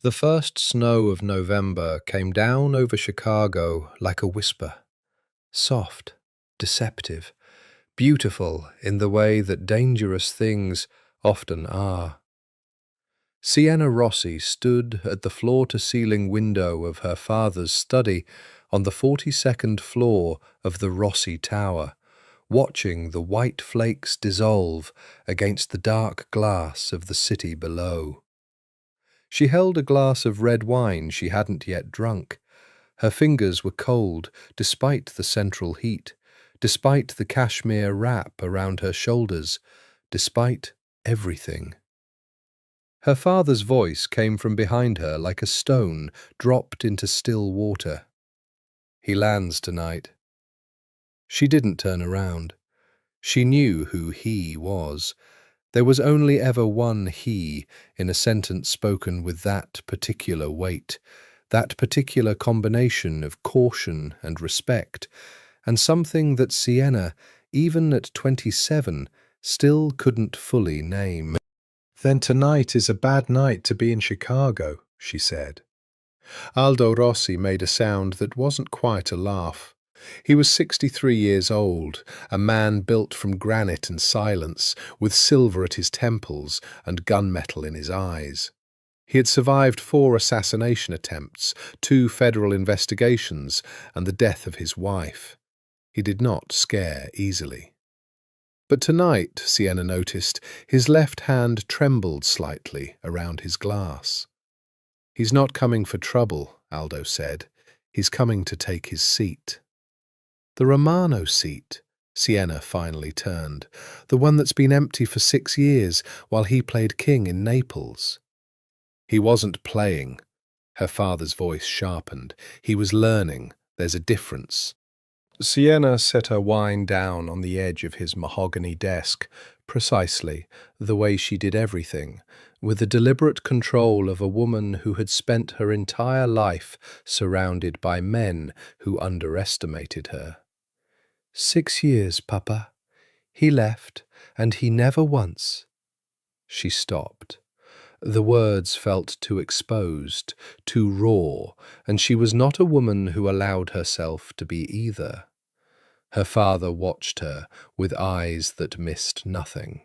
The first snow of November came down over Chicago like a whisper, soft, deceptive, beautiful in the way that dangerous things often are. Sienna Rossi stood at the floor-to-ceiling window of her father's study on the 42nd floor of the Rossi Tower, watching the white flakes dissolve against the dark glass of the city below. She held a glass of red wine she hadn't yet drunk. Her fingers were cold, despite the central heat, despite the cashmere wrap around her shoulders, despite everything. Her father's voice came from behind her like a stone dropped into still water. "He lands tonight." She didn't turn around. She knew who he was. There was only ever one he in a sentence spoken with that particular weight, that particular combination of caution and respect, and something that Sienna, even at 27, still couldn't fully name. "Then tonight is a bad night to be in Chicago," she said. Aldo Rossi made a sound that wasn't quite a laugh. He was 63 years old, a man built from granite and silence, with silver at his temples and gunmetal in his eyes. He had survived 4 assassination attempts, 2 federal investigations, and the death of his wife. He did not scare easily. But tonight, Sienna noticed, his left hand trembled slightly around his glass. "He's not coming for trouble," Aldo said. "He's coming to take his seat." "The Romano seat," Sienna finally turned. "The one that's been empty for 6 years while he played king in Naples." "He wasn't playing." Her father's voice sharpened. "He was learning. There's a difference." Sienna set her wine down on the edge of his mahogany desk, precisely the way she did everything, with the deliberate control of a woman who had spent her entire life surrounded by men who underestimated her. "6 years, Papa. He left, and he never once—" She stopped. The words felt too exposed, too raw, and she was not a woman who allowed herself to be either. Her father watched her with eyes that missed nothing.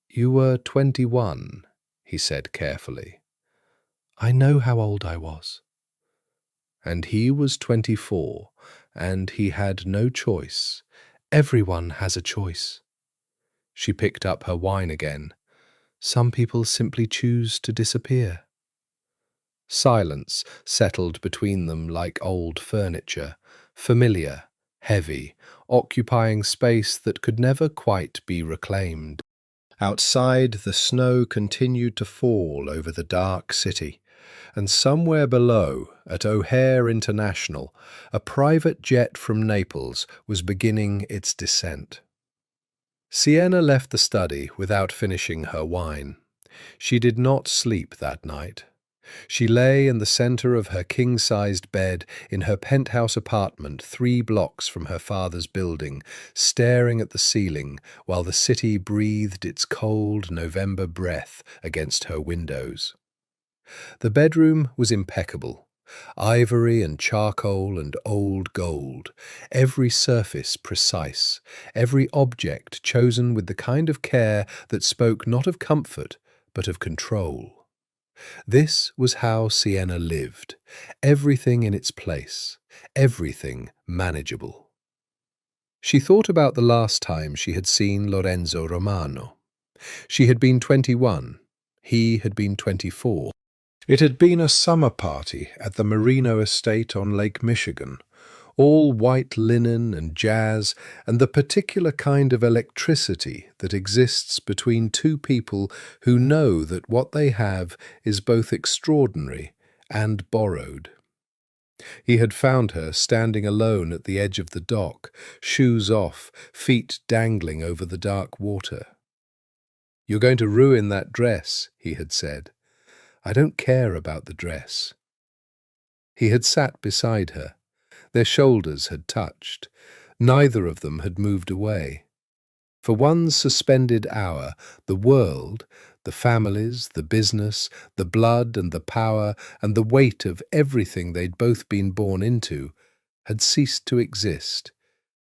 "You were 21, he said carefully. "I know how old I was." "And he was 24, and he had no choice." "Everyone has a choice." She picked up her wine again. "Some people simply choose to disappear." Silence settled between them like old furniture, familiar, heavy, occupying space that could never quite be reclaimed. Outside, the snow continued to fall over the dark city, and somewhere below, at O'Hare International, a private jet from Naples was beginning its descent. Sienna left the study without finishing her wine. She did not sleep that night. She lay in the center of her king-sized bed in her penthouse apartment 3 blocks from her father's building, staring at the ceiling while the city breathed its cold November breath against her windows. The bedroom was impeccable. Ivory and charcoal and old gold, every surface precise, every object chosen with the kind of care that spoke not of comfort but of control. This was how Sienna lived, everything in its place, everything manageable. She thought about the last time she had seen Lorenzo Romano. She had been 21, he had been 24. It had been a summer party at the Merino estate on Lake Michigan, all white linen and jazz and the particular kind of electricity that exists between 2 people who know that what they have is both extraordinary and borrowed. He had found her standing alone at the edge of the dock, shoes off, feet dangling over the dark water. "You're going to ruin that dress," he had said. "I don't care about the dress." He had sat beside her. Their shoulders had touched. Neither of them had moved away. For one suspended hour, the world, the families, the business, the blood and the power and the weight of everything they'd both been born into had ceased to exist,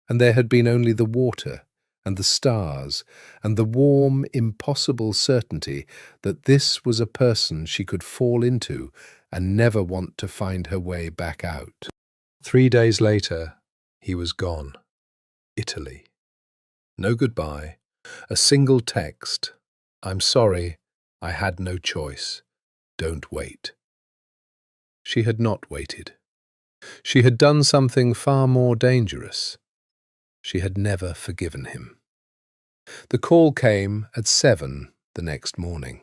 and there had been only the water and the stars and the warm, impossible certainty that this was a person she could fall into and never want to find her way back out. 3 days later, he was gone. Italy. No goodbye. A single text. I'm sorry, I had no choice. Don't wait. She had not waited. She had done something far more dangerous. She had never forgiven him. The call came at 7 the next morning.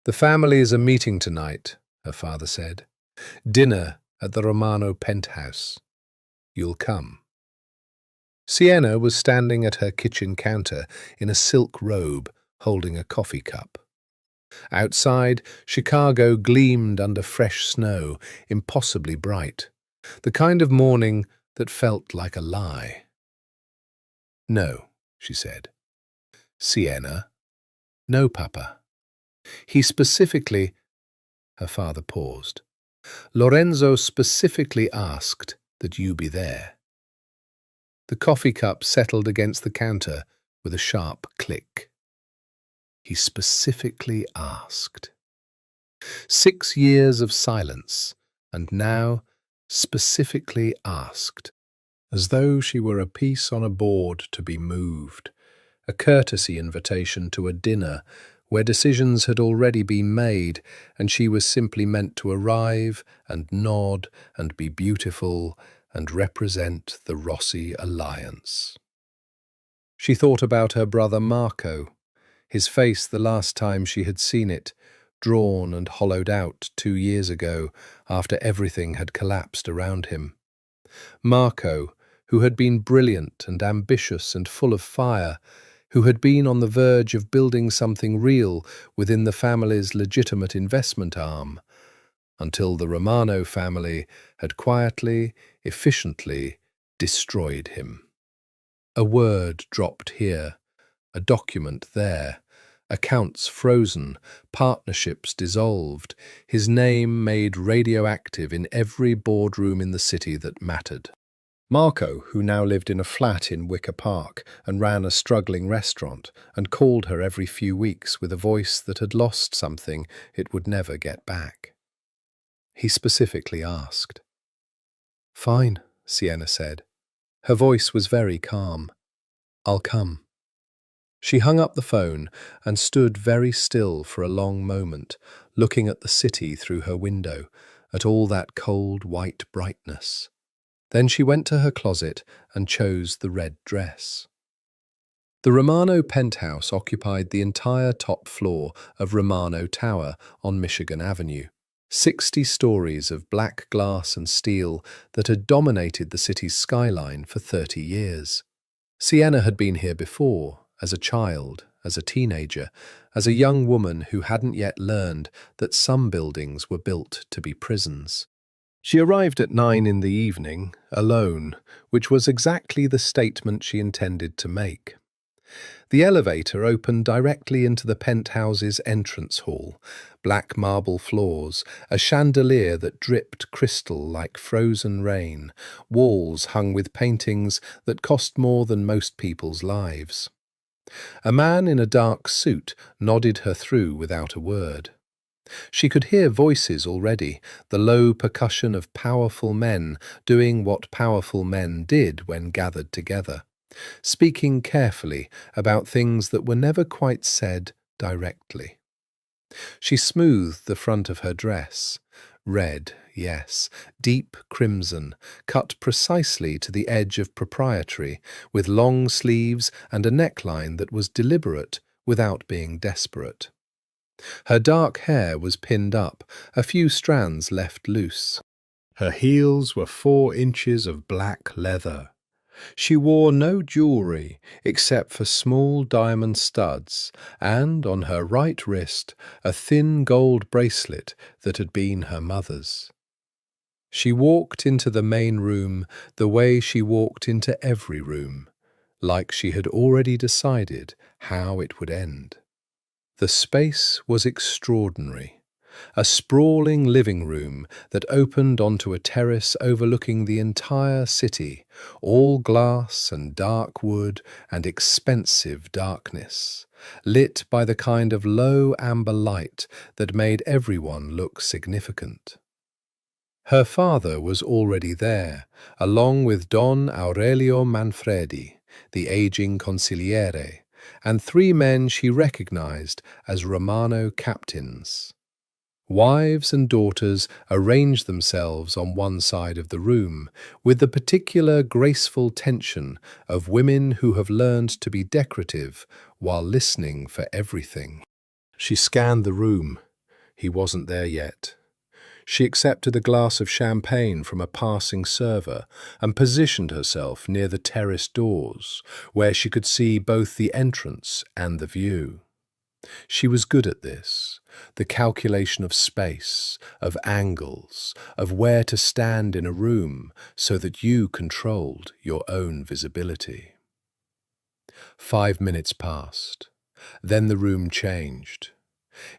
The families are meeting tonight, her father said. Dinner at the Romano penthouse. You'll come. Sienna was standing at her kitchen counter in a silk robe, holding a coffee cup. Outside, Chicago gleamed under fresh snow, impossibly bright, the kind of morning that felt like a lie. No, she said. Sienna. No, Papa. He specifically... Her father paused. Lorenzo specifically asked that you be there. The coffee cup settled against the counter with a sharp click. He specifically asked. 6 years of silence, and now specifically asked, as though she were a piece on a board to be moved, a courtesy invitation to a dinner where decisions had already been made and she was simply meant to arrive and nod and be beautiful and represent the Rossi alliance. She thought about her brother Marco, his face the last time she had seen it, drawn and hollowed out 2 years ago after everything had collapsed around him. Marco, who had been brilliant and ambitious and full of fire, who had been on the verge of building something real within the family's legitimate investment arm, until the Romano family had quietly, efficiently destroyed him. A word dropped here, a document there, accounts frozen, partnerships dissolved, his name made radioactive in every boardroom in the city that mattered. Marco, who now lived in a flat in Wicker Park and ran a struggling restaurant and called her every few weeks with a voice that had lost something it would never get back. He specifically asked. Fine, Sienna said. Her voice was very calm. I'll come. She hung up the phone and stood very still for a long moment, looking at the city through her window, at all that cold white brightness. Then she went to her closet and chose the red dress. The Romano penthouse occupied the entire top floor of Romano Tower on Michigan Avenue. 60 stories of black glass and steel that had dominated the city's skyline for 30 years. Sienna had been here before, as a child, as a teenager, as a young woman who hadn't yet learned that some buildings were built to be prisons. She arrived at 9 in the evening, alone, which was exactly the statement she intended to make. The elevator opened directly into the penthouse's entrance hall, black marble floors, a chandelier that dripped crystal like frozen rain, walls hung with paintings that cost more than most people's lives. A man in a dark suit nodded her through without a word. She could hear voices already, the low percussion of powerful men doing what powerful men did when gathered together, speaking carefully about things that were never quite said directly. She smoothed the front of her dress. Red, yes, deep crimson, cut precisely to the edge of propriety, with long sleeves and a neckline that was deliberate without being desperate. Her dark hair was pinned up, a few strands left loose. Her heels were 4 inches of black leather. She wore no jewellery except for small diamond studs and, on her right wrist, a thin gold bracelet that had been her mother's. She walked into the main room the way she walked into every room, like she had already decided how it would end. The space was extraordinary. A sprawling living room that opened onto a terrace overlooking the entire city, all glass and dark wood and expensive darkness, lit by the kind of low amber light that made everyone look significant. Her father was already there, along with Don Aurelio Manfredi, the aging consigliere, and three men she recognized as Romano captains. Wives and daughters arranged themselves on one side of the room, with the particular graceful tension of women who have learned to be decorative while listening for everything. She scanned the room. He wasn't there yet. She accepted a glass of champagne from a passing server and positioned herself near the terrace doors, where she could see both the entrance and the view. She was good at this, the calculation of space, of angles, of where to stand in a room so that you controlled your own visibility. 5 minutes passed. Then the room changed.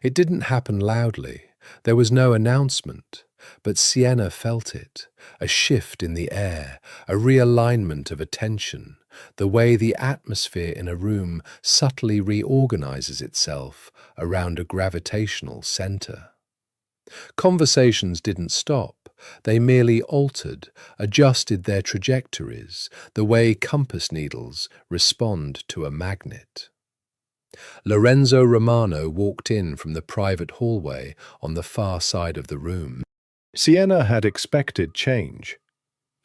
It didn't happen loudly. There was no announcement, but Sienna felt it, a shift in the air, a realignment of attention, the way the atmosphere in a room subtly reorganizes itself around a gravitational center. Conversations didn't stop. They merely altered, adjusted their trajectories, the way compass needles respond to a magnet. Lorenzo Romano walked in from the private hallway on the far side of the room. Sienna had expected change.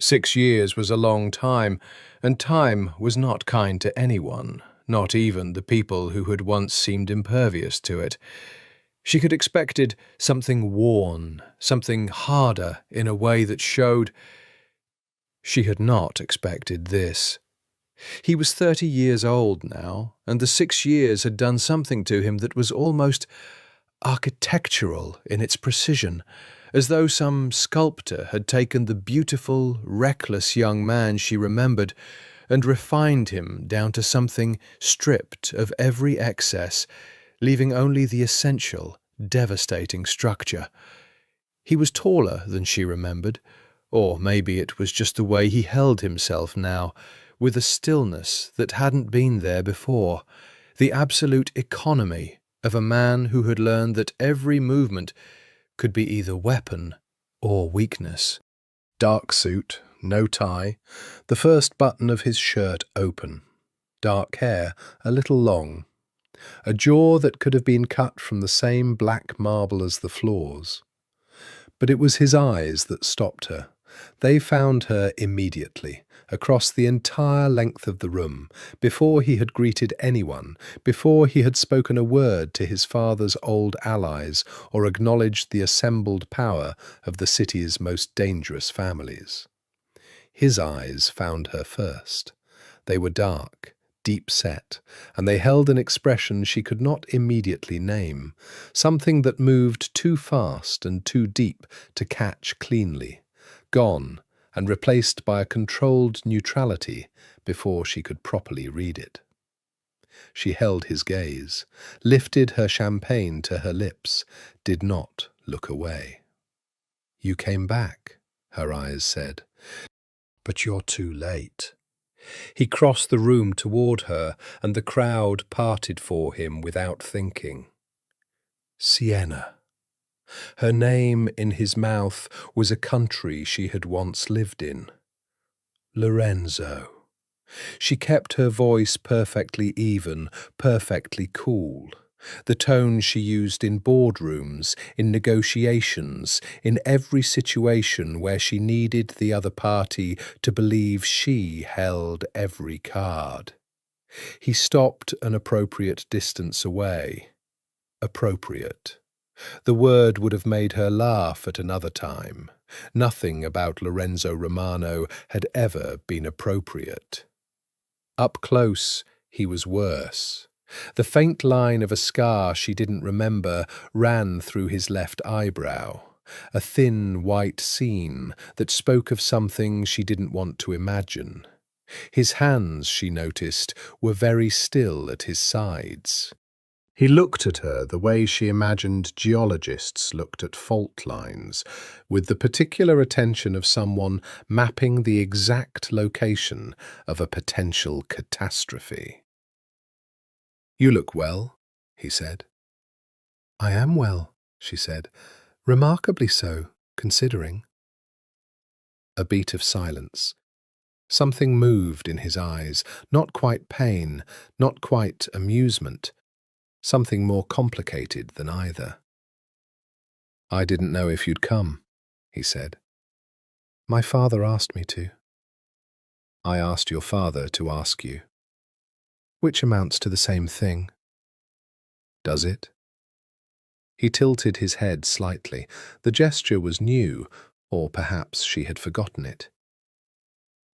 6 years was a long time, and time was not kind to anyone, not even the people who had once seemed impervious to it. She had expected something worn, something harder in a way that showed. She had not expected this. He was 30 years old now, and the 6 years had done something to him that was almost architectural in its precision, as though some sculptor had taken the beautiful, reckless young man she remembered and refined him down to something stripped of every excess, leaving only the essential, devastating structure. He was taller than she remembered, or maybe it was just the way he held himself now, with a stillness that hadn't been there before, the absolute economy of a man who had learned that every movement could be either weapon or weakness. Dark suit, no tie, the first button of his shirt open, dark hair a little long, a jaw that could have been cut from the same black marble as the floors. But it was his eyes that stopped her. They found her immediately, across the entire length of the room, before he had greeted anyone, before he had spoken a word to his father's old allies or acknowledged the assembled power of the city's most dangerous families. His eyes found her first. They were dark, deep-set, and they held an expression she could not immediately name, something that moved too fast and too deep to catch cleanly, gone and replaced by a controlled neutrality before she could properly read it. She held his gaze, lifted her champagne to her lips, did not look away. "You came back," her eyes said. "But you're too late." He crossed the room toward her, and the crowd parted for him without thinking. Sienna. Her name in his mouth was a country she had once lived in. Lorenzo. She kept her voice perfectly even, perfectly cool. The tone she used in boardrooms, in negotiations, in every situation where she needed the other party to believe she held every card. He stopped an appropriate distance away. Appropriate. The word would have made her laugh at another time. Nothing about Lorenzo Romano had ever been appropriate. Up close, he was worse. The faint line of a scar she didn't remember ran through his left eyebrow, a thin white seam that spoke of something she didn't want to imagine. His hands, she noticed, were very still at his sides. He looked at her the way she imagined geologists looked at fault lines, with the particular attention of someone mapping the exact location of a potential catastrophe. "You look well," he said. "I am well," she said. "Remarkably so, considering." A beat of silence. Something moved in his eyes, not quite pain, not quite amusement, something more complicated than either. "I didn't know if you'd come," he said. "My father asked me to." "I asked your father to ask you." "Which amounts to the same thing." "Does it?" He tilted his head slightly. The gesture was new, or perhaps she had forgotten it.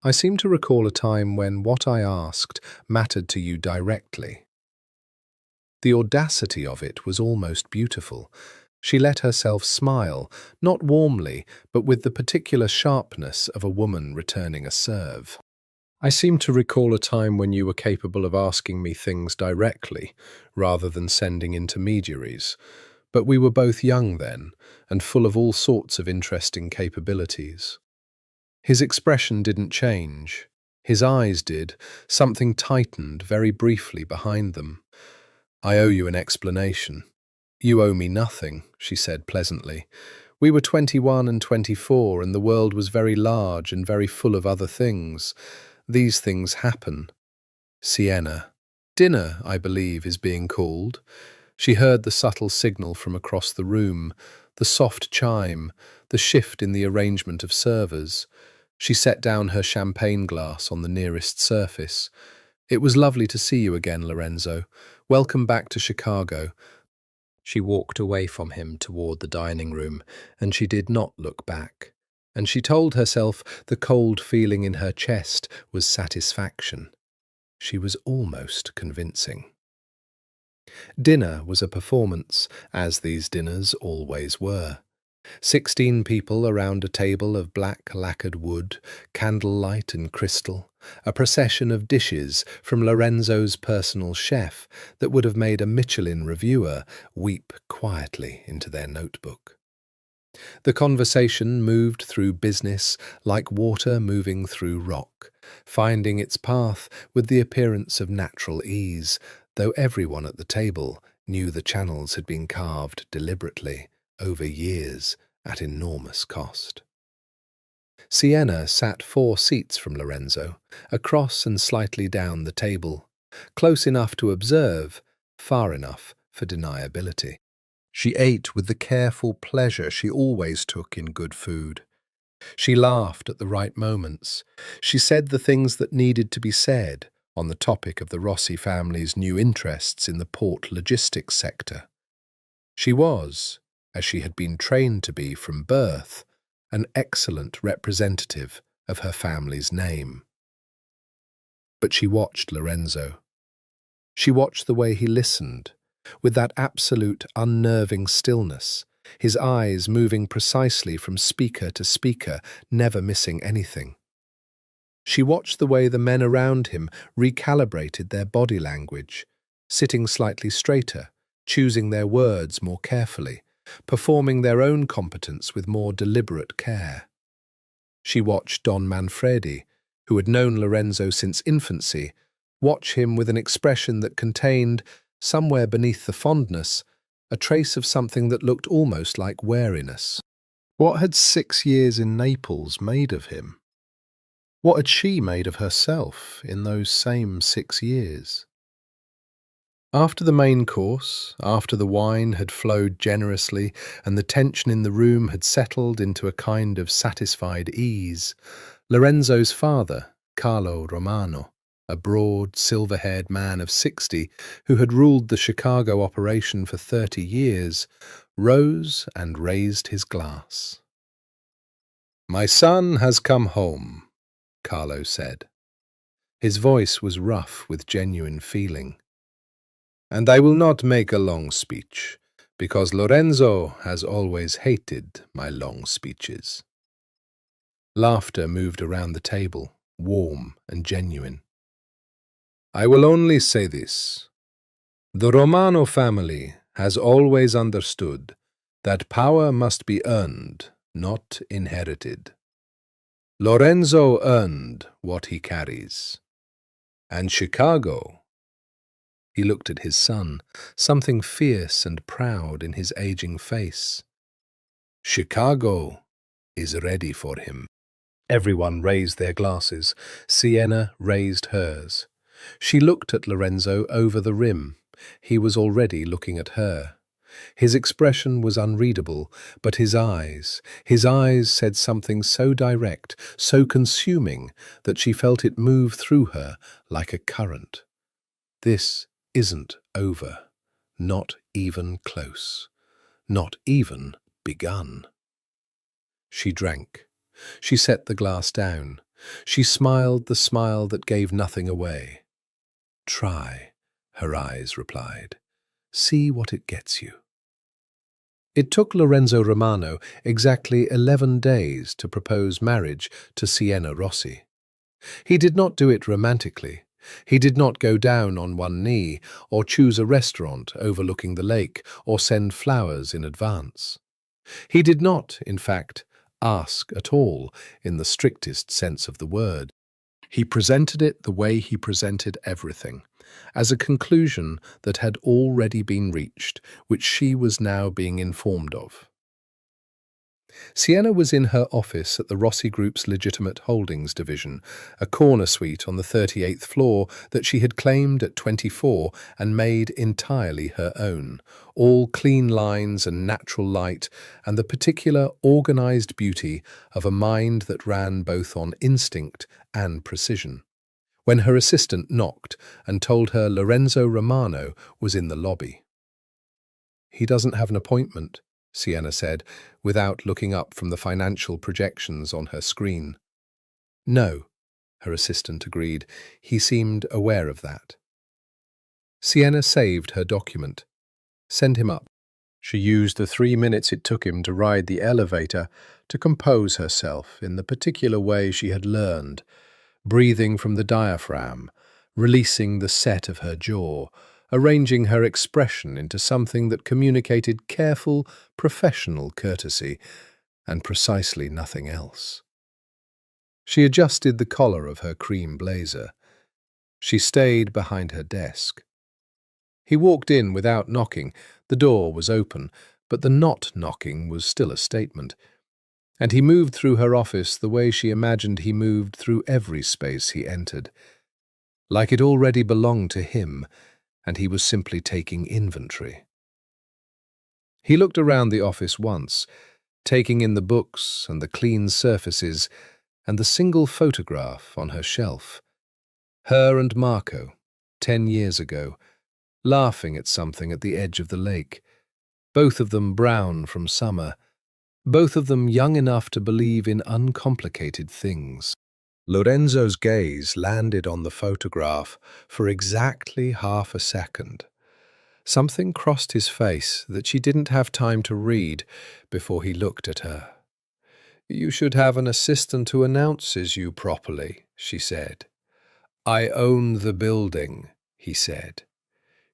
"I seem to recall a time when what I asked mattered to you directly." The audacity of it was almost beautiful. She let herself smile, not warmly, but with the particular sharpness of a woman returning a serve. "I seem to recall a time when you were capable of asking me things directly, rather than sending intermediaries. But we were both young then, and full of all sorts of interesting capabilities." His expression didn't change. His eyes did. Something tightened very briefly behind them. "I owe you an explanation." "You owe me nothing," she said pleasantly. "We were 21 and 24, and the world was very large and very full of other things. These things happen." "Sienna. Dinner, I believe, is being called." She heard the subtle signal from across the room, the soft chime, the shift in the arrangement of servers. She set down her champagne glass on the nearest surface. "It was lovely to see you again, Lorenzo. Welcome back to Chicago." She walked away from him toward the dining room, and she did not look back. And she told herself the cold feeling in her chest was satisfaction. She was almost convincing. Dinner was a performance, as these dinners always were. 16 people around a table of black lacquered wood, candlelight and crystal, a procession of dishes from Lorenzo's personal chef that would have made a Michelin reviewer weep quietly into their notebook. The conversation moved through business like water moving through rock, finding its path with the appearance of natural ease, though everyone at the table knew the channels had been carved deliberately over years at enormous cost. Sienna sat 4 seats from Lorenzo, across and slightly down the table, close enough to observe, far enough for deniability. She ate with the careful pleasure she always took in good food. She laughed at the right moments. She said the things that needed to be said on the topic of the Rossi family's new interests in the port logistics sector. She was, as she had been trained to be from birth, an excellent representative of her family's name. But she watched Lorenzo. She watched the way he listened, with that absolute unnerving stillness, his eyes moving precisely from speaker to speaker, never missing anything. She watched the way the men around him recalibrated their body language, sitting slightly straighter, choosing their words more carefully, performing their own competence with more deliberate care. She watched Don Manfredi, who had known Lorenzo since infancy, watch him with an expression that contained, somewhere beneath the fondness, a trace of something that looked almost like wariness. What had 6 years in Naples made of him? What had she made of herself in those same 6 years? After the main course, after the wine had flowed generously and the tension in the room had settled into a kind of satisfied ease, Lorenzo's father, Carlo Romano, a broad, silver-haired man of 60 who had ruled the Chicago operation for 30 years, rose and raised his glass. "My son has come home," Carlo said. His voice was rough with genuine feeling. "And I will not make a long speech, because Lorenzo has always hated my long speeches." Laughter moved around the table. warm and genuine. I will only say this. The Romano family has always understood that power must be earned, not inherited. Lorenzo earned what he carries. And Chicago, he looked at his son, something fierce and proud in his aging face. Chicago is ready for him. Everyone raised their glasses. Sienna raised hers. She looked at Lorenzo over the rim. He was already looking at her. His expression was unreadable, but his eyes said something so direct, so consuming, that she felt it move through her like a current. This isn't over. Not even close. Not even begun. She drank. She set the glass down. She smiled the smile that gave nothing away. Try, her eyes replied. See what it gets you. It took Lorenzo Romano exactly 11 days to propose marriage to Sienna Rossi. He did not do it romantically. He did not go down on one knee, or choose a restaurant overlooking the lake, or send flowers in advance. He did not, in fact, ask at all in the strictest sense of the word. He presented it the way he presented everything, as a conclusion that had already been reached, which she was now being informed of. Sienna was in her office at the Rossi Group's Legitimate Holdings division, a corner suite on the 38th floor that she had claimed at 24 and made entirely her own, all clean lines and natural light, and the particular organized beauty of a mind that ran both on instinct and precision. When her assistant knocked and told her Lorenzo Romano was in the lobby. "He doesn't have an appointment," Sienna said, without looking up from the financial projections on her screen. "No," her assistant agreed. He seemed aware of that. Sienna saved her document. Send him up. She used the 3 minutes it took him to ride the elevator to compose herself in the particular way she had learned, breathing from the diaphragm, releasing the set of her jaw, arranging her expression into something that communicated careful, professional courtesy, and precisely nothing else. She adjusted the collar of her cream blazer. She stayed behind her desk. He walked in without knocking. The door was open, but the not knocking was still a statement. And he moved through her office the way she imagined he moved through every space he entered, like it already belonged to him, and he was simply taking inventory. He looked around the office once, taking in the books and the clean surfaces and the single photograph on her shelf. Her and Marco, 10 years ago, laughing at something at the edge of the lake, both of them brown from summer, both of them young enough to believe in uncomplicated things. Lorenzo's gaze landed on the photograph for exactly half a second. Something crossed his face that she didn't have time to read before he looked at her. "You should have an assistant who announces you properly," she said. "I own the building," he said.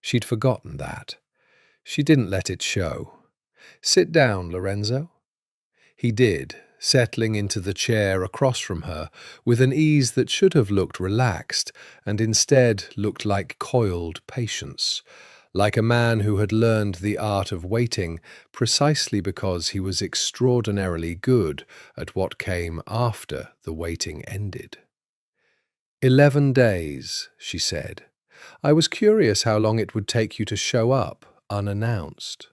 She'd forgotten that. She didn't let it show. "Sit down, Lorenzo." He did, settling into the chair across from her with an ease that should have looked relaxed and instead looked like coiled patience, like a man who had learned the art of waiting precisely because he was extraordinarily good at what came after the waiting ended. 11 days, she said. I was curious how long it would take you to show up unannounced.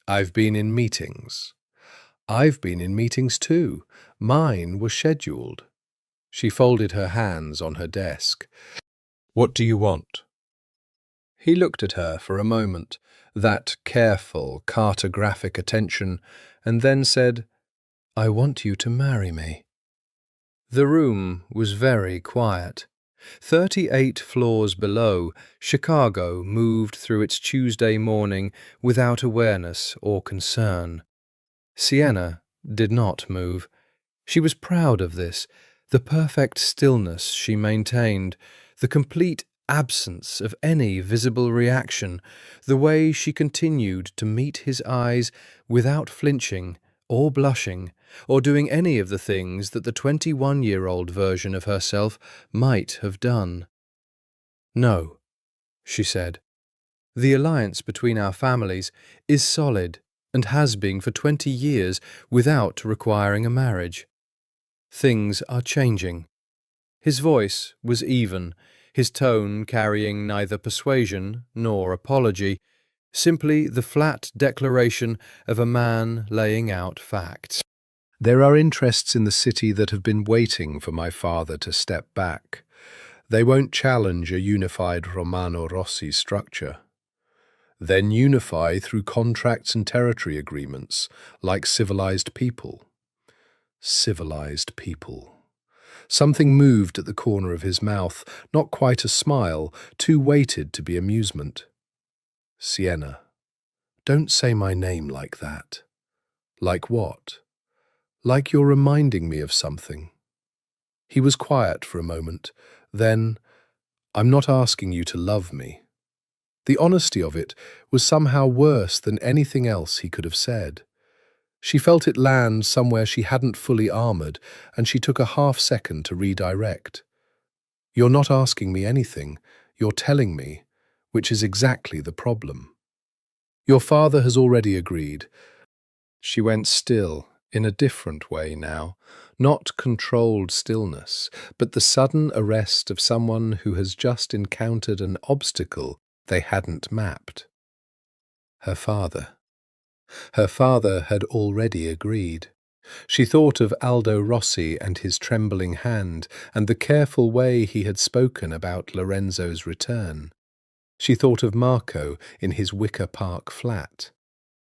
I've been in meetings. I've been in meetings too. Mine were scheduled. She folded her hands on her desk. What do you want? He looked at her for a moment, that careful, cartographic attention, and then said, I want you to marry me. The room was very quiet. 38 floors below, Chicago moved through its Tuesday morning without awareness or concern. Sienna did not move. She was proud of this. The perfect stillness she maintained, the complete absence of any visible reaction, the way she continued to meet his eyes without flinching or blushing, or doing any of the things that the 21-year-old version of herself might have done. "No," she said. "The alliance between our families is solid and has been for 20 years without requiring a marriage. Things are changing." His voice was even, his tone carrying neither persuasion nor apology, simply the flat declaration of a man laying out facts. "There are interests in the city that have been waiting for my father to step back. They won't challenge a unified Romano Rossi structure. Then unify through contracts and territory agreements, like civilized people." Civilized people. Something moved at the corner of his mouth, not quite a smile, too weighted to be amusement. "Sienna, don't say my name like that." "Like what?" "Like you're reminding me of something." He was quiet for a moment. Then, "I'm not asking you to love me." The honesty of it was somehow worse than anything else he could have said. She felt it land somewhere she hadn't fully armored, and she took a half-second to redirect. "You're not asking me anything, you're telling me, which is exactly the problem. Your father has already agreed." She went still, in a different way now, not controlled stillness, but the sudden arrest of someone who has just encountered an obstacle they hadn't mapped. Her father. Her father had already agreed. She thought of Aldo Rossi and his trembling hand, and the careful way he had spoken about Lorenzo's return. She thought of Marco in his Wicker Park flat.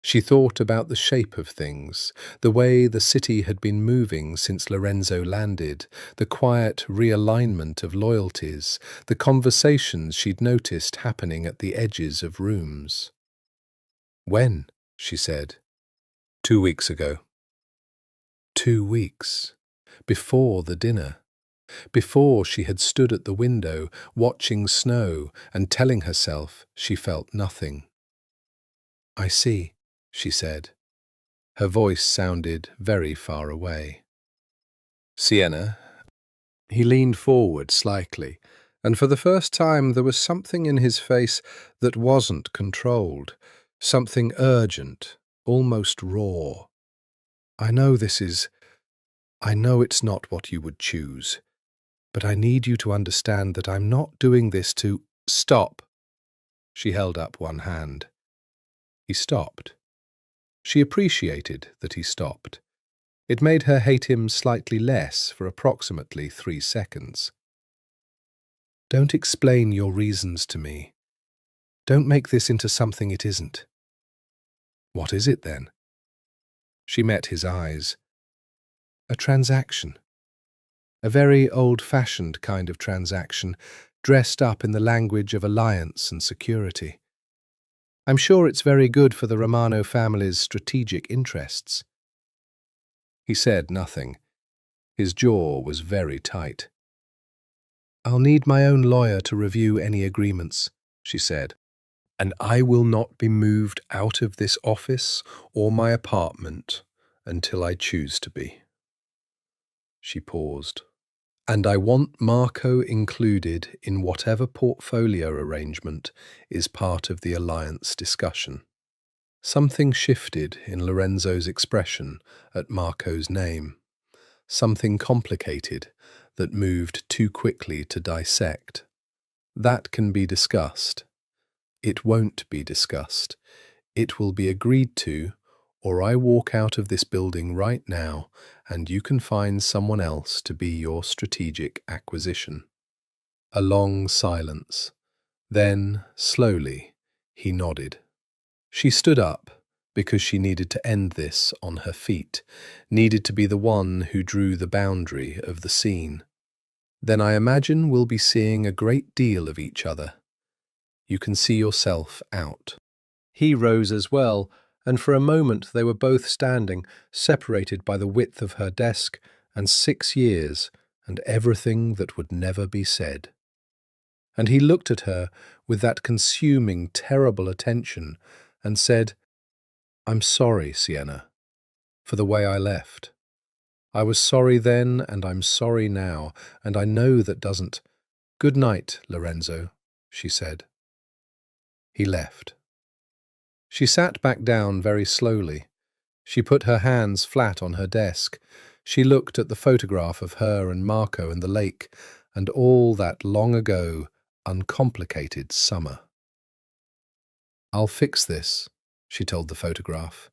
She thought about the shape of things, the way the city had been moving since Lorenzo landed, the quiet realignment of loyalties, the conversations she'd noticed happening at the edges of rooms. "When?" she said. 2 weeks ago." 2 weeks. Before the dinner. Before she had stood at the window, watching snow and telling herself she felt nothing. "I see," she said. Her voice sounded very far away. "Sienna." He leaned forward slightly, and for the first time there was something in his face that wasn't controlled, something urgent, almost raw. I know it's not what you would choose, but I need you to understand that I'm not doing this to—" "Stop." She held up one hand. He stopped. She appreciated that he stopped. It made her hate him slightly less for approximately 3 seconds. "Don't explain your reasons to me. Don't make this into something it isn't." "What is it then?" She met his eyes. "A transaction. A very old-fashioned kind of transaction, dressed up in the language of alliance and security. I'm sure it's very good for the Romano family's strategic interests." He said nothing. His jaw was very tight. "I'll need my own lawyer to review any agreements," she said. "And I will not be moved out of this office or my apartment until I choose to be." She paused. "And I want Marco included in whatever portfolio arrangement is part of the alliance discussion." Something shifted in Lorenzo's expression at Marco's name. Something complicated that moved too quickly to dissect. "That can be discussed." "It won't be discussed. It will be agreed to, or I walk out of this building right now and you can find someone else to be your strategic acquisition." A long silence. Then, slowly, he nodded. She stood up because she needed to end this on her feet, needed to be the one who drew the boundary of the scene. "Then I imagine we'll be seeing a great deal of each other. You can see yourself out." He rose as well, and for a moment they were both standing, separated by the width of her desk and 6 years and everything that would never be said. And he looked at her with that consuming, terrible attention and said, "I'm sorry, Sienna, for the way I left. I was sorry then, and I'm sorry now, and I know that doesn't—" "Good night, Lorenzo," she said. He left. She sat back down very slowly. She put her hands flat on her desk. She looked at the photograph of her and Marco and the lake, and all that long ago, uncomplicated summer. "I'll fix this," she told the photograph.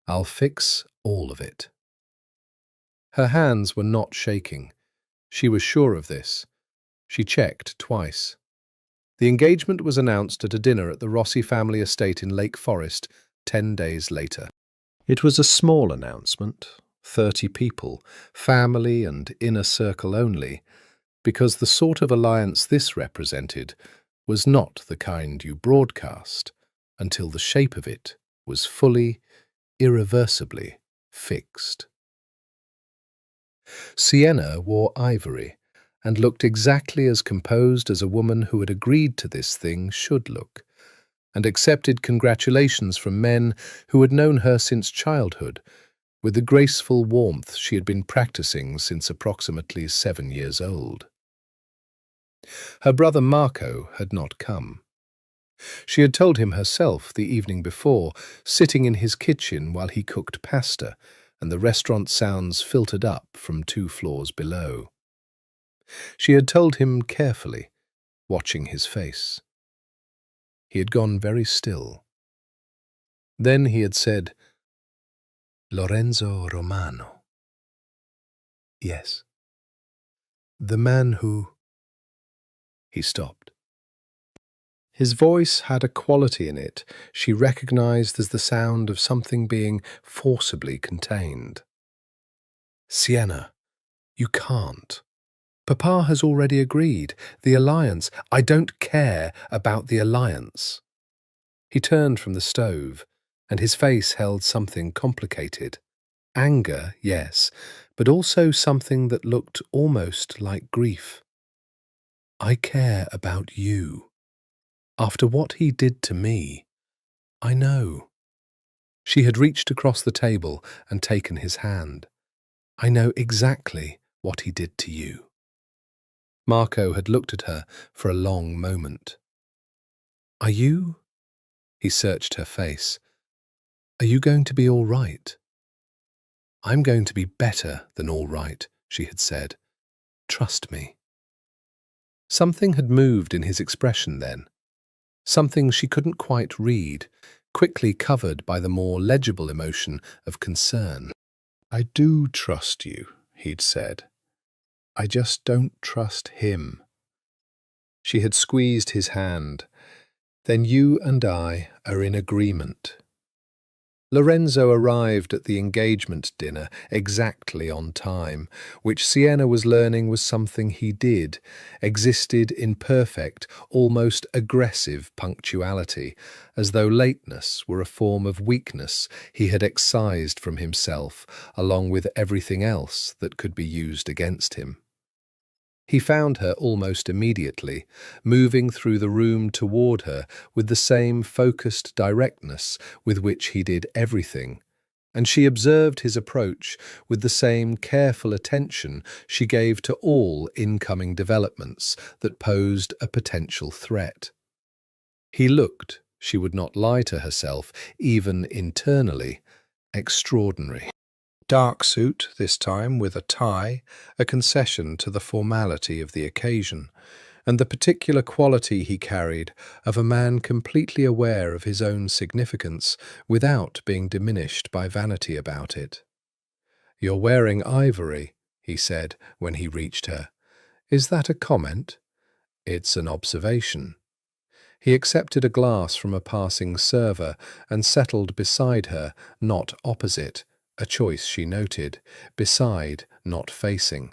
"I'll fix all of it." Her hands were not shaking. She was sure of this. She checked twice. The engagement was announced at a dinner at the Rossi family estate in Lake Forest 10 days later. It was a small announcement, 30 people, family and inner circle only, because the sort of alliance this represented was not the kind you broadcast until the shape of it was fully, irreversibly fixed. Sienna wore ivory and looked exactly as composed as a woman who had agreed to this thing should look, and accepted congratulations from men who had known her since childhood, with the graceful warmth she had been practicing since approximately 7 years old. Her brother Marco had not come. She had told him herself the evening before, sitting in his kitchen while he cooked pasta, and the restaurant sounds filtered up from 2 floors below. She had told him carefully, watching his face. He had gone very still. Then he had said, "Lorenzo Romano." "Yes." "The man who—" He stopped. His voice had a quality in it she recognized as the sound of something being forcibly contained. "Sienna, you can't. Papa has already agreed. The alliance— I don't care about the alliance." He turned from the stove, and his face held something complicated. Anger, yes, but also something that looked almost like grief. "I care about you. After what he did to me, I know." She had reached across the table and taken his hand. "I know exactly what he did to you." Marco had looked at her for a long moment. "Are you—" He searched her face. "Are you going to be all right?" "I'm going to be better than all right," she had said. "Trust me." Something had moved in his expression then. Something she couldn't quite read, quickly covered by the more legible emotion of concern. "I do trust you," he'd said. "I just don't trust him." She had squeezed his hand. "Then you and I are in agreement." Lorenzo arrived at the engagement dinner exactly on time, which Sienna was learning was something he did, existed in perfect, almost aggressive punctuality, as though lateness were a form of weakness he had excised from himself, along with everything else that could be used against him. He found her almost immediately, moving through the room toward her with the same focused directness with which he did everything, and she observed his approach with the same careful attention she gave to all incoming developments that posed a potential threat. He looked, she would not lie to herself, even internally, extraordinary. Dark suit, this time with a tie, a concession to the formality of the occasion, and the particular quality he carried of a man completely aware of his own significance without being diminished by vanity about it. "You're wearing ivory," he said when he reached her. "Is that a comment?" "It's an observation." He accepted a glass from a passing server and settled beside her, not opposite, a choice she noted, beside, not facing.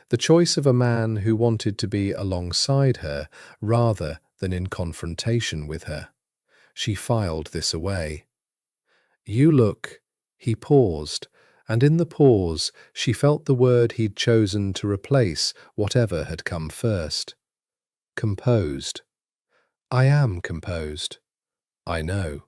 The choice of a man who wanted to be alongside her rather than in confrontation with her. She filed this away. "You look—" He paused, and in the pause she felt the word he'd chosen to replace whatever had come first. Composed. I am composed. I know.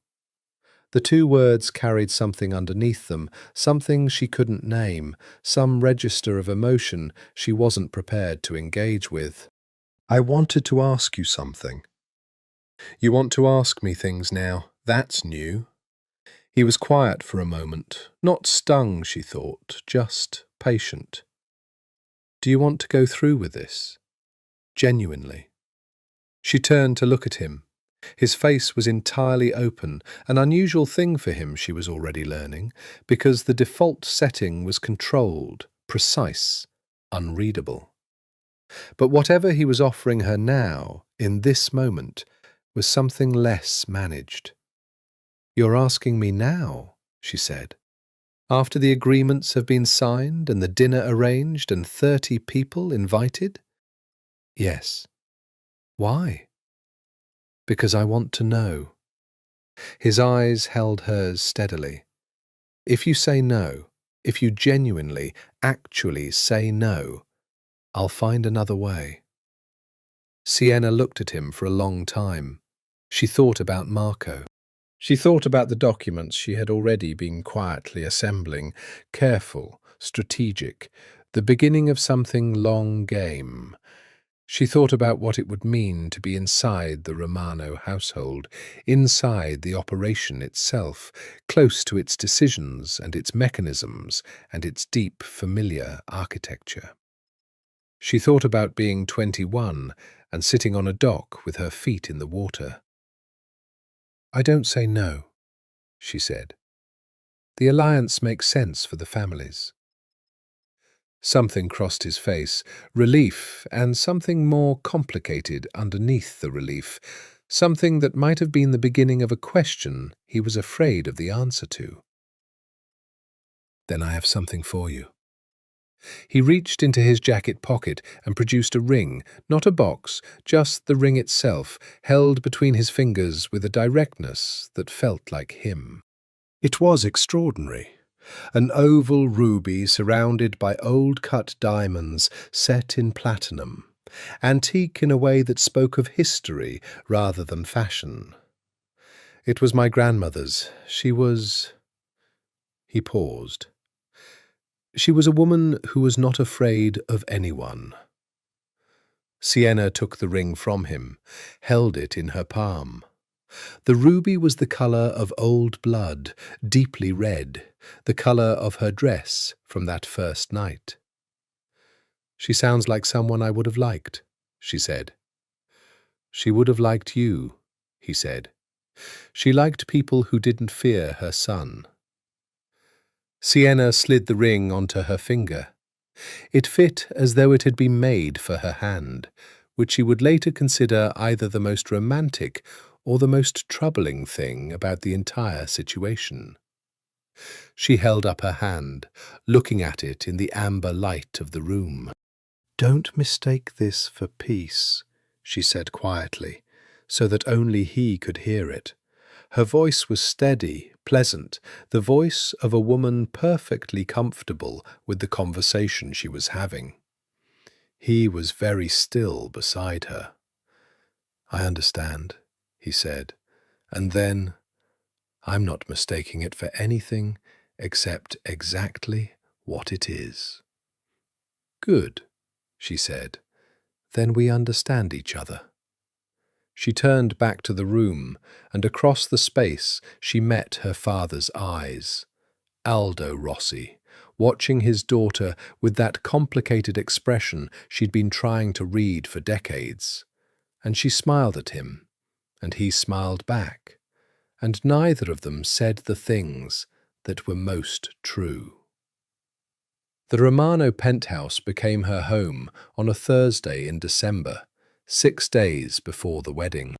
The two words carried something underneath them, something she couldn't name, some register of emotion she wasn't prepared to engage with. I wanted to ask you something. You want to ask me things now. That's new. He was quiet for a moment, not stung, she thought, just patient. Do you want to go through with this? Genuinely. She turned to look at him. His face was entirely open, an unusual thing for him, she was already learning, because the default setting was controlled, precise, unreadable. But whatever he was offering her now, in this moment, was something less managed. You're asking me now, she said. After the agreements have been signed and the dinner arranged and 30 people invited? Yes. Why? Because I want to know. His eyes held hers steadily. If you say no, if you genuinely, actually say no, I'll find another way. Sienna looked at him for a long time. She thought about Marco. She thought about the documents she had already been quietly assembling, careful, strategic, the beginning of something long game. She thought about what it would mean to be inside the Romano household, inside the operation itself, close to its decisions and its mechanisms and its deep, familiar architecture. She thought about being 21 and sitting on a dock with her feet in the water. I don't say no, she said. The alliance makes sense for the families. Something crossed his face, relief, and something more complicated underneath the relief, something that might have been the beginning of a question he was afraid of the answer to. Then I have something for you. He reached into his jacket pocket and produced a ring, not a box, just the ring itself, held between his fingers with a directness that felt like him. It was extraordinary. An oval ruby surrounded by old-cut diamonds set in platinum, antique in a way that spoke of history rather than fashion. It was my grandmother's. She was... He paused. She was a woman who was not afraid of anyone. Sienna took the ring from him, held it in her palm. The ruby was the colour of old blood, deeply red, the colour of her dress from that first night. She sounds like someone I would have liked, she said. She would have liked you, he said. She liked people who didn't fear her son. Sienna slid the ring onto her finger. It fit as though it had been made for her hand, which she would later consider either the most romantic or the most troubling thing about the entire situation. She held up her hand, looking at it in the amber light of the room. Don't mistake this for peace, she said quietly, so that only he could hear it. Her voice was steady, pleasant, the voice of a woman perfectly comfortable with the conversation she was having. He was very still beside her. I understand, he said, and then, I'm not mistaking it for anything except exactly what it is. Good, she said, then we understand each other. She turned back to the room, and across the space she met her father's eyes. Aldo Rossi, watching his daughter with that complicated expression she'd been trying to read for decades. And she smiled at him, and he smiled back, and neither of them said the things that were most true. The Romano penthouse became her home on a Thursday in December, 6 days before the wedding.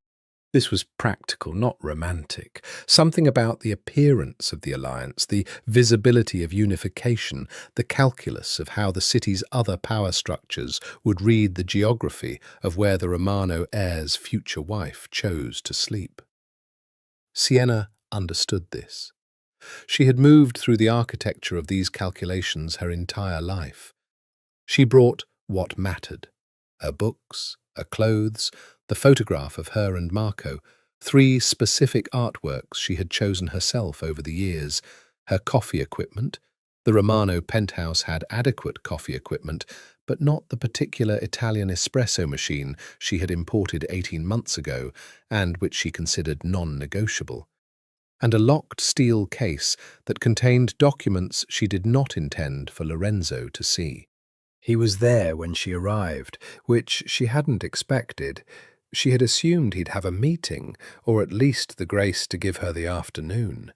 This was practical, not romantic. Something about the appearance of the alliance, the visibility of unification, the calculus of how the city's other power structures would read the geography of where the Romano heir's future wife chose to sleep. Sienna understood this. She had moved through the architecture of these calculations her entire life. She brought what mattered: her books, her clothes, the photograph of her and Marco, three specific artworks she had chosen herself over the years, her coffee equipment. The Romano penthouse had adequate coffee equipment, but not the particular Italian espresso machine she had imported 18 months ago and which she considered non-negotiable, and a locked steel case that contained documents she did not intend for Lorenzo to see. He was there when she arrived, which she hadn't expected. She had assumed he'd have a meeting, or at least the grace to give her the afternoon.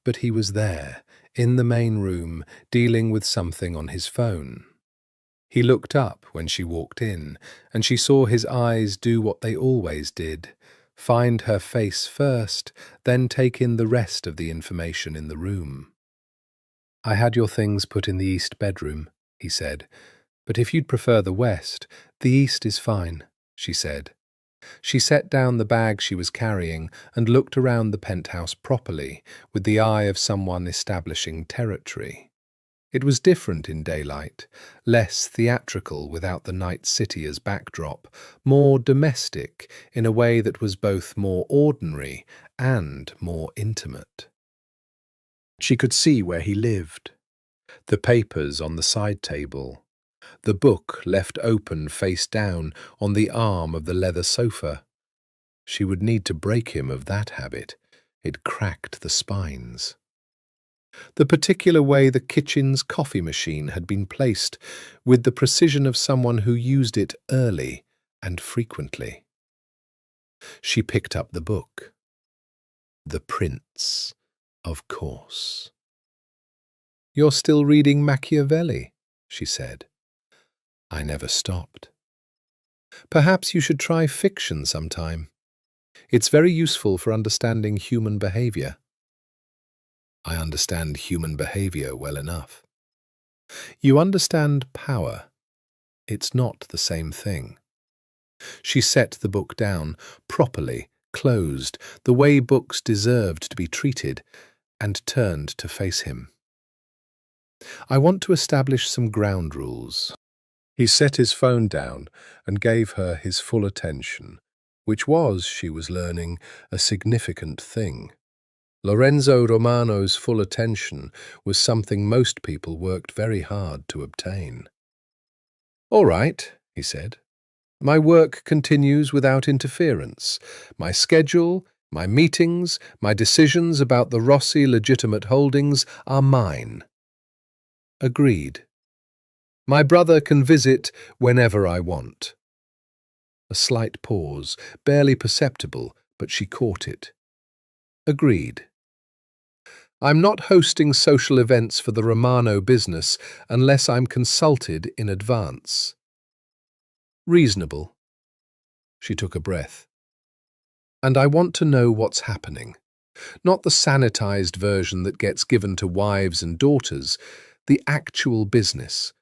But he was there, in the main room, dealing with something on his phone. He looked up when she walked in, and she saw his eyes do what they always did: find her face first, then take in the rest of the information in the room. "I had your things put in the east bedroom," he said. "But if you'd prefer the west, the east is fine," she said. She set down the bag she was carrying and looked around the penthouse properly, with the eye of someone establishing territory. It was different in daylight, less theatrical without the night city as backdrop, more domestic in a way that was both more ordinary and more intimate. She could see where he lived: the papers on the side table, the book left open face down on the arm of the leather sofa. She would need to break him of that habit. It cracked the spines. The particular way the kitchen's coffee machine had been placed, with the precision of someone who used it early and frequently. She picked up the book. The Prince, of course. "You're still reading Machiavelli," she said. "I never stopped." "Perhaps you should try fiction sometime. It's very useful for understanding human behavior." "I understand human behavior well enough." "You understand power. It's not the same thing." She set the book down, properly, closed, the way books deserved to be treated, and turned to face him. "I want to establish some ground rules." He set his phone down and gave her his full attention, which was, she was learning, a significant thing. Lorenzo Romano's full attention was something most people worked very hard to obtain. "All right," he said. "My work continues without interference. My schedule, my meetings, my decisions about the Rossi legitimate holdings are mine." "Agreed. My brother can visit whenever I want." A slight pause, barely perceptible, but she caught it. "Agreed. I'm not hosting social events for the Romano business unless I'm consulted in advance." "Reasonable." She took a breath. "And I want to know what's happening. Not the sanitized version that gets given to wives and daughters, the actual business."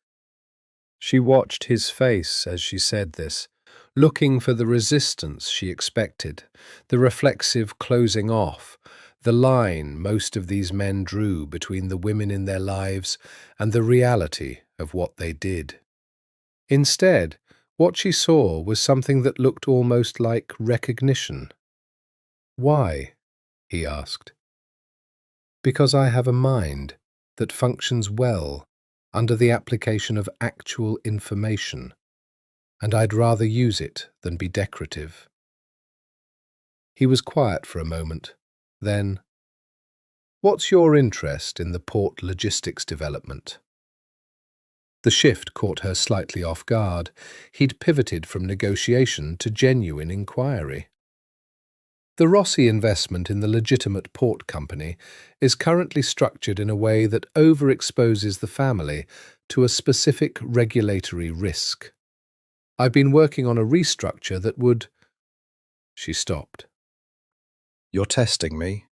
She watched his face as she said this, looking for the resistance she expected, the reflexive closing off, the line most of these men drew between the women in their lives and the reality of what they did. Instead, what she saw was something that looked almost like recognition. "Why?" he asked. "Because I have a mind that functions well under the application of actual information, and I'd rather use it than be decorative." He was quiet for a moment. Then, "What's your interest in the port logistics development?" The shift caught her slightly off guard. He'd pivoted from negotiation to genuine inquiry. "The Rossi investment in the legitimate port company is currently structured in a way that overexposes the family to a specific regulatory risk. I've been working on a restructure that would—" She stopped. "You're testing me?"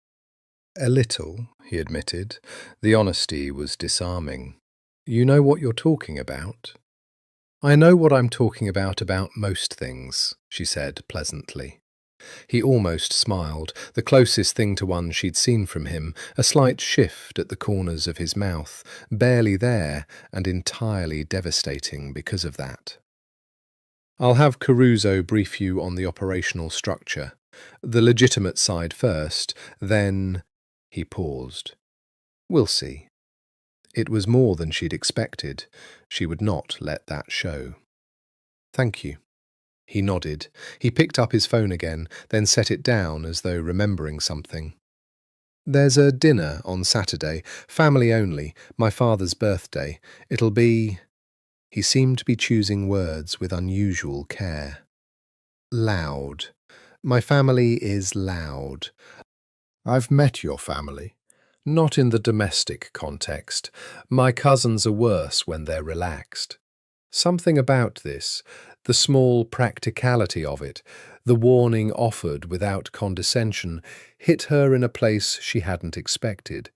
"A little," he admitted. The honesty was disarming. "You know what you're talking about?" "I know what I'm talking about most things," she said pleasantly. He almost smiled, the closest thing to one she'd seen from him, a slight shift at the corners of his mouth, barely there and entirely devastating because of that. I'll have Caruso brief you on the operational structure. The legitimate side first, then... He paused. We'll see. It was more than she'd expected. She would not let that show. Thank you. He nodded. He picked up his phone again, then set it down as though remembering something. There's a dinner on Saturday, family only, my father's birthday. It'll be... He seemed to be choosing words with unusual care. Loud. My family is loud. I've met your family. Not in the domestic context. My cousins are worse when they're relaxed. Something about this, the small practicality of it, the warning offered without condescension, hit her in a place she hadn't expected.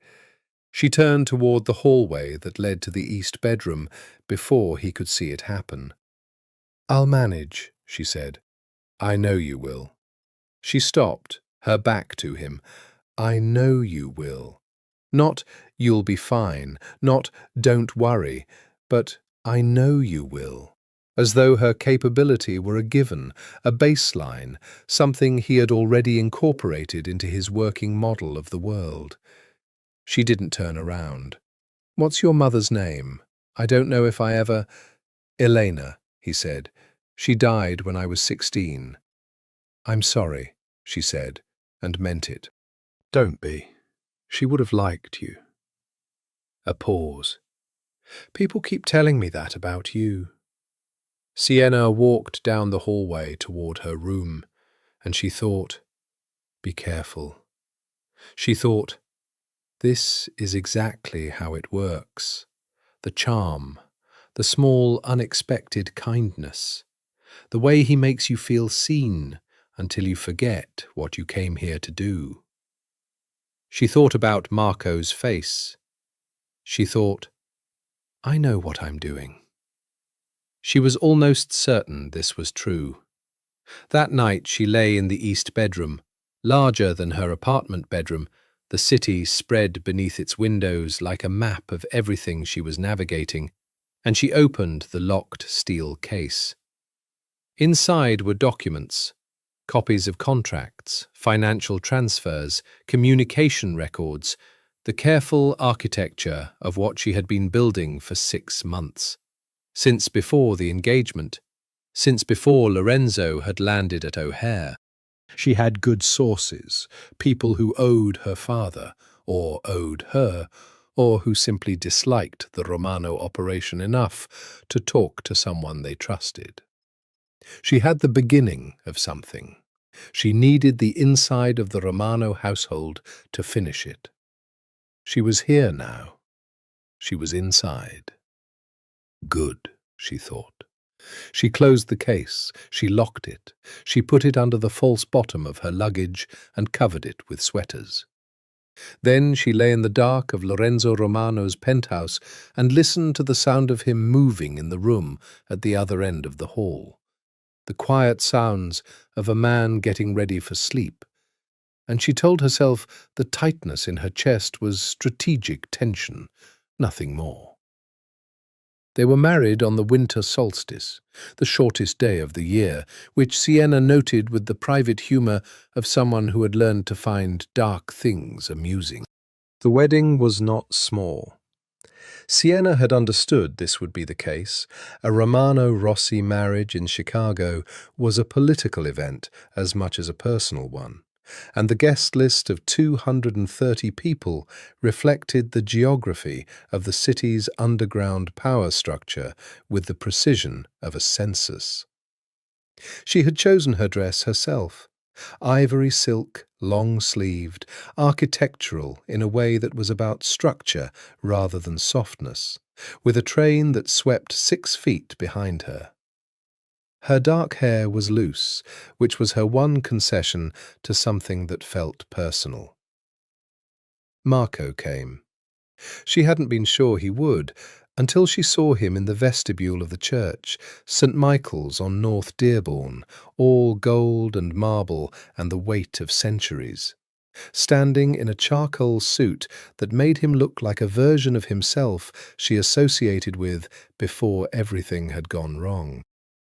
She turned toward the hallway that led to the east bedroom before he could see it happen. I'll manage, she said. I know you will. She stopped, her back to him. I know you will. Not, you'll be fine, not, don't worry, but I know you will. As though her capability were a given, a baseline, something he had already incorporated into his working model of the world. She didn't turn around. What's your mother's name? I don't know if I ever... Elena, he said. She died when I was 16. I'm sorry, she said, and meant it. Don't be. She would have liked you. A pause. People keep telling me that about you. Sienna walked down the hallway toward her room, and she thought, be careful. She thought, this is exactly how it works. The charm, the small unexpected kindness, the way he makes you feel seen until you forget what you came here to do. She thought about Marco's face. She thought, I know what I'm doing. She was almost certain this was true. That night she lay in the east bedroom, larger than her apartment bedroom, the city spread beneath its windows like a map of everything she was navigating, and she opened the locked steel case. Inside were documents, copies of contracts, financial transfers, communication records, the careful architecture of what she had been building for 6 months. Since before the engagement, since before Lorenzo had landed at O'Hare. She had good sources, people who owed her father, or owed her, or who simply disliked the Romano operation enough to talk to someone they trusted. She had the beginning of something. She needed the inside of the Romano household to finish it. She was here now. She was inside. Good, she thought. She closed the case, she locked it, she put it under the false bottom of her luggage and covered it with sweaters. Then she lay in the dark of Lorenzo Romano's penthouse and listened to the sound of him moving in the room at the other end of the hall. The quiet sounds of a man getting ready for sleep. And she told herself the tightness in her chest was strategic tension, nothing more. They were married on the winter solstice, the shortest day of the year, which Sienna noted with the private humour of someone who had learned to find dark things amusing. The wedding was not small. Sienna had understood this would be the case. A Romano-Rossi marriage in Chicago was a political event as much as a personal one, and the guest list of 230 people reflected the geography of the city's underground power structure with the precision of a census. She had chosen her dress herself, ivory silk, long-sleeved, architectural in a way that was about structure rather than softness, with a train that swept 6 feet behind her. Her dark hair was loose, which was her one concession to something that felt personal. Marco came. She hadn't been sure he would, until she saw him in the vestibule of the church, St. Michael's on North Dearborn, all gold and marble and the weight of centuries, standing in a charcoal suit that made him look like a version of himself she associated with before everything had gone wrong.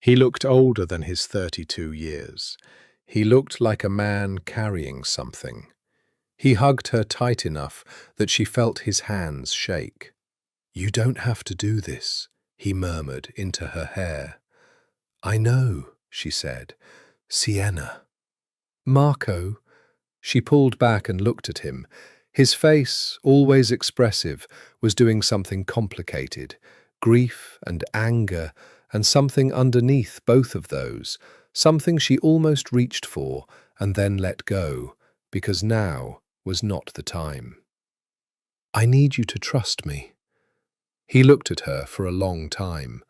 He looked older than his 32 years. He looked like a man carrying something. He hugged her tight enough that she felt his hands shake. "You don't have to do this," he murmured into her hair. "I know," she said. "Sienna." "Marco." She pulled back and looked at him. His face, always expressive, was doing something complicated. Grief and anger, and something underneath both of those, something she almost reached for and then let go, because now was not the time. "I need you to trust me." He looked at her for a long time.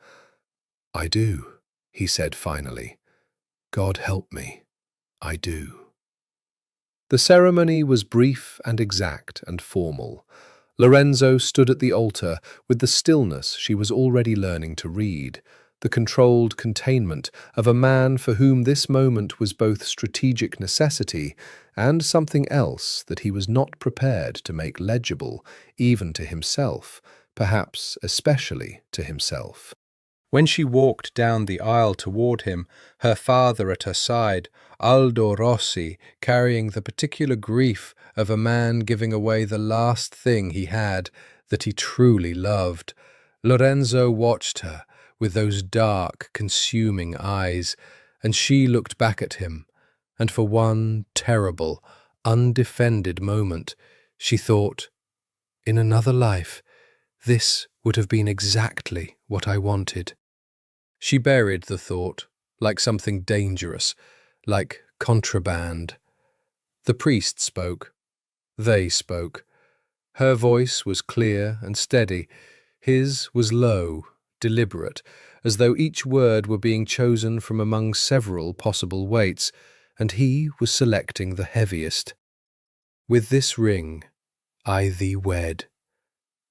"I do," he said finally. "God help me, I do." The ceremony was brief and exact and formal. Lorenzo stood at the altar with the stillness she was already learning to read, the controlled containment of a man for whom this moment was both strategic necessity and something else that he was not prepared to make legible, even to himself, perhaps especially to himself. When she walked down the aisle toward him, her father at her side, Aldo Rossi, carrying the particular grief of a man giving away the last thing he had that he truly loved, Lorenzo watched her with those dark, consuming eyes, and she looked back at him, and for one terrible, undefended moment, she thought, "In another life, this would have been exactly what I wanted." She buried the thought, like something dangerous, like contraband. The priest spoke. They spoke. Her voice was clear and steady. His was low, deliberate, as though each word were being chosen from among several possible weights, and he was selecting the heaviest. "With this ring, I thee wed."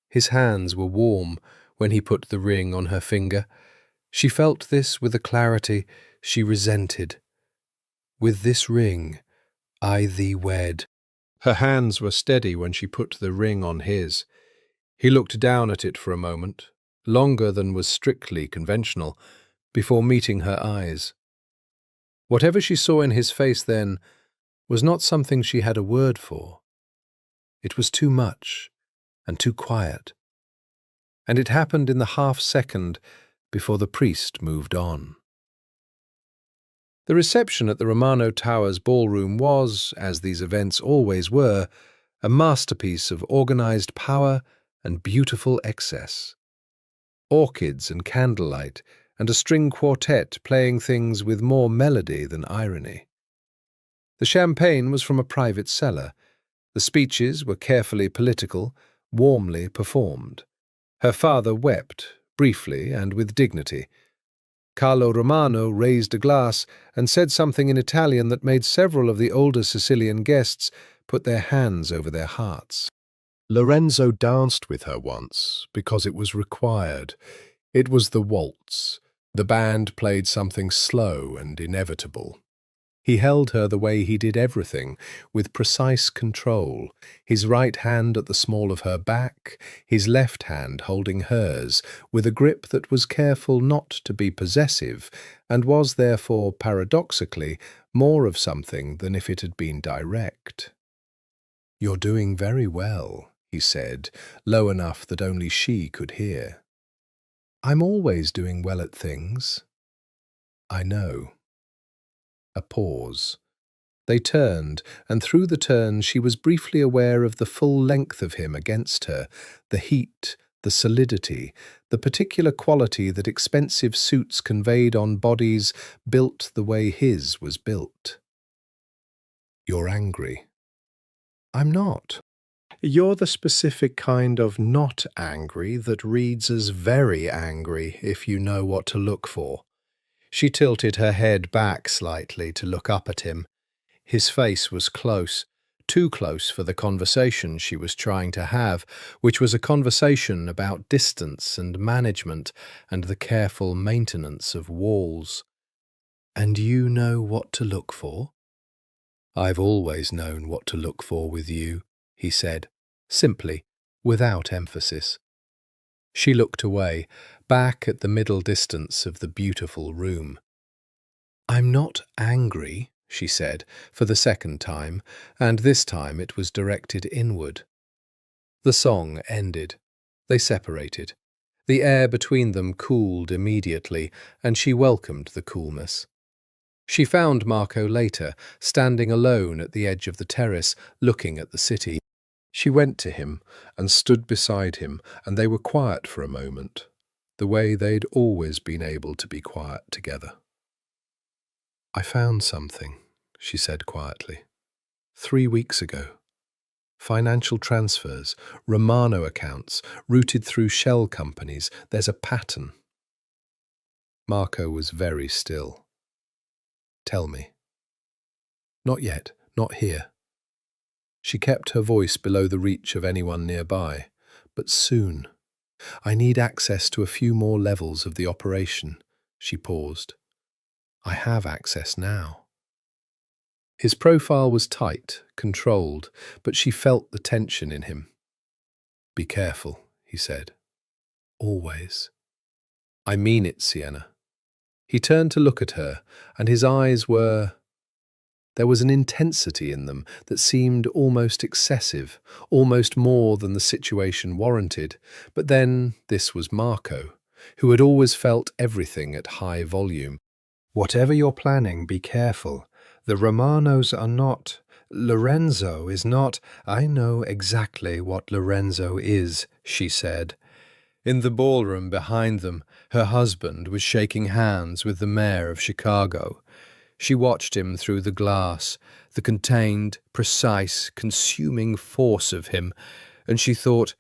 His hands were warm when he put the ring on her finger. She felt this with a clarity she resented. "With this ring, I thee wed." Her hands were steady when she put the ring on his. He looked down at it for a moment, longer than was strictly conventional, before meeting her eyes. Whatever she saw in his face then was not something she had a word for. It was too much and too quiet. And it happened in the half-second before the priest moved on. The reception at the Romano Towers ballroom was, as these events always were, a masterpiece of organized power and beautiful excess. Orchids and candlelight, and a string quartet playing things with more melody than irony. The champagne was from a private cellar. The speeches were carefully political, warmly performed. Her father wept, briefly and with dignity. Carlo Romano raised a glass and said something in Italian that made several of the older Sicilian guests put their hands over their hearts. Lorenzo danced with her once, because it was required. It was the waltz. The band played something slow and inevitable. He held her the way he did everything, with precise control, his right hand at the small of her back, his left hand holding hers, with a grip that was careful not to be possessive, and was therefore, paradoxically, more of something than if it had been direct. "You're doing very well," he said, low enough that only she could hear. "I'm always doing well at things." "I know." A pause. They turned, and through the turn she was briefly aware of the full length of him against her, the heat, the solidity, the particular quality that expensive suits conveyed on bodies built the way his was built. "You're angry." "I'm not." "You're the specific kind of not angry that reads as very angry if you know what to look for." She tilted her head back slightly to look up at him. His face was close, too close for the conversation she was trying to have, which was a conversation about distance and management and the careful maintenance of walls. "And you know what to look for?" "I've always known what to look for with you," he said, simply, without emphasis. She looked away, back at the middle distance of the beautiful room. "I'm not angry," she said, for the second time, and this time it was directed inward. The song ended. They separated. The air between them cooled immediately, and she welcomed the coolness. She found Marco later, standing alone at the edge of the terrace, looking at the city. She went to him and stood beside him, and they were quiet for a moment, the way they'd always been able to be quiet together. "I found something," she said quietly. 3 weeks ago. Financial transfers, Romano accounts, routed through shell companies. There's a pattern." Marco was very still. "Tell me." "Not yet, not here." She kept her voice below the reach of anyone nearby. "But soon. I need access to a few more levels of the operation." She paused. "I have access now." His profile was tight, controlled, but she felt the tension in him. "Be careful," he said. "Always." "I mean it, Sienna." He turned to look at her, and his eyes were... There was an intensity in them that seemed almost excessive, almost more than the situation warranted. But then this was Marco, who had always felt everything at high volume. "Whatever you're planning, be careful. The Romanos are not... Lorenzo is not... I know exactly what Lorenzo is," she said. In the ballroom behind them, her husband was shaking hands with the mayor of Chicago. She watched him through the glass, the contained, precise, consuming force of him, and she thought,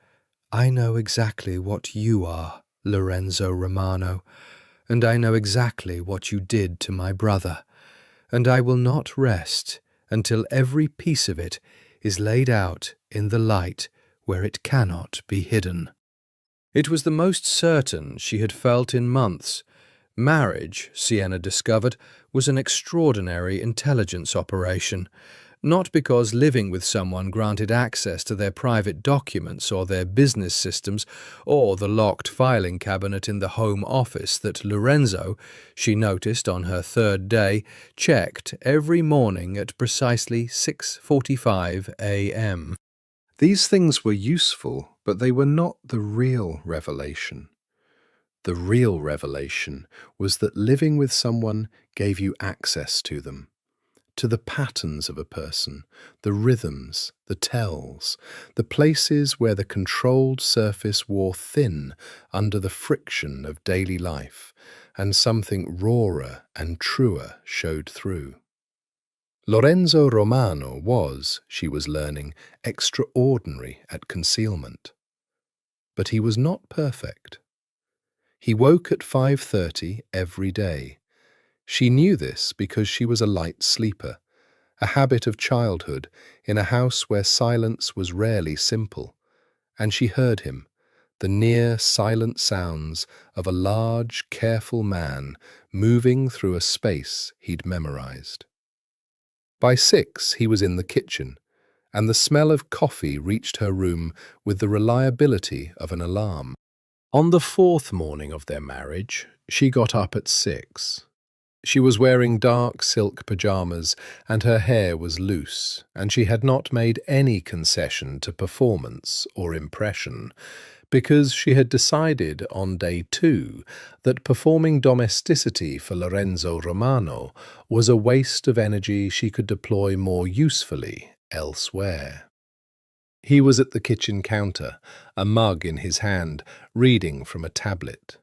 "I know exactly what you are, Lorenzo Romano, and I know exactly what you did to my brother, and I will not rest until every piece of it is laid out in the light where it cannot be hidden." It was the most certain she had felt in months. Marriage, Sienna discovered, was an extraordinary intelligence operation, not because living with someone granted access to their private documents or their business systems or the locked filing cabinet in the home office that Lorenzo, she noticed on her third day, checked every morning at precisely 6:45 a.m. These things were useful, but they were not the real revelation. The real revelation was that living with someone gave you access to them, to the patterns of a person, the rhythms, the tells, the places where the controlled surface wore thin under the friction of daily life, and something rawer and truer showed through. Lorenzo Romano was, she was learning, extraordinary at concealment. But he was not perfect. He woke at 5:30 every day. She knew this because she was a light sleeper, a habit of childhood in a house where silence was rarely simple, and she heard him, the near silent sounds of a large, careful man moving through a space he'd memorized. By 6 he was in the kitchen, and the smell of coffee reached her room with the reliability of an alarm. On the 4th morning of their marriage, she got up at 6. She was wearing dark silk pajamas, and her hair was loose, and she had not made any concession to performance or impression, because she had decided on day 2 that performing domesticity for Lorenzo Romano was a waste of energy she could deploy more usefully elsewhere. He was at the kitchen counter, a mug in his hand, reading from a tablet.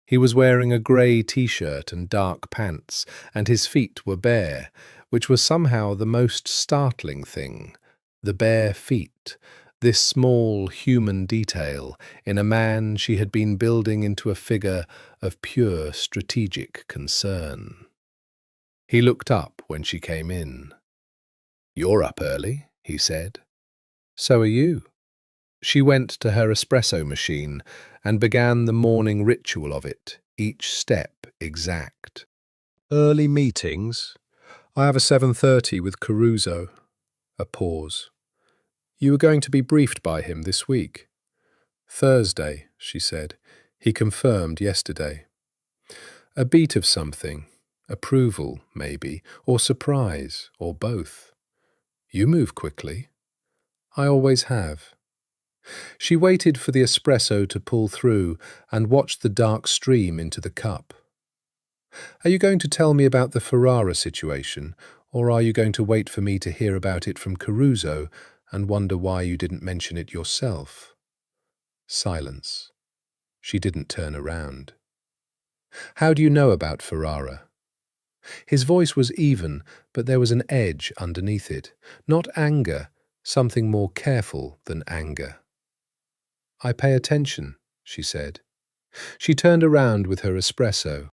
He was wearing a grey t-shirt and dark pants, and his feet were bare, which was somehow the most startling thing. The bare feet, this small human detail in a man she had been building into a figure of pure strategic concern. He looked up when she came in. "You're up early," he said. So are you. She went to her espresso machine and began the morning ritual of it, each step exact. Early meetings. I have a 7:30 with Caruso. A pause. You were going to be briefed by him this week. Thursday, she said. He confirmed yesterday. A beat of something. Approval, maybe, or surprise, or both. You move quickly. I always have. She waited for the espresso to pull through and watched the dark stream into the cup. Are you going to tell me about the Ferrara situation, or are you going to wait for me to hear about it from Caruso and wonder why you didn't mention it yourself? Silence. She didn't turn around. How do you know about Ferrara? His voice was even, but there was an edge underneath it. Not anger, something more careful than anger. I pay attention, she said. She turned around with her espresso.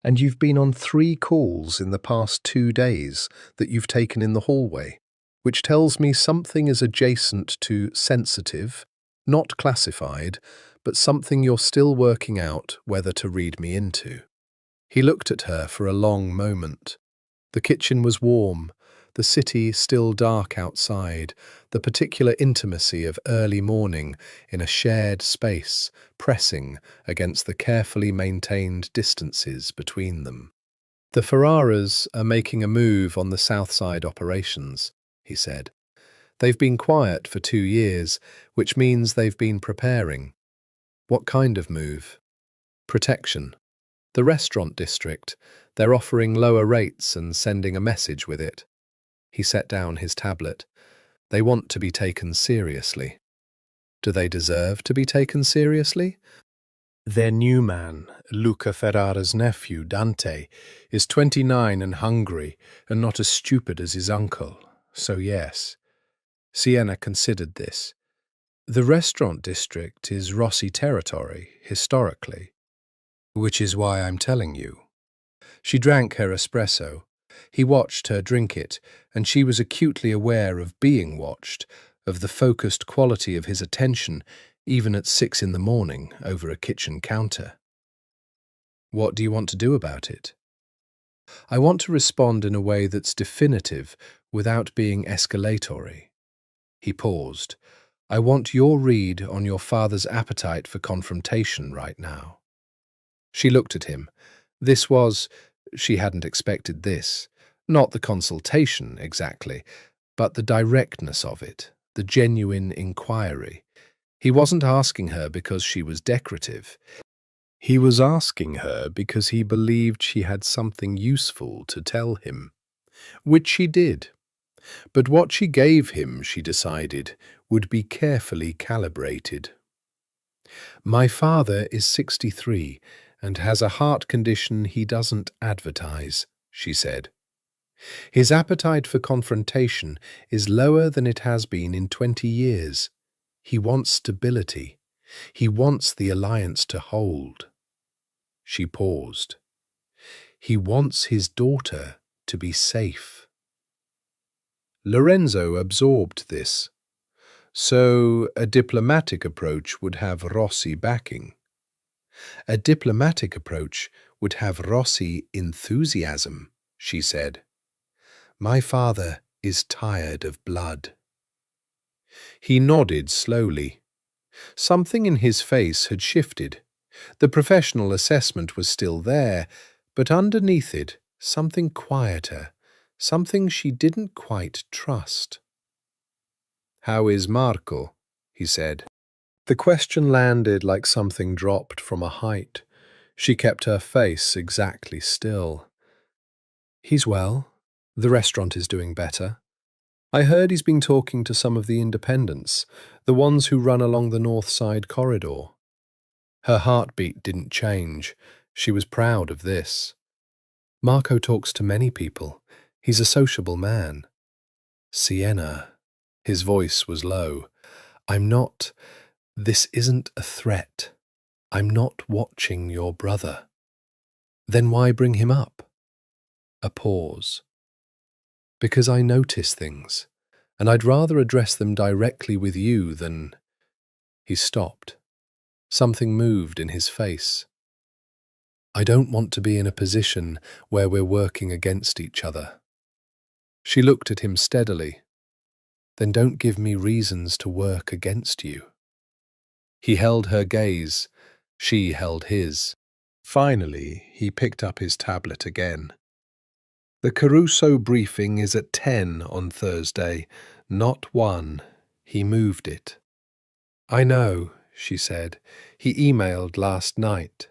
And you've been on 3 calls in the past 2 days that you've taken in the hallway, which tells me something is adjacent to sensitive, not classified, but something you're still working out whether to read me into. He looked at her for a long moment. The kitchen was warm, the city still dark outside, the particular intimacy of early morning in a shared space, pressing against the carefully maintained distances between them. The Ferraras are making a move on the South Side operations, he said. They've been quiet for 2 years, which means they've been preparing. What kind of move? Protection. The restaurant district. They're offering lower rates and sending a message with it. He set down his tablet. They want to be taken seriously. Do they deserve to be taken seriously? Their new man, Luca Ferrara's nephew, Dante, is 29 and hungry and not as stupid as his uncle, so yes. Sienna considered this. The restaurant district is Rossi territory, historically, which is why I'm telling you. She drank her espresso. He watched her drink it, and she was acutely aware of being watched, of the focused quality of his attention, even at 6 in the morning over a kitchen counter. What do you want to do about it? I want to respond in a way that's definitive without being escalatory. He paused. I want your read on your father's appetite for confrontation right now. She looked at him. She hadn't expected this. Not the consultation, exactly, but the directness of it, the genuine inquiry. He wasn't asking her because she was decorative. He was asking her because he believed she had something useful to tell him, which she did. But what she gave him, she decided, would be carefully calibrated. My father is 63 and has a heart condition he doesn't advertise, she said. His appetite for confrontation is lower than it has been in 20 years. He wants stability. He wants the alliance to hold. She paused. He wants his daughter to be safe. Lorenzo absorbed this. So a diplomatic approach would have Rossi backing. A diplomatic approach would have Rossi enthusiasm, she said. My father is tired of blood. He nodded slowly. Something in his face had shifted. The professional assessment was still there, but underneath it, something quieter, something she didn't quite trust. How is Marco? He said. The question landed like something dropped from a height. She kept her face exactly still. He's well. The restaurant is doing better. I heard he's been talking to some of the independents, the ones who run along the North Side corridor. Her heartbeat didn't change. She was proud of this. Marco talks to many people. He's a sociable man. Sienna. His voice was low. This isn't a threat. I'm not watching your brother. Then why bring him up? A pause. Because I notice things. and I'd rather address them directly with you than—" He stopped. Something moved in his face. "I don't want to be in a position where we're working against each other." She looked at him steadily. "Then don't give me reasons to work against you." He held her gaze. She held his. Finally, he picked up his tablet again. "The Caruso briefing is at 10 on Thursday, not 1. He moved it." "I know," she said. "He emailed last night."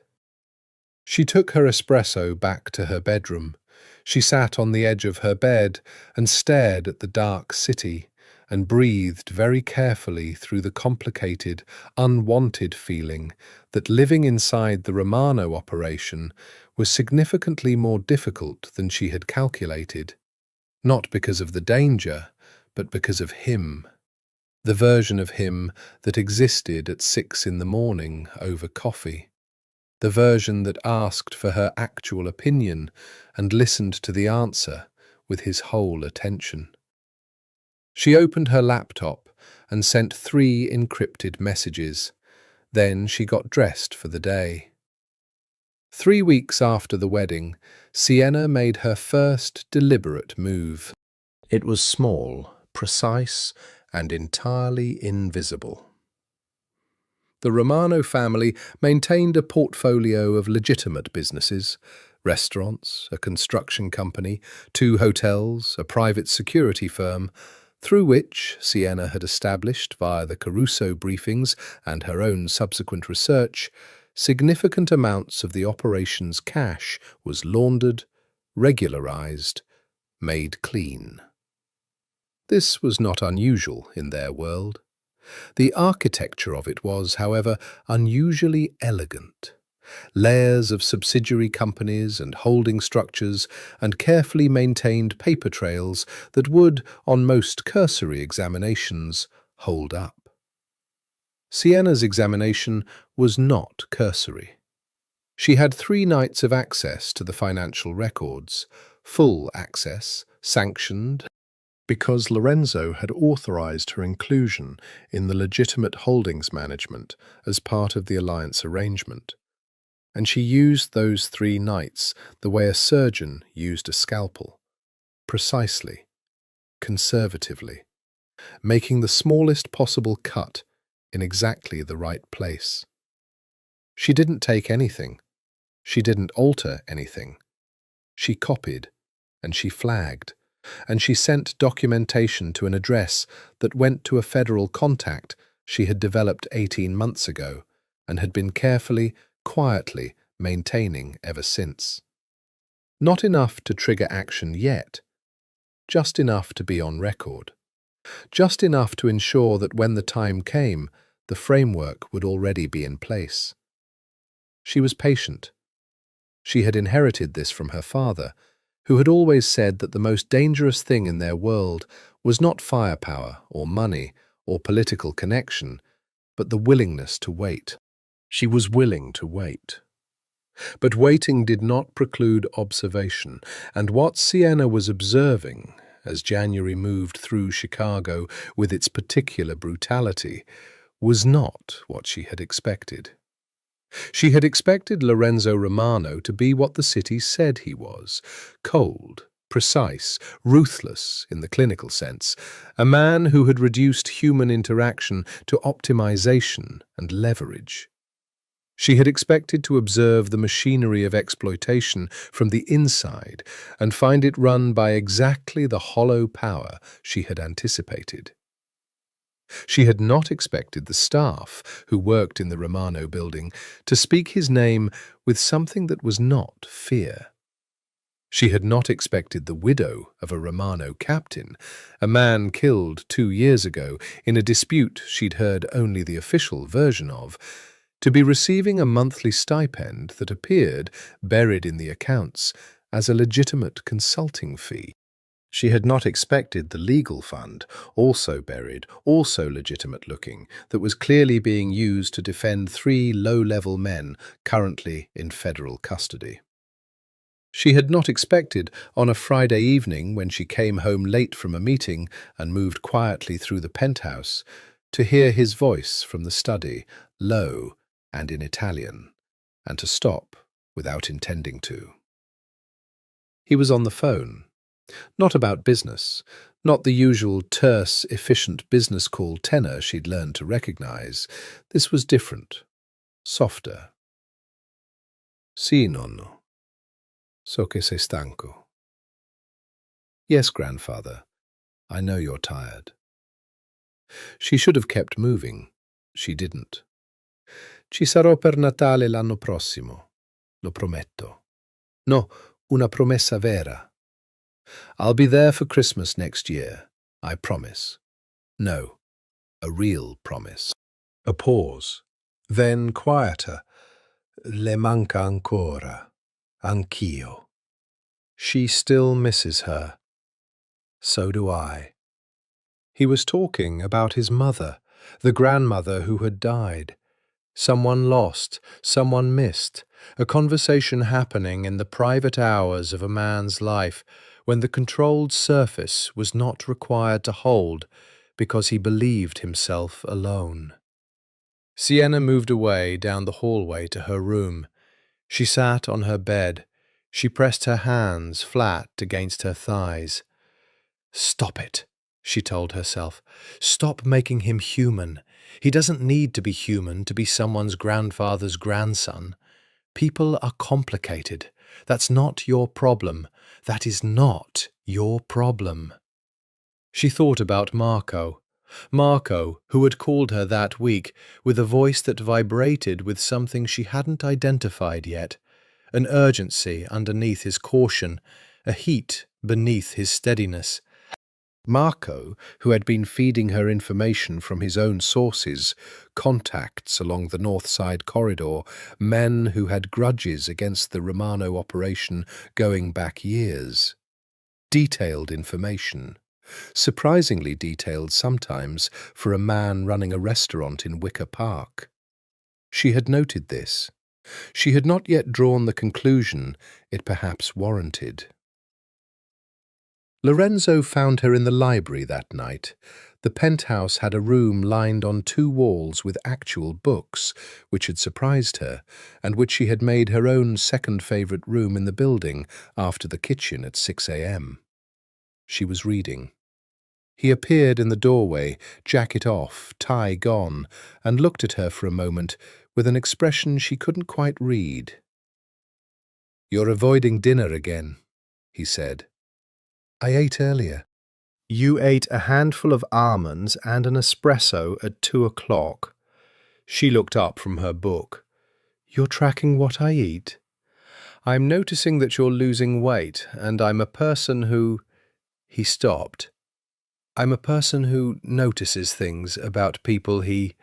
She took her espresso back to her bedroom. She sat on the edge of her bed and stared at the dark city and breathed very carefully through the complicated, unwanted feeling that living inside the Romano operation was significantly more difficult than she had calculated, not because of the danger, but because of him, the version of him that existed at 6 in the morning over coffee, the version that asked for her actual opinion and listened to the answer with his whole attention. She opened her laptop and sent 3 encrypted messages. Then she got dressed for the day. 3 weeks after the wedding, Sienna made her first deliberate move. It was small, precise, and entirely invisible. The Romano family maintained a portfolio of legitimate businesses: restaurants, a construction company, 2 hotels, a private security firm, through which Sienna had established, via the Caruso briefings and her own subsequent research, significant amounts of the operation's cash was laundered, regularized, made clean. This was not unusual in their world. The architecture of it was, however, unusually elegant. Layers of subsidiary companies and holding structures and carefully maintained paper trails that would, on most cursory examinations, hold up. Sienna's examination was not cursory. She had 3 nights of access to the financial records, full access, sanctioned, because Lorenzo had authorized her inclusion in the legitimate holdings management as part of the alliance arrangement. And she used those 3 nights the way a surgeon used a scalpel, precisely, conservatively, making the smallest possible cut in exactly the right place. She didn't take anything. She didn't alter anything. She copied, and she flagged, and she sent documentation to an address that went to a federal contact she had developed 18 months ago and had been carefully, quietly maintaining ever since. Not enough to trigger action yet, just enough to be on record, just enough to ensure that when the time came, the framework would already be in place. She was patient. She had inherited this from her father, who had always said that the most dangerous thing in their world was not firepower or money or political connection, but the willingness to wait. She was willing to wait. But waiting did not preclude observation, and what Sienna was observing, as January moved through Chicago with its particular brutality, was not what she had expected. She had expected Lorenzo Romano to be what the city said he was: cold, precise, ruthless in the clinical sense, a man who had reduced human interaction to optimization and leverage. She had expected to observe the machinery of exploitation from the inside and find it run by exactly the hollow power she had anticipated. She had not expected the staff who worked in the Romano building to speak his name with something that was not fear. She had not expected the widow of a Romano captain, a man killed 2 years ago in a dispute she'd heard only the official version of, to be receiving a monthly stipend that appeared, buried in the accounts, as a legitimate consulting fee. She had not expected the legal fund, also buried, also legitimate-looking, that was clearly being used to defend 3 low-level men currently in federal custody. She had not expected, on a Friday evening when she came home late from a meeting and moved quietly through the penthouse, to hear his voice from the study, low and in Italian, and to stop without intending to. He was on the phone. Not about business, not the usual terse, efficient business call tenor she'd learned to recognize. This was different, softer. Sì, nonno. So che sei stanco. Yes, grandfather. I know you're tired. She should have kept moving. She didn't. Ci sarò per Natale l'anno prossimo. Lo prometto. No, una promessa vera. I'll be there for Christmas next year. I promise. No, a real promise. A pause. Then quieter. Le manca ancora. Anch'io. She still misses her. So do I. He was talking about his mother, the grandmother who had died. Someone lost, someone missed, a conversation happening in the private hours of a man's life when the controlled surface was not required to hold because he believed himself alone. Sienna moved away down the hallway to her room. She sat on her bed. She pressed her hands flat against her thighs. Stop it, she told herself. Stop making him human. He doesn't need to be human to be someone's grandfather's grandson. People are complicated. That's not your problem. That is not your problem. She thought about Marco. Marco, who had called her that week with a voice that vibrated with something she hadn't identified yet, an urgency underneath his caution, a heat beneath his steadiness. Marco, who had been feeding her information from his own sources, contacts along the North Side corridor, men who had grudges against the Romano operation going back years. Detailed information. Surprisingly detailed sometimes for a man running a restaurant in Wicker Park. She had noted this. She had not yet drawn the conclusion it perhaps warranted. Lorenzo found her in the library that night. The penthouse had a room lined on 2 walls with actual books, which had surprised her, and which she had made her own second favourite room in the building after the kitchen at 6 a.m. She was reading. He appeared in the doorway, jacket off, tie gone, and looked at her for a moment with an expression she couldn't quite read. "You're avoiding dinner again," he said. "I ate earlier." "You ate a handful of almonds and an espresso at 2 o'clock. She looked up from her book. "You're tracking what I eat?" "I'm noticing that you're losing weight, and I'm a person who—" He stopped. "I'm a person who notices things about people he—"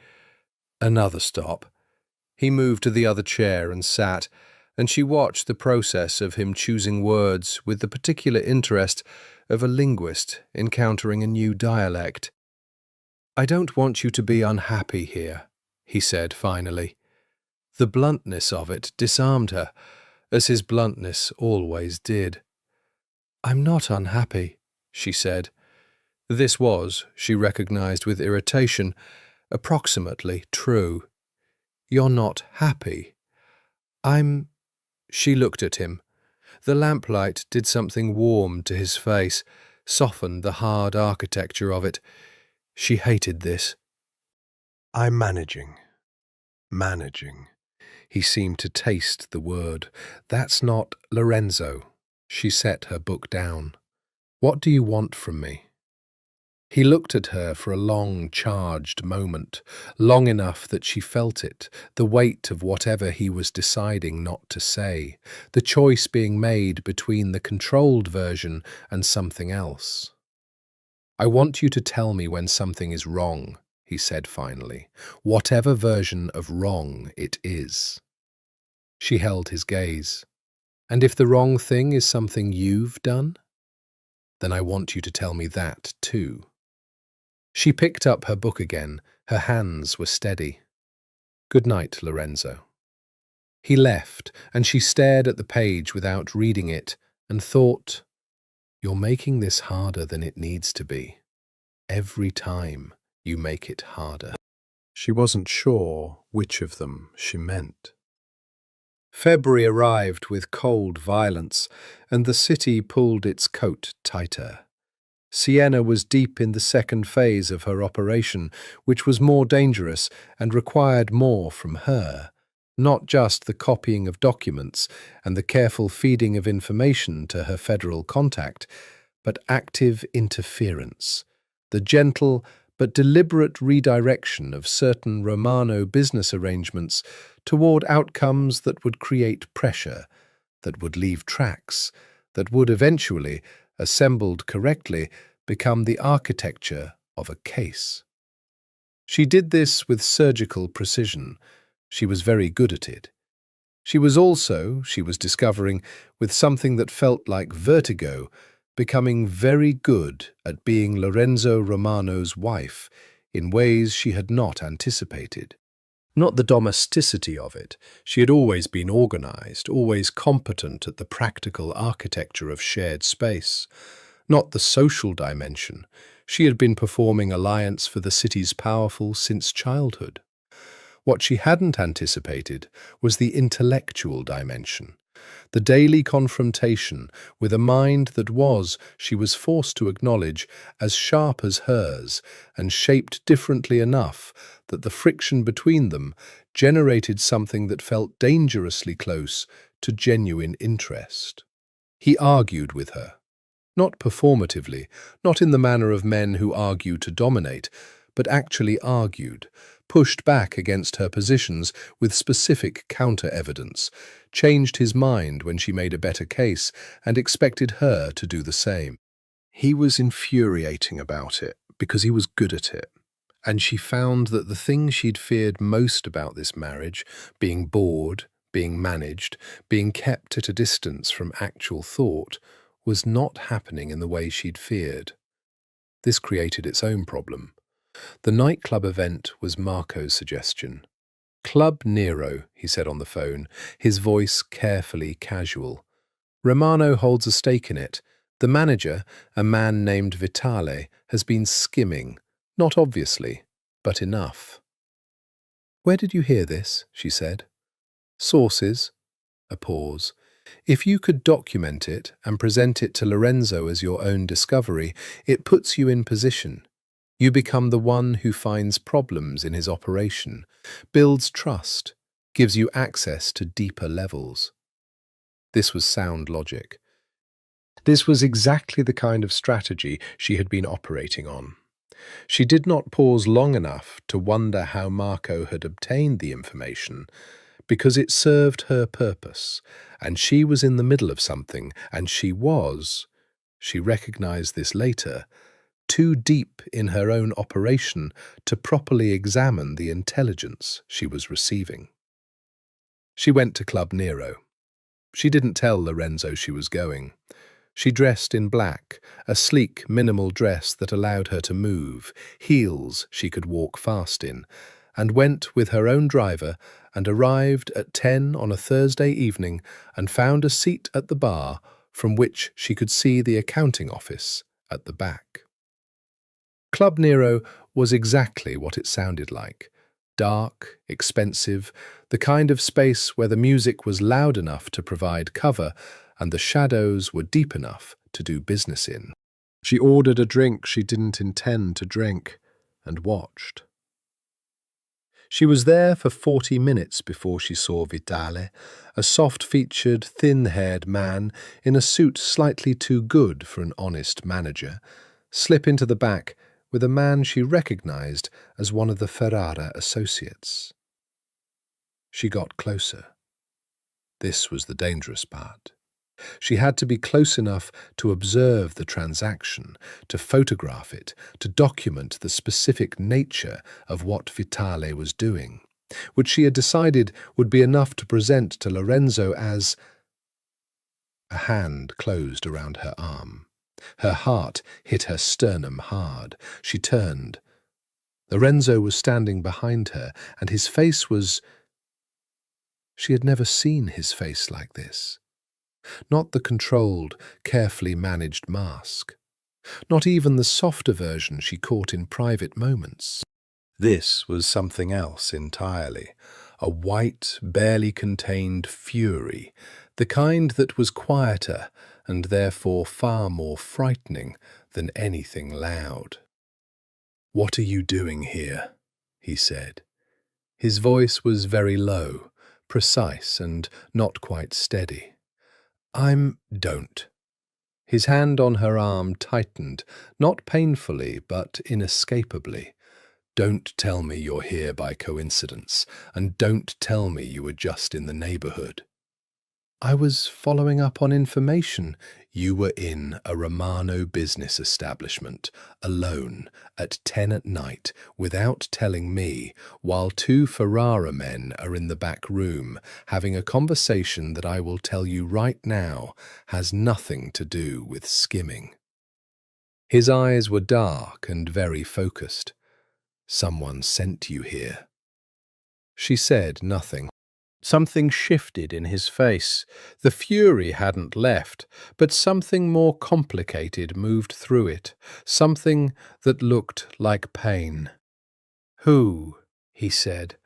Another stop. He moved to the other chair and sat, and she watched the process of him choosing words with the particular interest of a linguist encountering a new dialect. "I don't want you to be unhappy here," he said finally. The bluntness of it disarmed her, as his bluntness always did. "I'm not unhappy," she said. This was, she recognized with irritation, approximately true. "You're not happy." She looked at him. The lamplight did something warm to his face, softened the hard architecture of it. She hated this. "I'm managing. Managing." He seemed to taste the word. "That's not Lorenzo." She set her book down. "What do you want from me?" He looked at her for a long, charged moment, long enough that she felt it, the weight of whatever he was deciding not to say, the choice being made between the controlled version and something else. "I want you to tell me when something is wrong," he said finally, "whatever version of wrong it is." She held his gaze. "And if the wrong thing is something you've done? Then I want you to tell me that too." She picked up her book again. Her hands were steady. "Good night, Lorenzo." He left, and she stared at the page without reading it and thought, "You're making this harder than it needs to be. Every time you make it harder." She wasn't sure which of them she meant. February arrived with cold violence, and the city pulled its coat tighter. Sienna was deep in the second phase of her operation, which was more dangerous and required more from her. Not just the copying of documents and the careful feeding of information to her federal contact, but active interference, the gentle but deliberate redirection of certain Romano business arrangements toward outcomes that would create pressure, that would leave tracks, that would eventually, assembled correctly, become the architecture of a case. She did this with surgical precision. She was very good at it. She was also, she was discovering, with something that felt like vertigo, becoming very good at being Lorenzo Romano's wife in ways she had not anticipated. Not the domesticity of it. She had always been organized, always competent at the practical architecture of shared space. Not the social dimension. She had been performing alliance for the city's powerful since childhood. What she hadn't anticipated was the intellectual dimension, the daily confrontation with a mind that was, she was forced to acknowledge, as sharp as hers and shaped differently enough that the friction between them generated something that felt dangerously close to genuine interest. He argued with her. Not performatively, not in the manner of men who argue to dominate, but actually argued, pushed back against her positions with specific counter-evidence, changed his mind when she made a better case, and expected her to do the same. He was infuriating about it, because he was good at it. And she found that the thing she'd feared most about this marriage, being bored, being managed, being kept at a distance from actual thought, was not happening in the way she'd feared. This created its own problem. The nightclub event was Marco's suggestion. "Club Nero," he said on the phone, his voice carefully casual. "Romano holds a stake in it. The manager, a man named Vitale, has been skimming, not obviously, but enough." "Where did you hear this?" she said. "Sources." A pause. "If you could document it and present it to Lorenzo as your own discovery, it puts you in position. You become the one who finds problems in his operation, builds trust, gives you access to deeper levels." This was sound logic. This was exactly the kind of strategy she had been operating on. She did not pause long enough to wonder how Marco had obtained the information, because it served her purpose, and she was in the middle of something, and she recognized this later, too deep in her own operation to properly examine the intelligence she was receiving. She went to Club Nero. She didn't tell Lorenzo she was going. She dressed in black, a sleek, minimal dress that allowed her to move, heels she could walk fast in, and went with her own driver and arrived at 10 on a Thursday evening and found a seat at the bar from which she could see the accounting office at the back. Club Nero was exactly what it sounded like. Dark, expensive, the kind of space where the music was loud enough to provide cover and the shadows were deep enough to do business in. She ordered a drink she didn't intend to drink and watched. She was there for 40 minutes before she saw Vitale, a soft-featured, thin-haired man in a suit slightly too good for an honest manager, slip into the back with a man she recognized as one of the Ferrara associates. She got closer. This was the dangerous part. She had to be close enough to observe the transaction, to photograph it, to document the specific nature of what Vitale was doing, which she had decided would be enough to present to Lorenzo as... A hand closed around her arm. Her heart hit her sternum hard. She turned. Lorenzo was standing behind her, and his face was She had never seen his face like this. Not the controlled, carefully managed mask. Not even the softer version she caught in private moments. This was something else entirely. A white, barely contained fury, the kind that was quieter and therefore far more frightening than anything loud. "What are you doing here?" he said. His voice was very low, precise and not quite steady. Don't. His hand on her arm tightened, not painfully, but inescapably. Don't tell me you're here by coincidence, and don't tell me you were just in the neighborhood. I was following up on information. You were in a Romano business establishment, alone, at 10 at night, without telling me, while two Ferrara men are in the back room, having a conversation that I will tell you right now has nothing to do with skimming. His eyes were dark and very focused. Someone sent you here. She said nothing. Something shifted in his face. The fury hadn't left, but something more complicated moved through it, something that looked like pain. "Who?" he said.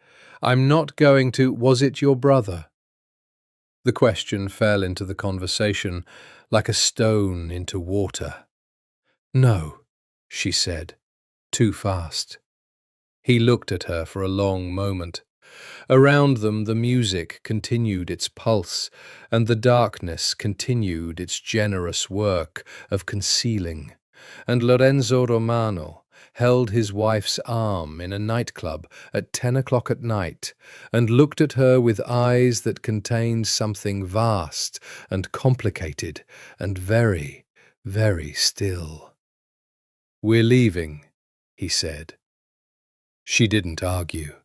"I'm not going to— Was it your brother?" The question fell into the conversation like a stone into water. "No," she said, too fast. He looked at her for a long moment. Around them the music continued its pulse, and the darkness continued its generous work of concealing, and Lorenzo Romano held his wife's arm in a nightclub at 10 o'clock at night and looked at her with eyes that contained something vast and complicated and very, very still. "We're leaving," he said. She didn't argue.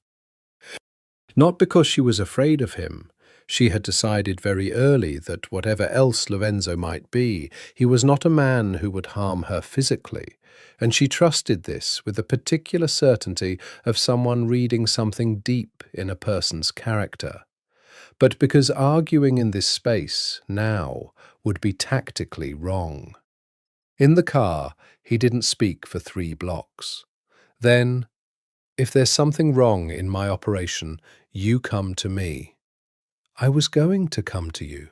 Not because she was afraid of him. She had decided very early that whatever else Lorenzo might be, he was not a man who would harm her physically, and she trusted this with the particular certainty of someone reading something deep in a person's character. But because arguing in this space, now, would be tactically wrong. In the car, he didn't speak for 3 blocks. Then, "If there's something wrong in my operation, you come to me." I was going to come to you.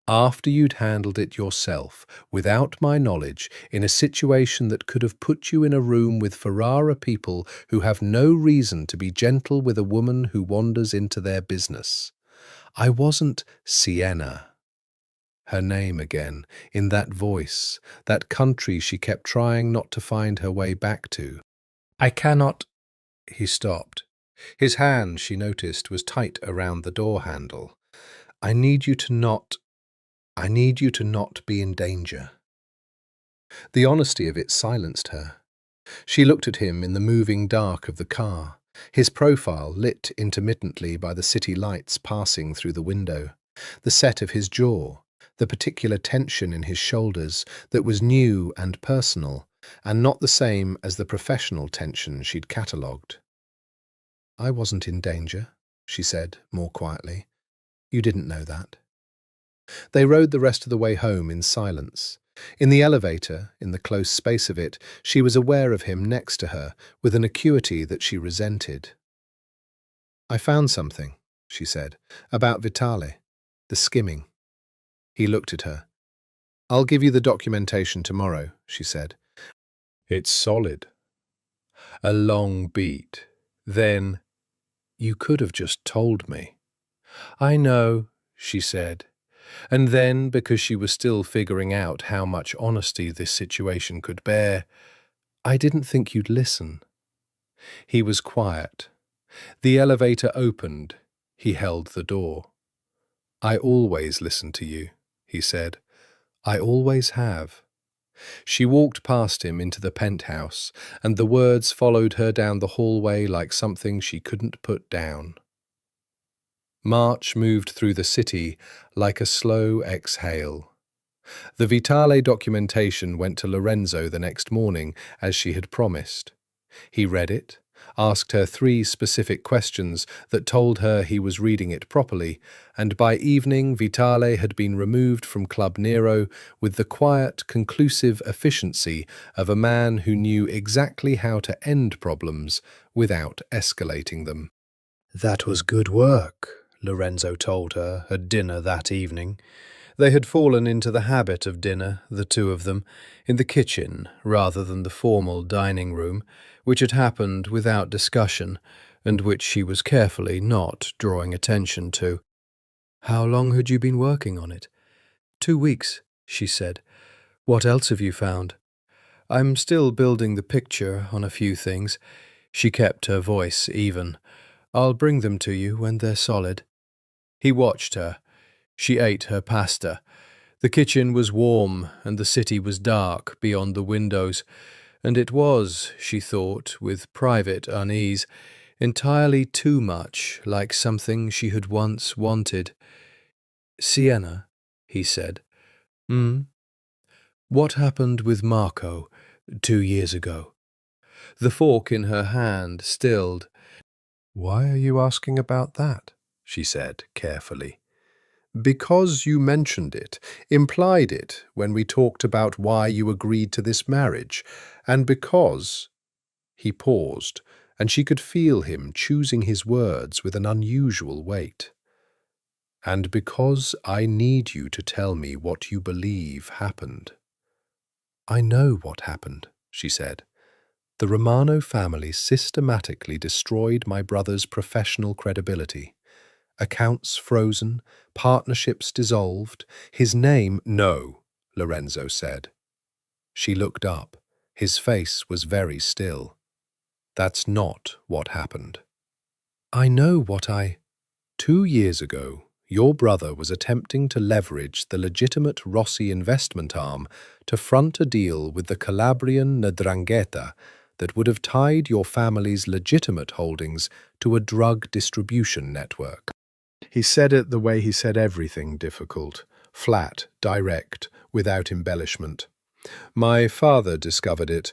After you'd handled it yourself, without my knowledge, in a situation that could have put you in a room with Ferrara people who have no reason to be gentle with a woman who wanders into their business. I wasn't Sienna. Her name again, in that voice, that country she kept trying not to find her way back to. "I cannot—" He stopped. His hand, she noticed, was tight around the door handle. I need you to not be in danger." The honesty of it silenced her. She looked at him in the moving dark of the car, his profile lit intermittently by the city lights passing through the window, the set of his jaw, the particular tension in his shoulders that was new and personal, and not the same as the professional tension she'd catalogued. "I wasn't in danger," she said more quietly. "You didn't know that." They rode the rest of the way home in silence. In the elevator, in the close space of it, she was aware of him next to her with an acuity that she resented. "I found something," she said, "about Vitale, the skimming." He looked at her. "I'll give you the documentation tomorrow," she said. "It's solid." A long beat. Then, "You could have just told me." "I know," she said. And then, because she was still figuring out how much honesty this situation could bear, "I didn't think you'd listen." He was quiet. The elevator opened. He held the door. "I always listen to you," he said. "I always have." She walked past him into the penthouse, and the words followed her down the hallway like something she couldn't put down. March moved through the city like a slow exhale. The Vitale documentation went to Lorenzo the next morning, as she had promised. He read it, asked her 3 specific questions that told her he was reading it properly, and by evening Vitale had been removed from Club Nero with the quiet, conclusive efficiency of a man who knew exactly how to end problems without escalating them. "That was good work," Lorenzo told her at dinner that evening. They had fallen into the habit of dinner, the two of them, in the kitchen rather than the formal dining room, which had happened without discussion, and which she was carefully not drawing attention to. "How long had you been working on it?" "2 weeks," she said. "What else have you found?" "I'm still building the picture on a few things." She kept her voice even. "I'll bring them to you when they're solid." He watched her. She ate her pasta. The kitchen was warm and the city was dark beyond the windows, and it was, she thought, with private unease, entirely too much like something she had once wanted. "Sienna," he said. "What happened with Marco 2 years ago?" The fork in her hand stilled. "Why are you asking about that?" she said carefully. "Because you mentioned it, implied it, when we talked about why you agreed to this marriage, and because—" He paused, and she could feel him choosing his words with an unusual weight. "And because I need you to tell me what you believe happened." "I know what happened," she said. "The Romano family systematically destroyed my brother's professional credibility. Accounts frozen, partnerships dissolved, his name—" "No," Lorenzo said. She looked up. His face was very still. "That's not what happened." "I know what I—" 2 years ago, your brother was attempting to leverage the legitimate Rossi investment arm to front a deal with the Calabrian 'Ndrangheta that would have tied your family's legitimate holdings to a drug distribution network. He said it the way he said everything difficult, flat, direct, without embellishment. My father discovered it.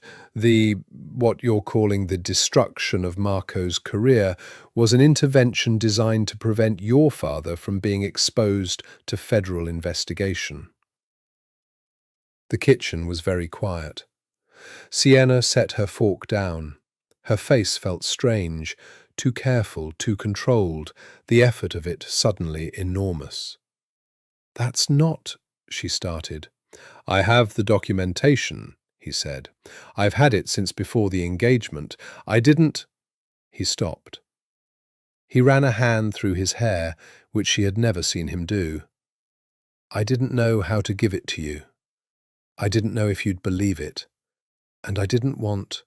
What you're calling the destruction of Marco's career was an intervention designed to prevent your father from being exposed to federal investigation. The kitchen was very quiet. Sienna set her fork down. Her face felt strange, too careful, too controlled, the effort of it suddenly enormous. "That's not—" she started. "I have the documentation," he said. "I've had it since before the engagement. I didn't—" He stopped. He ran a hand through his hair, which she had never seen him do. "I didn't know how to give it to you. I didn't know if you'd believe it. And I didn't want—"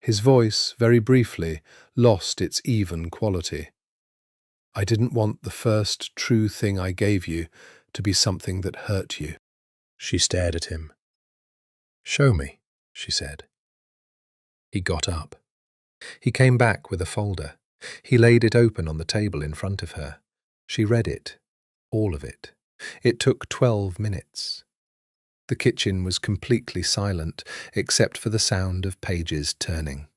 His voice, very briefly, lost its even quality. "I didn't want the first true thing I gave you to be something that hurt you." She stared at him. "Show me," she said. He got up. He came back with a folder. He laid it open on the table in front of her. She read it, all of it. It took 12 minutes. The kitchen was completely silent, except for the sound of pages turning.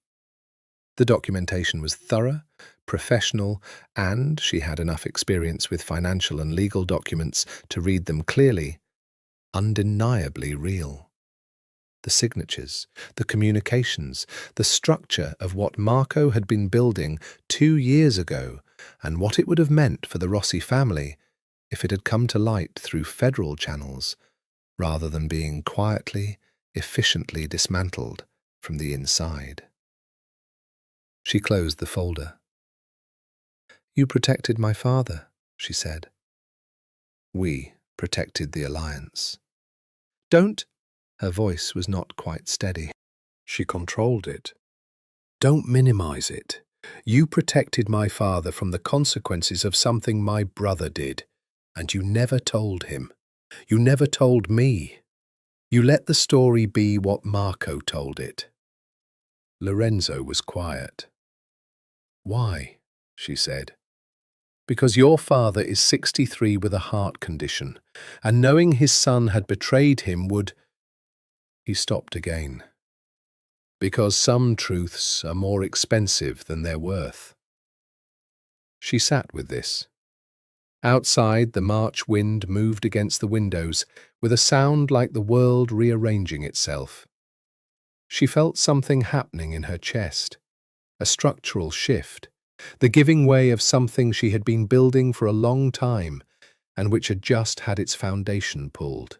The documentation was thorough, professional, and she had enough experience with financial and legal documents to read them clearly, undeniably real. The signatures, the communications, the structure of what Marco had been building 2 years ago, and what it would have meant for the Rossi family if it had come to light through federal channels, rather than being quietly, efficiently dismantled from the inside. She closed the folder. "You protected my father," she said. "We protected the alliance." "Don't—" Her voice was not quite steady. She controlled it. "Don't minimize it. You protected my father from the consequences of something my brother did, and you never told him. You never told me. You let the story be what Marco told it." Lorenzo was quiet. "Why?" she said. "Because your father is 63 with a heart condition, and knowing his son had betrayed him would—" He stopped again. because some truths are more expensive than their worth. She sat with this. Outside, the March wind moved against the windows with a sound like the world rearranging itself. She felt something happening in her chest, a structural shift, the giving way of something she had been building for a long time and which had just had its foundation pulled.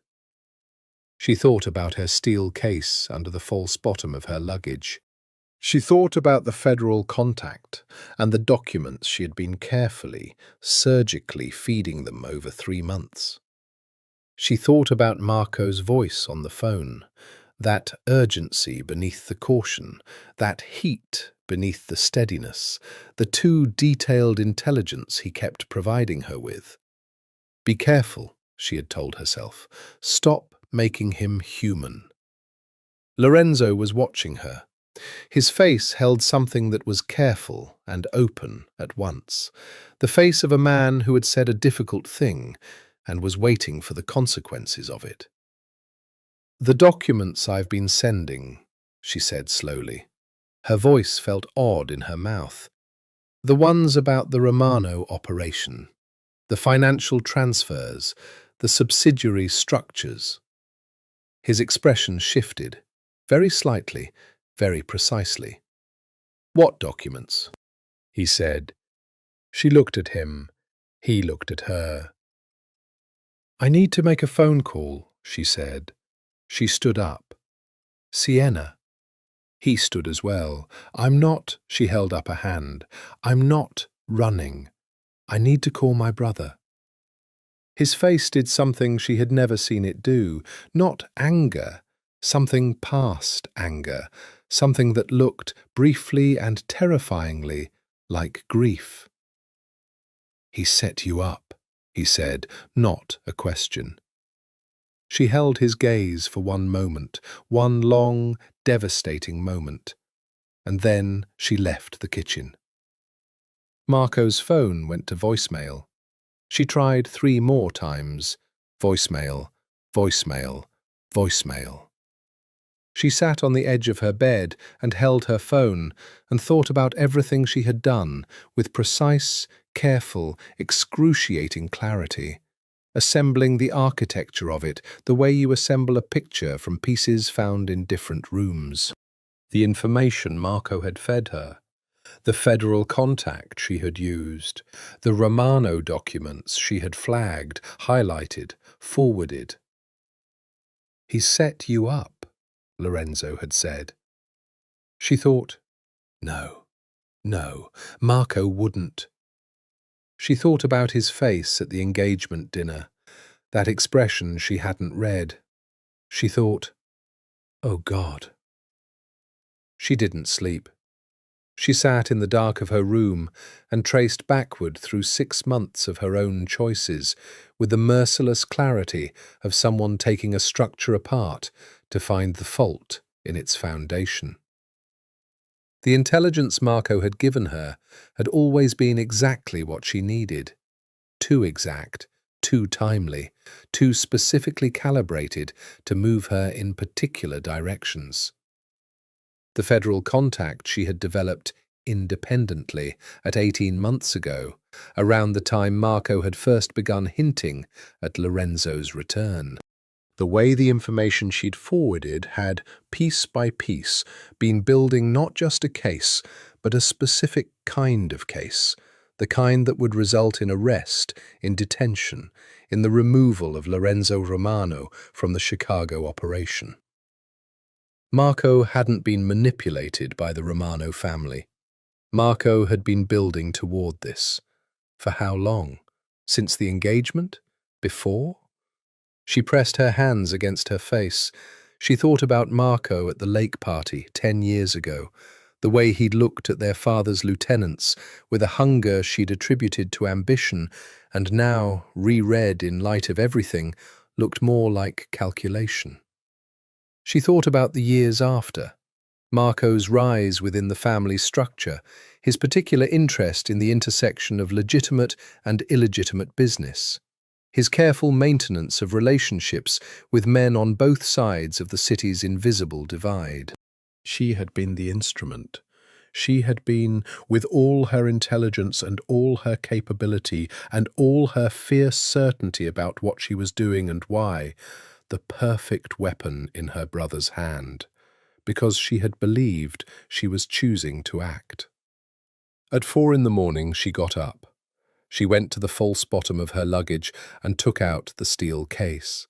She thought about her steel case under the false bottom of her luggage. She thought about the federal contact and the documents she had been carefully, surgically feeding them over 3 months. She thought about Marco's voice on the phone, that urgency beneath the caution, that heat beneath the steadiness, the too detailed intelligence he kept providing her with. Be careful, she had told herself. Stop making him human. Lorenzo was watching her. His face held something that was careful and open at once, the face of a man who had said a difficult thing and was waiting for the consequences of it. "The documents I've been sending," she said slowly. Her voice felt odd in her mouth. "The ones about the Romano operation, the financial transfers, the subsidiary structures." His expression shifted, very slightly, very precisely. "What documents?" he said. She looked at him. He looked at her. "I need to make a phone call," she said. She stood up. "Sienna." He stood as well. "I'm not," she held up a hand. "I'm not running. I need to call my brother." His face did something she had never seen it do, not anger, something past anger, something that looked, briefly and terrifyingly, like grief. "He set you up," he said, not a question. She held his gaze for one moment, one long, devastating moment, and then she left the kitchen. Marco's phone went to voicemail. She tried 3 more times. Voicemail, voicemail, voicemail. She sat on the edge of her bed and held her phone and thought about everything she had done with precise, careful, excruciating clarity, assembling the architecture of it the way you assemble a picture from pieces found in different rooms. The information Marco had fed her, the federal contact she had used, the Romano documents she had flagged, highlighted, forwarded. "He set you up," Lorenzo had said. She thought, no, Marco wouldn't. She thought about his face at the engagement dinner, that expression she hadn't read. She thought, oh God. She didn't sleep. She sat in the dark of her room and traced backward through 6 months of her own choices with the merciless clarity of someone taking a structure apart to find the fault in its foundation. The intelligence Marco had given her had always been exactly what she needed. Too exact, too timely, too specifically calibrated to move her in particular directions. The federal contact she had developed independently at 18 months ago, around the time Marco had first begun hinting at Lorenzo's return. The way the information she'd forwarded had, piece by piece, been building not just a case, but a specific kind of case, the kind that would result in arrest, in detention, in the removal of Lorenzo Romano from the Chicago operation. Marco hadn't been manipulated by the Romano family. Marco had been building toward this. For how long? Since the engagement? Before? She pressed her hands against her face. She thought about Marco at the lake party 10 years ago, the way he'd looked at their father's lieutenants with a hunger she'd attributed to ambition and now, reread in light of everything, looked more like calculation. She thought about the years after, Marco's rise within the family structure, his particular interest in the intersection of legitimate and illegitimate business, his careful maintenance of relationships with men on both sides of the city's invisible divide. She had been the instrument. She had been, with all her intelligence and all her capability and all her fierce certainty about what she was doing and why, the perfect weapon in her brother's hand, because she had believed she was choosing to act. At 4 in the morning she got up. She went to the false bottom of her luggage and took out the steel case.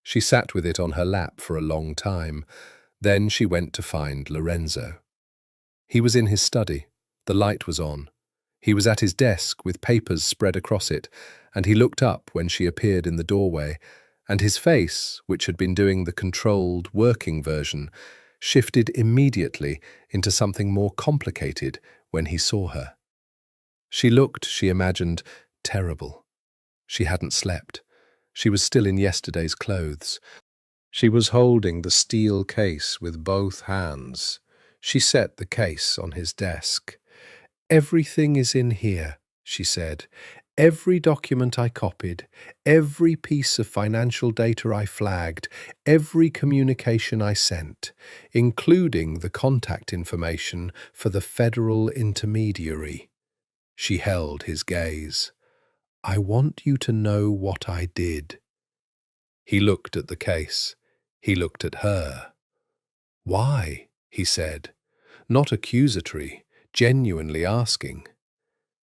She sat with it on her lap for a long time. Then she went to find Lorenzo. He was in his study. The light was on. He was at his desk with papers spread across it, and he looked up when she appeared in the doorway, and his face, which had been doing the controlled, working version, shifted immediately into something more complicated when he saw her. She looked, she imagined, terrible. She hadn't slept. She was still in yesterday's clothes. She was holding the steel case with both hands. She set the case on his desk. "Everything is in here," she said. "Every document I copied, every piece of financial data I flagged, every communication I sent, including the contact information for the federal intermediary." She held his gaze. "I want you to know what I did." He looked at the case. He looked at her. "Why?" he said, not accusatory, genuinely asking.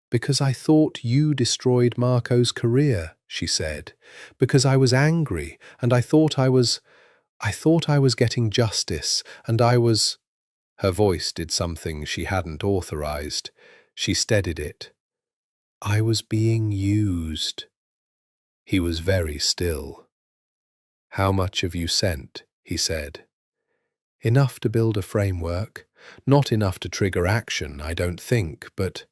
"Because I thought you destroyed Marco's career," she said. "Because I was angry, and I thought I was getting justice, and I was—" Her voice did something she hadn't authorized. She steadied it. "I was being used." He was very still. "How much have you sent?" he said. "Enough to build a framework. Not enough to trigger action, I don't think, but—"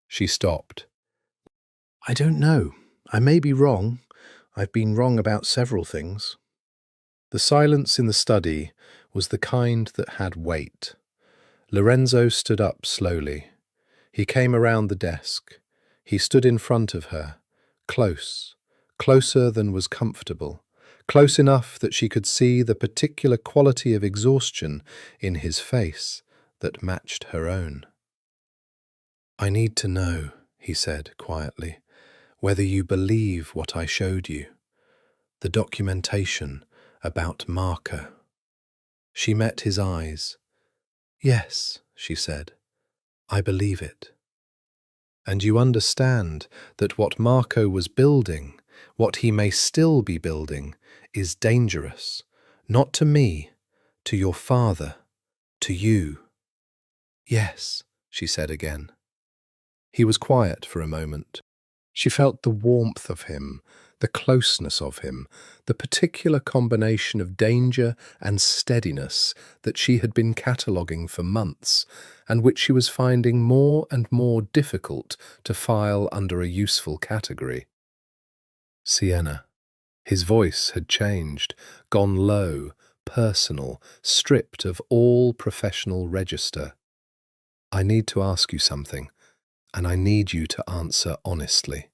She stopped. "I don't know. I may be wrong. I've been wrong about several things." The silence in the study was the kind that had weight. Lorenzo stood up slowly. He came around the desk. He stood in front of her, close, closer than was comfortable, close enough that she could see the particular quality of exhaustion in his face that matched her own. "I need to know," he said quietly, "whether you believe what I showed you, the documentation about Marco." She met his eyes. "Yes," she said, "I believe it." "And you understand that what Marco was building, what he may still be building, is dangerous, not to me, to your father, to you." "Yes," she said again. He was quiet for a moment. She felt the warmth of him, the closeness of him, the particular combination of danger and steadiness that she had been cataloguing for months, and which she was finding more and more difficult to file under a useful category. "Sienna." His voice had changed, gone low, personal, stripped of all professional register. "I need to ask you something, and I need you to answer honestly."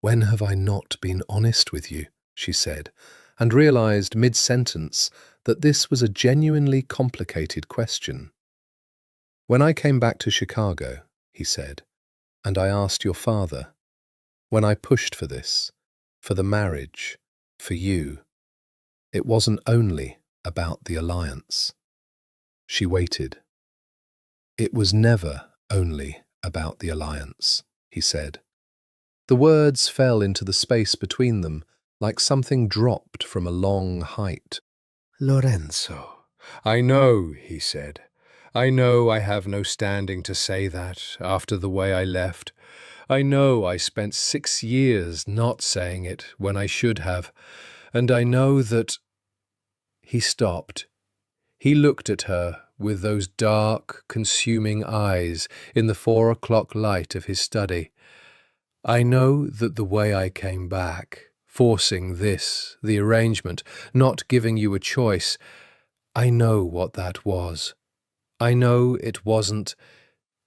"When have I not been honest with you?" she said, and realized mid-sentence that this was a genuinely complicated question. "When I came back to Chicago," he said, "and I asked your father, when I pushed for this, for the marriage, for you, it wasn't only about the alliance." She waited. "It was never only about the alliance," he said. The words fell into the space between them like something dropped from a long height. "Lorenzo." "I know," he said. "I know I have no standing to say that after the way I left. I know I spent 6 years not saying it when I should have, and I know that—" He stopped. He looked at her with those dark, consuming eyes in the 4 o'clock light of his study. "I know that the way I came back, forcing this, the arrangement, not giving you a choice, I know what that was. I know it wasn't—"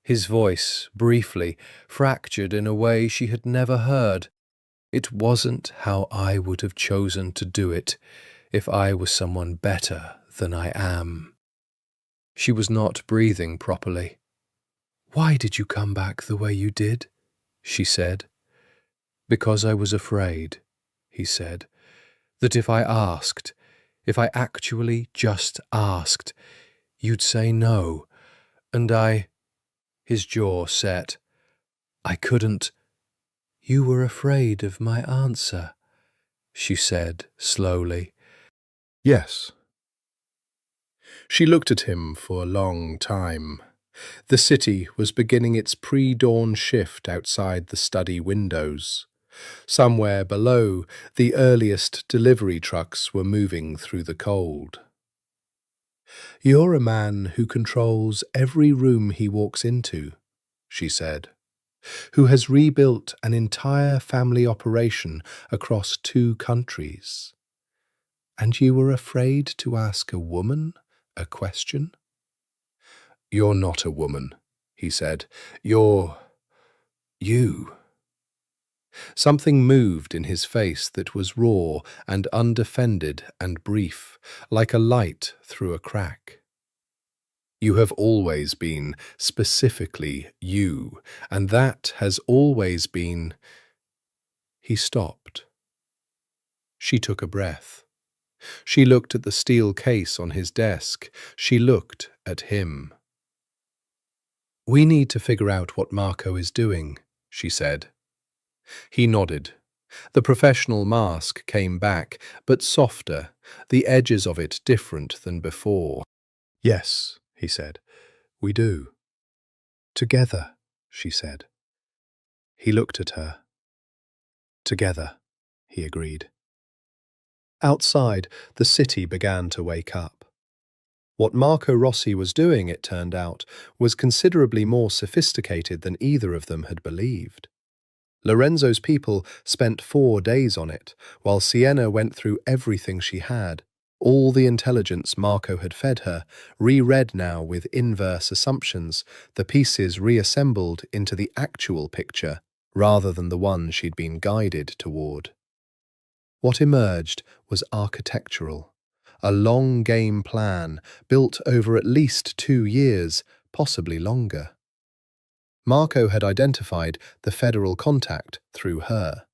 His voice, briefly, fractured in a way she had never heard. "It wasn't how I would have chosen to do it if I was someone better than I am." She was not breathing properly. "Why did you come back the way you did?" she said. "Because I was afraid," he said, "that if I asked, if I actually just asked, you'd say no, and His jaw set. "I couldn't." "You were afraid of my answer," she said slowly. "Yes." She looked at him for a long time. The city was beginning its pre-dawn shift outside the study windows. Somewhere below, the earliest delivery trucks were moving through the cold. "You're a man who controls every room he walks into," she said, "who has rebuilt an entire family operation across 2 countries. And you were afraid to ask a woman a question?" "You're not a woman," he said. "You're you." Something moved in his face that was raw and undefended and brief, like a light through a crack. "You have always been specifically you, and that has always been—" He stopped. She took a breath. She looked at the steel case on his desk. She looked at him. "We need to figure out what Marco is doing," she said. He nodded. The professional mask came back, but softer, the edges of it different than before. "Yes," he said, "we do." "Together," she said. He looked at her. "Together," he agreed. Outside, the city began to wake up. What Marco Rossi was doing, it turned out, was considerably more sophisticated than either of them had believed. Lorenzo's people spent 4 days on it, while Sienna went through everything she had. All the intelligence Marco had fed her, reread now with inverse assumptions, the pieces reassembled into the actual picture, rather than the one she'd been guided toward. What emerged was architectural, a long game plan built over at least 2 years, possibly longer. Marco had identified the federal contact through her.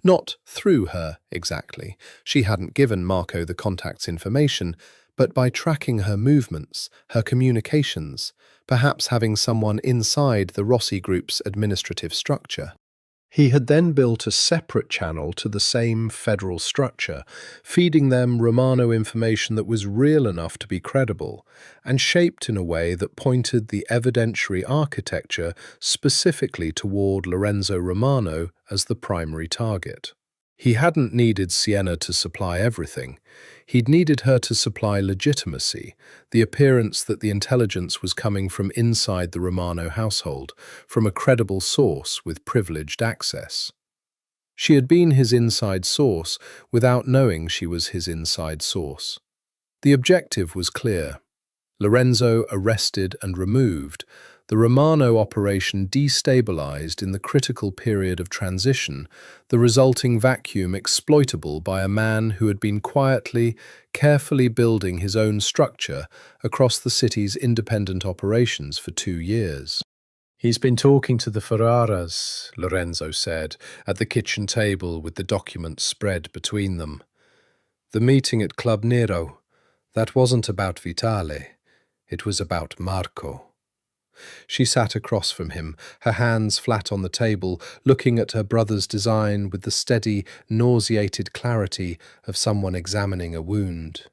Not through her, exactly. She hadn't given Marco the contact's information, but by tracking her movements, her communications, perhaps having someone inside the Rossi Group's administrative structure. He had then built a separate channel to the same federal structure, feeding them Romano information that was real enough to be credible, and shaped in a way that pointed the evidentiary architecture specifically toward Lorenzo Romano as the primary target. He hadn't needed Sienna to supply everything. He'd needed her to supply legitimacy, the appearance that the intelligence was coming from inside the Romano household, from a credible source with privileged access. She had been his inside source without knowing she was his inside source. The objective was clear. Lorenzo arrested and removed, the Romano operation destabilized in the critical period of transition, the resulting vacuum exploitable by a man who had been quietly, carefully building his own structure across the city's independent operations for 2 years. "He's been talking to the Ferraras," Lorenzo said, at the kitchen table with the documents spread between them. "The meeting at Club Nero, that wasn't about Vitale. It was about Marco." She sat across from him, her hands flat on the table, looking at her brother's design with the steady, nauseated clarity of someone examining a wound.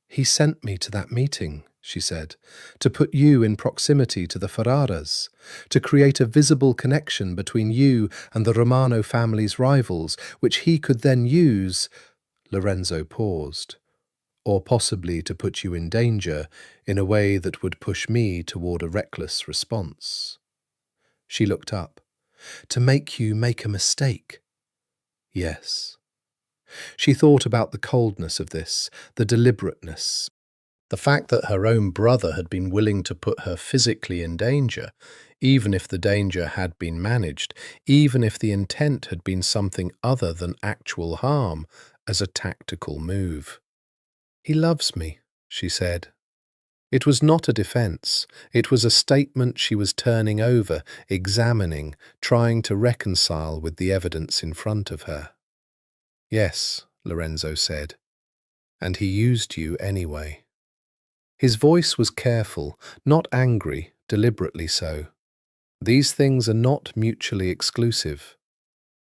"He sent me to that meeting," she said, "to put you in proximity to the Ferraras, to create a visible connection between you and the Romano family's rivals, which he could then use—" Lorenzo paused. "Or possibly to put you in danger in a way that would push me toward a reckless response." She looked up. "To make you make a mistake?" "Yes." She thought about the coldness of this, the deliberateness, the fact that her own brother had been willing to put her physically in danger, even if the danger had been managed, even if the intent had been something other than actual harm, as a tactical move. "He loves me," she said. It was not a defense. It was a statement she was turning over, examining, trying to reconcile with the evidence in front of her. Yes, Lorenzo said, and he used you anyway. His voice was careful, not angry, deliberately so. These things are not mutually exclusive.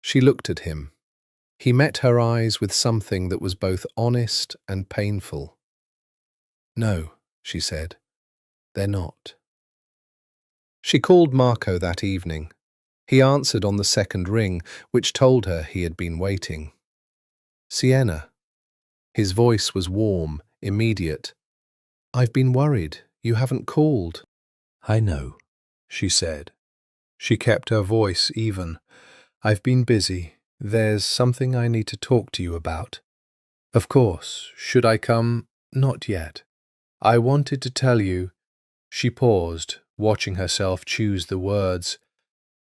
She looked at him. He met her eyes with something that was both honest and painful. No, she said, they're not. She called Marco that evening. He answered on the second ring, which told her he had been waiting. Sienna. His voice was warm, immediate. I've been worried. You haven't called. I know, she said. She kept her voice even. I've been busy. There's something I need to talk to you about. Of course. Should I come? Not yet. I wanted to tell you. She paused, watching herself choose the words.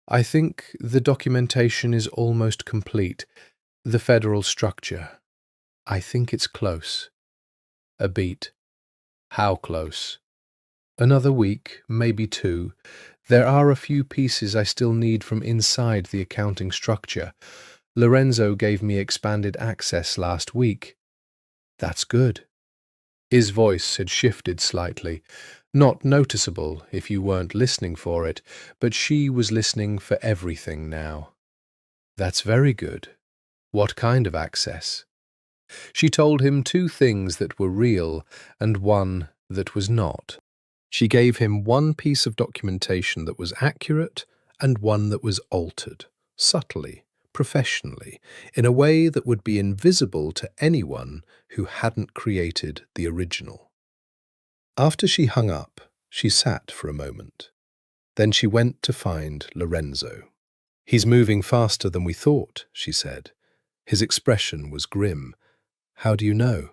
I think the documentation is almost complete. The federal structure. I think it's close. A beat. How close? Another week, maybe 2. There are a few pieces I still need from inside the accounting structure. Lorenzo gave me expanded access last week. That's good. His voice had shifted slightly. Not noticeable if you weren't listening for it, but she was listening for everything now. That's very good. What kind of access? She told him 2 things that were real and 1 that was not. She gave him 1 piece of documentation that was accurate and 1 that was altered, subtly, professionally, in a way that would be invisible to anyone who hadn't created the original. After she hung up, she sat for a moment. Then she went to find Lorenzo. He's moving faster than we thought, she said. His expression was grim. How do you know?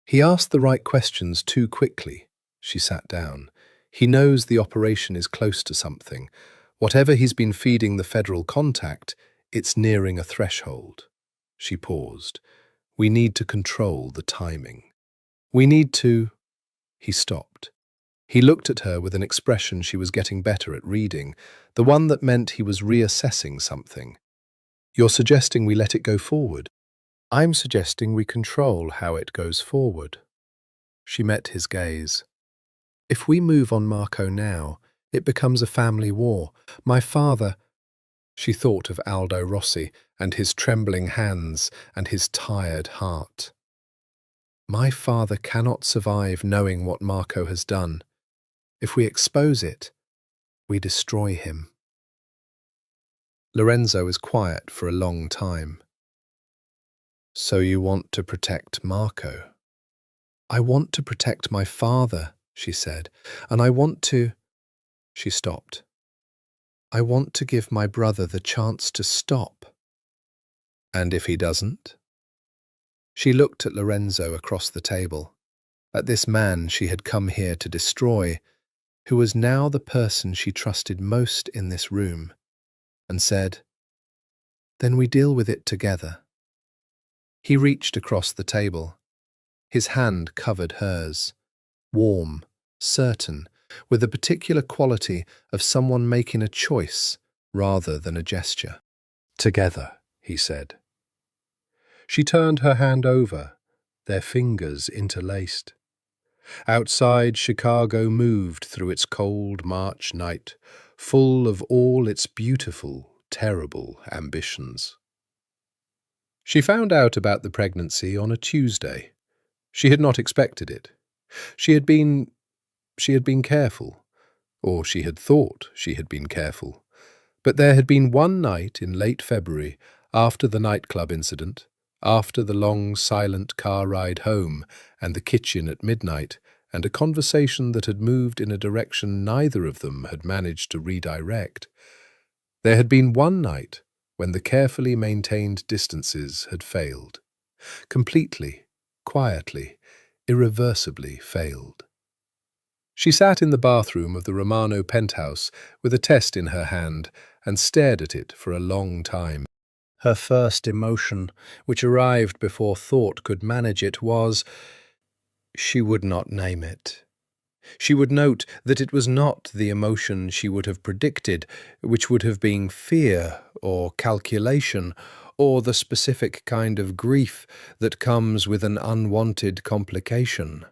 He asked the right questions too quickly. She sat down. He knows the operation is close to something. Whatever he's been feeding the federal contact, it's nearing a threshold. She paused. We need to control the timing. We need to... He stopped. He looked at her with an expression she was getting better at reading, the one that meant he was reassessing something. You're suggesting we let it go forward? I'm suggesting we control how it goes forward. She met his gaze. If we move on Marco now, it becomes a family war. My father... She thought of Aldo Rossi and his trembling hands and his tired heart. My father cannot survive knowing what Marco has done. If we expose it, we destroy him. Lorenzo was quiet for a long time. So you want to protect Marco? I want to protect my father, she said, and I want to... She stopped. I want to give my brother the chance to stop. And if he doesn't? She looked at Lorenzo across the table, at this man she had come here to destroy, who was now the person she trusted most in this room, and said, Then we deal with it together. He reached across the table. His hand covered hers, warm, certain, with a particular quality of someone making a choice rather than a gesture. Together, he said. She turned her hand over, their fingers interlaced. Outside, Chicago moved through its cold March night, full of all its beautiful, terrible ambitions. She found out about the pregnancy on a Tuesday. She had not expected it. She had been careful, or she had thought she had been careful. But there had been one night in late February, after the nightclub incident, after the long, silent car ride home and the kitchen at midnight, and a conversation that had moved in a direction neither of them had managed to redirect. There had been one night when the carefully maintained distances had failed. Completely, quietly, irreversibly failed. She sat in the bathroom of the Romano penthouse with a test in her hand and stared at it for a long time. Her first emotion, which arrived before thought could manage it, was... She would not name it. She would note that it was not the emotion she would have predicted, which would have been fear or calculation, or the specific kind of grief that comes with an unwanted complication.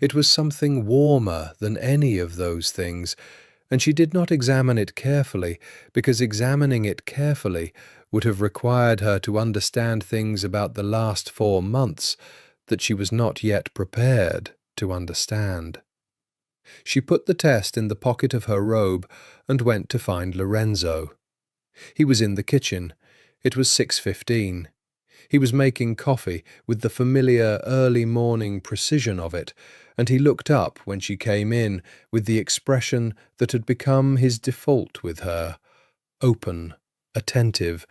It was something warmer than any of those things, and she did not examine it carefully, because examining it carefully would have required her to understand things about the last 4 months that she was not yet prepared to understand. She put the test in the pocket of her robe and went to find Lorenzo. He was in the kitchen. It was 6:15. He was making coffee with the familiar early morning precision of it, and he looked up when she came in with the expression that had become his default with her, open, attentive,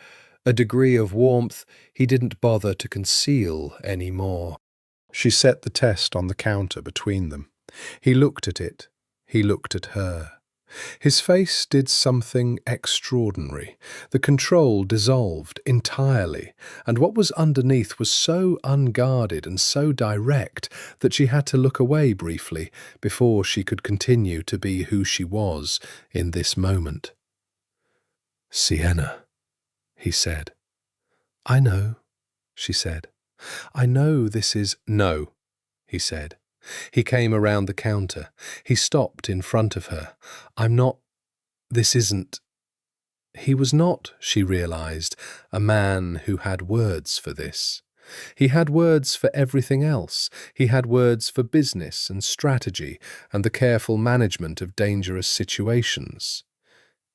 a degree of warmth he didn't bother to conceal any more. She set the test on the counter between them. He looked at it. He looked at her. His face did something extraordinary. The control dissolved entirely, and what was underneath was so unguarded and so direct that she had to look away briefly before she could continue to be who she was in this moment. "Sienna," he said. "I know," she said. "I know this is—" "No," he said. He came around the counter. He stopped in front of her. "I'm not— this isn't—" He was not, she realized, a man who had words for this. He had words for everything else. He had words for business and strategy and the careful management of dangerous situations.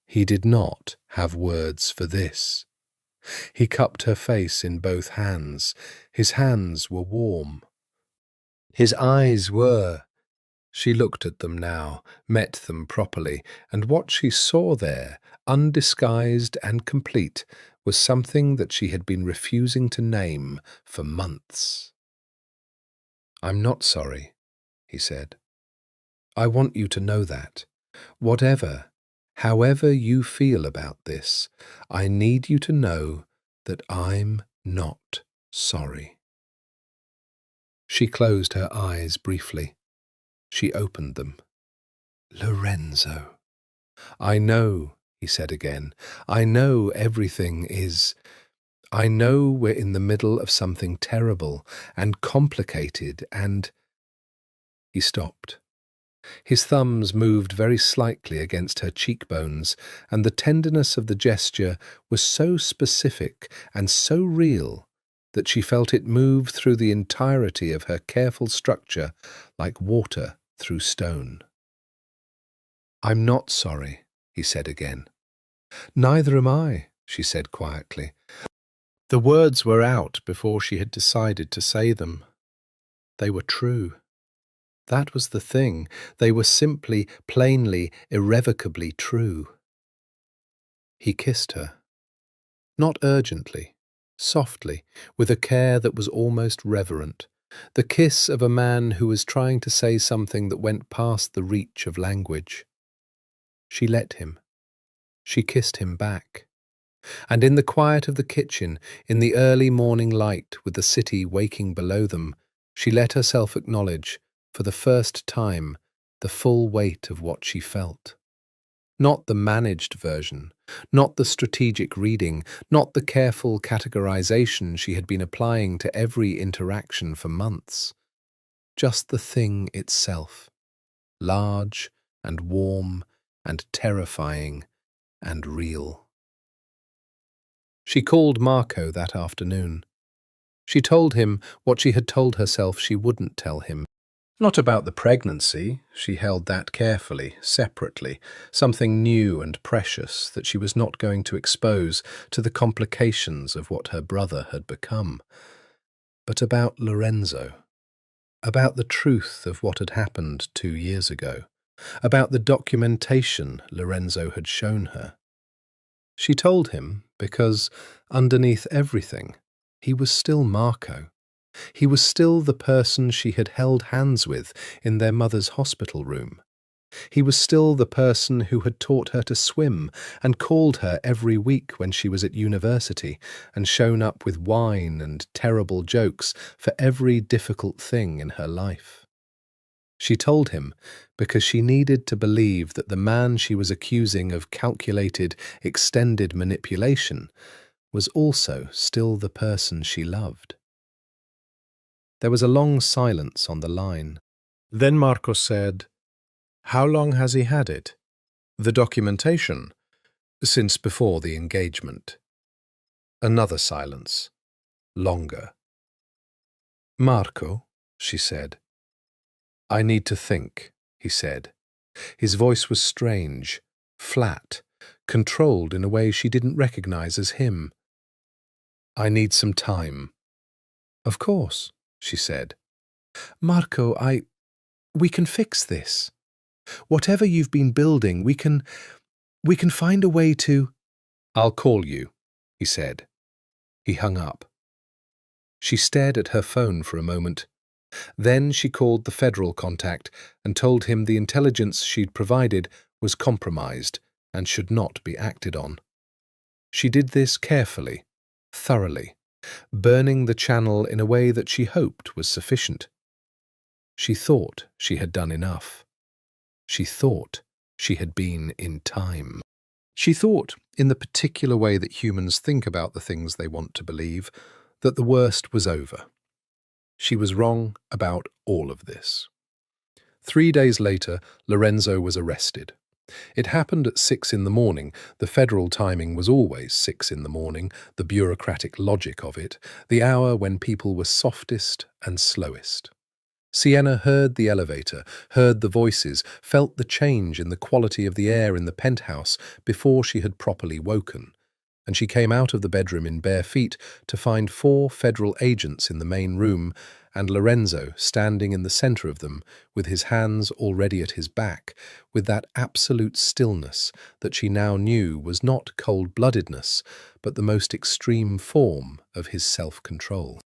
He did not have words for this. He cupped her face in both hands. His hands were warm. His eyes were. She looked at them now, met them properly, and what she saw there, undisguised and complete, was something that she had been refusing to name for months. "I'm not sorry," he said. "I want you to know that. However you feel about this, I need you to know that I'm not sorry." She closed her eyes briefly. She opened them. "Lorenzo." "I know," he said again. "I know everything is. I know we're in the middle of something terrible and complicated and—" He stopped. His thumbs moved very slightly against her cheekbones, and the tenderness of the gesture was so specific and so real that she felt it move through the entirety of her careful structure like water through stone. "I'm not sorry," he said again. "Neither am I," she said quietly. The words were out before she had decided to say them. They were true. That was the thing. They were simply, plainly, irrevocably true. He kissed her. Not urgently. Softly, with a care that was almost reverent, the kiss of a man who was trying to say something that went past the reach of language. She let him. She kissed him back. And in the quiet of the kitchen, in the early morning light with the city waking below them, she let herself acknowledge, for the first time, the full weight of what she felt. Not the managed version, not the strategic reading, not the careful categorization she had been applying to every interaction for months. Just the thing itself, large and warm and terrifying and real. She called Marco that afternoon. She told him what she had told herself she wouldn't tell him. Not about the pregnancy, she held that carefully, separately, something new and precious that she was not going to expose to the complications of what her brother had become. But about Lorenzo, about the truth of what had happened 2 years ago, about the documentation Lorenzo had shown her. She told him because, underneath everything, he was still Marco. He was still the person she had held hands with in their mother's hospital room. He was still the person who had taught her to swim and called her every week when she was at university and shown up with wine and terrible jokes for every difficult thing in her life. She told him because she needed to believe that the man she was accusing of calculated, extended manipulation was also still the person she loved. There was a long silence on the line. Then Marco said, "How long has he had it?" "The documentation." "Since before the engagement." Another silence. Longer. "Marco," she said. "I need to think," he said. His voice was strange, flat, controlled in a way she didn't recognize as him. "I need some time." "Of course," she said. "Marco, we can fix this. Whatever you've been building, we can find a way to—" "I'll call you," he said. He hung up. She stared at her phone for a moment. Then she called the federal contact and told him the intelligence she'd provided was compromised and should not be acted on. She did this carefully, thoroughly, burning the channel in a way that she hoped was sufficient. She thought she had done enough. She thought she had been in time. She thought, in the particular way that humans think about the things they want to believe, that the worst was over. She was wrong about all of this. 3 days later, Lorenzo was arrested. It happened at 6 in the morning. The federal timing was always 6 in the morning, the bureaucratic logic of it, the hour when people were softest and slowest. Sienna heard the elevator, heard the voices, felt the change in the quality of the air in the penthouse before she had properly woken, and she came out of the bedroom in bare feet to find 4 federal agents in the main room and Lorenzo standing in the center of them with his hands already at his back, with that absolute stillness that she now knew was not cold-bloodedness, but the most extreme form of his self-control.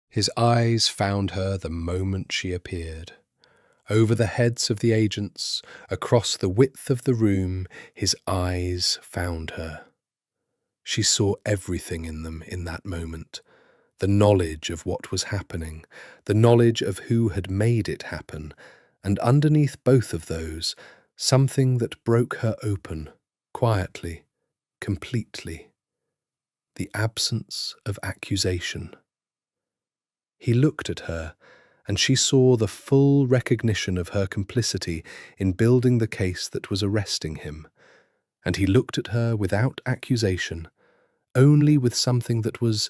His eyes found her the moment she appeared. Over the heads of the agents, across the width of the room, his eyes found her. She saw everything in them in that moment. The knowledge of what was happening, the knowledge of who had made it happen, and underneath both of those, something that broke her open, quietly, completely. The absence of accusation. He looked at her, and she saw the full recognition of her complicity in building the case that was arresting him. And he looked at her without accusation, only with something that was,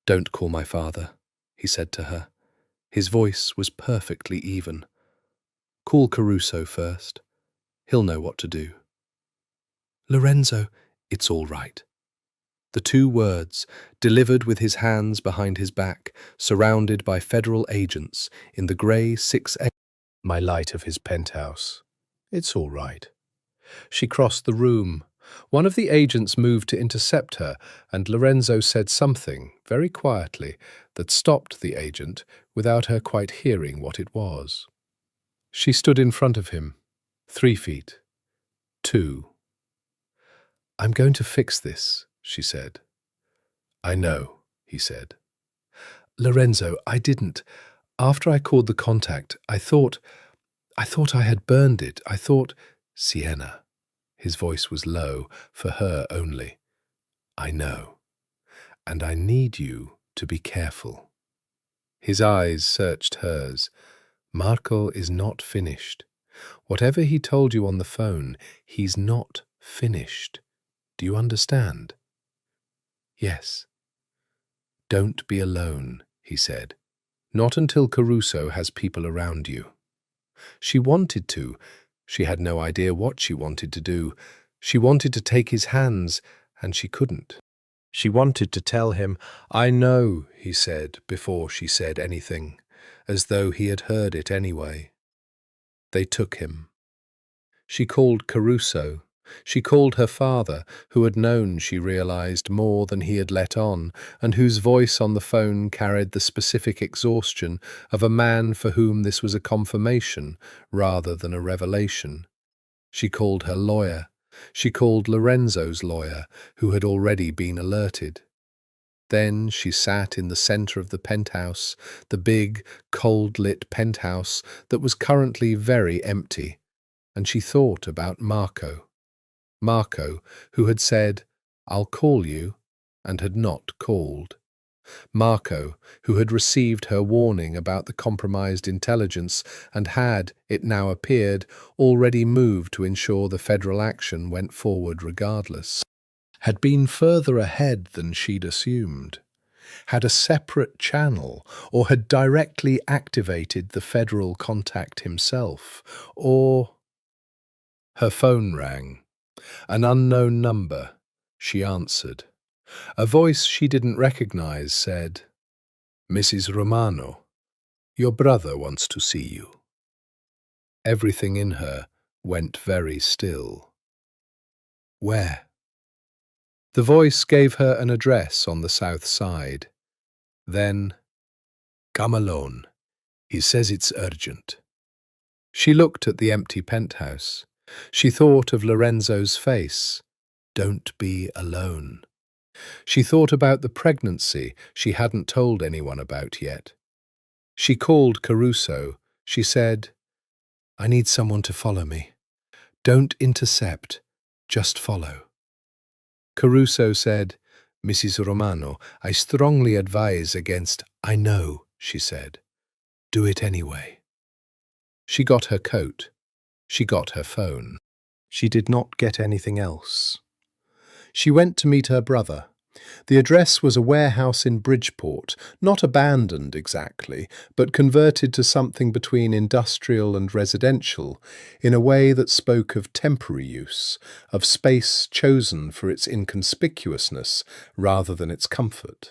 "Don't call my father," he said to her. His voice was perfectly even. "Call Caruso first. He'll know what to do." "Lorenzo, it's all right." The 2 words, delivered with his hands behind his back, surrounded by federal agents in the grey 6A, my light of his penthouse. "It's all right." She crossed the room. One of the agents moved to intercept her, and Lorenzo said something, very quietly, that stopped the agent without her quite hearing what it was. She stood in front of him, 3 feet, 2. "I'm going to fix this," she said. "I know," he said. "Lorenzo, I didn't. After I called the contact, I thought I had burned it. I thought—" "Sienna." His voice was low, for her only. "I know. And I need you to be careful." His eyes searched hers. "Marco is not finished. Whatever he told you on the phone, he's not finished. Do you understand?" "Yes." "Don't be alone," he said. "Not until Caruso has people around you." She wanted to. She had no idea what she wanted to do. She wanted to take his hands, and she couldn't. She wanted to tell him, "I know," he said, before she said anything, as though he had heard it anyway. They took him. She called Caruso. She called her father, who had known, she realized, more than he had let on, and whose voice on the phone carried the specific exhaustion of a man for whom this was a confirmation rather than a revelation. She called her lawyer. She called Lorenzo's lawyer, who had already been alerted. Then she sat in the centre of the penthouse, the big, cold-lit penthouse that was currently very empty, and she thought about Marco. Marco, who had said, "I'll call you," and had not called. Marco, who had received her warning about the compromised intelligence and had, it now appeared, already moved to ensure the federal action went forward regardless, had been further ahead than she'd assumed, had a separate channel, or had directly activated the federal contact himself, or... Her phone rang. An unknown number. She answered. A voice she didn't recognize said, "Mrs. Romano, your brother wants to see you." Everything in her went very still. Where? The voice gave her an address on the south side. Then, "Come alone. He says it's urgent." She looked at the empty penthouse. She thought of Lorenzo's face. Don't be alone. She thought about the pregnancy she hadn't told anyone about yet. She called Caruso. She said, "I need someone to follow me. Don't intercept, just follow." Caruso said, "Mrs. Romano, I strongly advise against—" "I know," she said. "Do it anyway." She got her coat. She got her phone. She did not get anything else. She went to meet her brother. The address was a warehouse in Bridgeport, not abandoned exactly, but converted to something between industrial and residential, in a way that spoke of temporary use, of space chosen for its inconspicuousness rather than its comfort.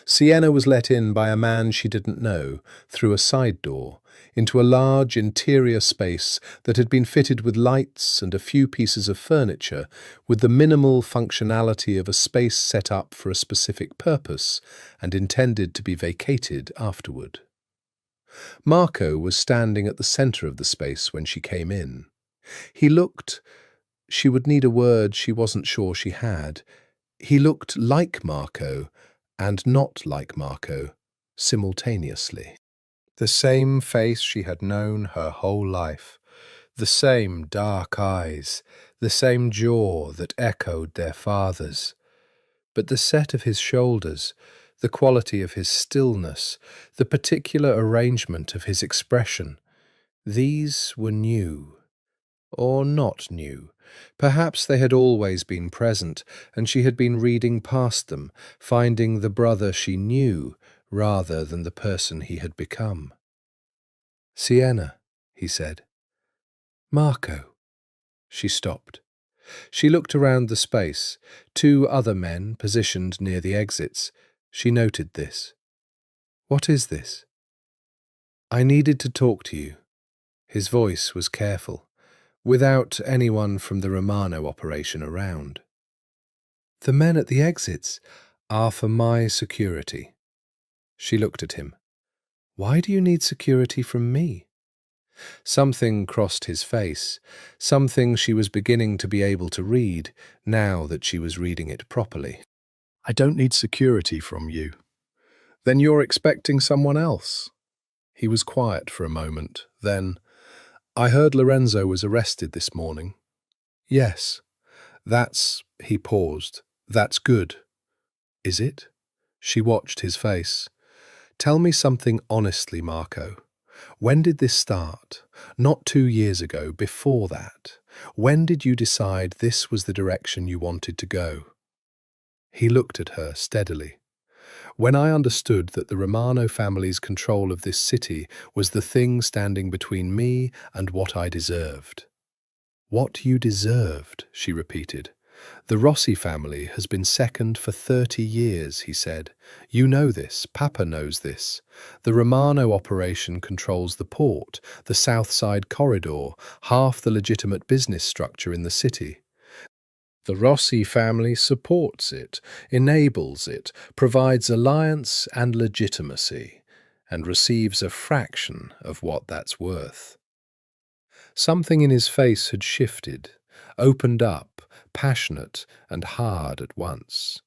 Sienna was let in by a man she didn't know, through a side door, into a large interior space that had been fitted with lights and a few pieces of furniture, with the minimal functionality of a space set up for a specific purpose and intended to be vacated afterward. Marco was standing at the centre of the space when she came in. He looked... She would need a word she wasn't sure she had. He looked like Marco, and not like Marco, simultaneously. The same face she had known her whole life, the same dark eyes, the same jaw that echoed their father's. But the set of his shoulders, the quality of his stillness, the particular arrangement of his expression, these were new. Or not new. Perhaps they had always been present, and she had been reading past them, finding the brother she knew rather than the person he had become. "Sienna," he said. "Marco." She stopped. She looked around the space. 2 other men positioned near the exits. She noted this. "What is this?" "I needed to talk to you." His voice was careful, without anyone from the Romano operation around. "The men at the exits are for my security." She looked at him. "Why do you need security from me?" Something crossed his face, something she was beginning to be able to read, now that she was reading it properly. "I don't need security from you." "Then you're expecting someone else?" He was quiet for a moment, then, "I heard Lorenzo was arrested this morning." "Yes. That's—" He paused. "That's good." "Is it?" She watched his face. "Tell me something honestly, Marco. When did this start? Not 2 years ago, before that. When did you decide this was the direction you wanted to go?" He looked at her steadily. "When I understood that the Romano family's control of this city was the thing standing between me and what I deserved." "What you deserved," she repeated. "The Rossi family has been second for 30 years, he said. You know this. Papa knows this. The Romano operation controls the port, the South Side corridor, half the legitimate business structure in the city. The Rossi family supports it, enables it, provides alliance and legitimacy, and receives a fraction of what that's worth." Something in his face had shifted, opened up, passionate and hard at once.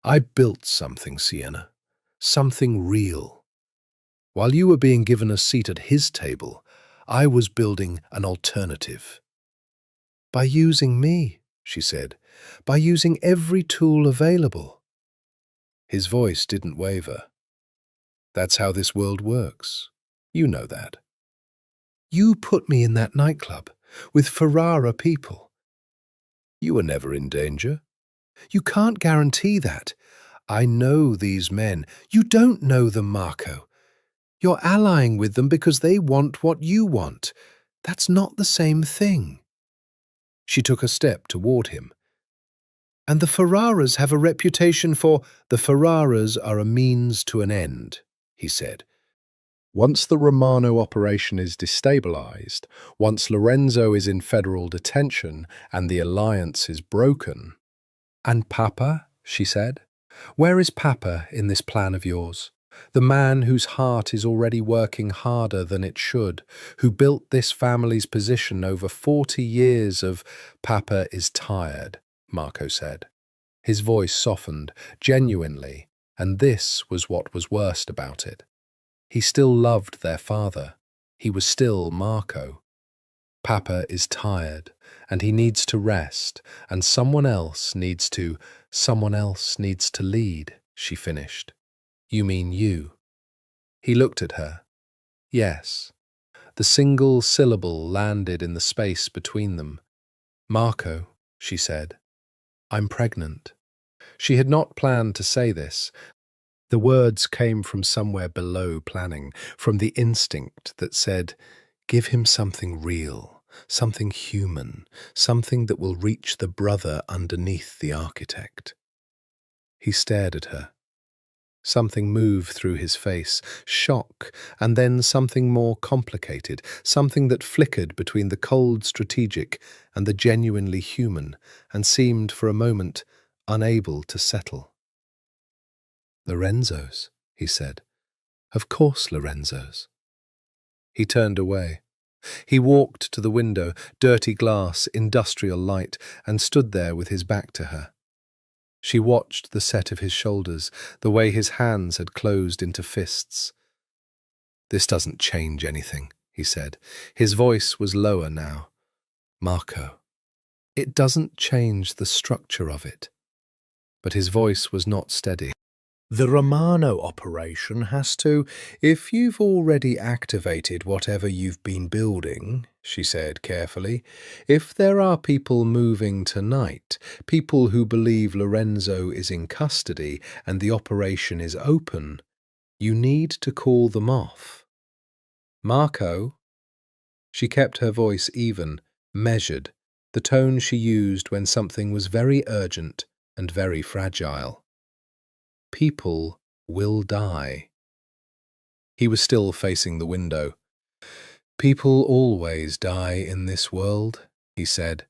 I built something, Sienna. Something real. While you were being given a seat at his table, I was building an alternative. By using me, she said, by using every tool available. His voice didn't waver. That's how this world works. You know that. You put me in that nightclub with Ferrara people. You were never in danger. You can't guarantee that. I know these men. You don't know them, Marco. You're allying with them because they want what you want. That's not the same thing. She took a step toward him. And the Ferraras have a reputation for the Ferraras are a means to an end, he said. Once the Romano operation is destabilized, once Lorenzo is in federal detention and the alliance is broken. And Papa, she said, where is Papa in this plan of yours? The man whose heart is already working harder than it should, who built this family's position over 40 years of Papa is tired, Marco said. His voice softened, genuinely, and this was what was worst about it. He still loved their father. He was still Marco. Papa is tired, and he needs to rest, and someone else needs to lead, she finished. You mean you? He looked at her. Yes. The single syllable landed in the space between them. Marco, she said, I'm pregnant. She had not planned to say this. The words came from somewhere below planning, from the instinct that said, give him something real, something human, something that will reach the brother underneath the architect. He stared at her. Something moved through his face, shock, and then something more complicated, something that flickered between the cold strategic and the genuinely human, and seemed for a moment unable to settle. Lorenzo's, he said. Of course, Lorenzo's. He turned away. He walked to the window, dirty glass, industrial light, and stood there with his back to her. She watched the set of his shoulders, the way his hands had closed into fists. This doesn't change anything, he said. His voice was lower now. Marco, it doesn't change the structure of it. But his voice was not steady. The Romano operation has to, if you've already activated whatever you've been building, she said carefully, if there are people moving tonight, people who believe Lorenzo is in custody and the operation is open, you need to call them off. Marco, she kept her voice even, measured, the tone she used when something was very urgent and very fragile. People will die. He was still facing the window. People always die in this world, he said,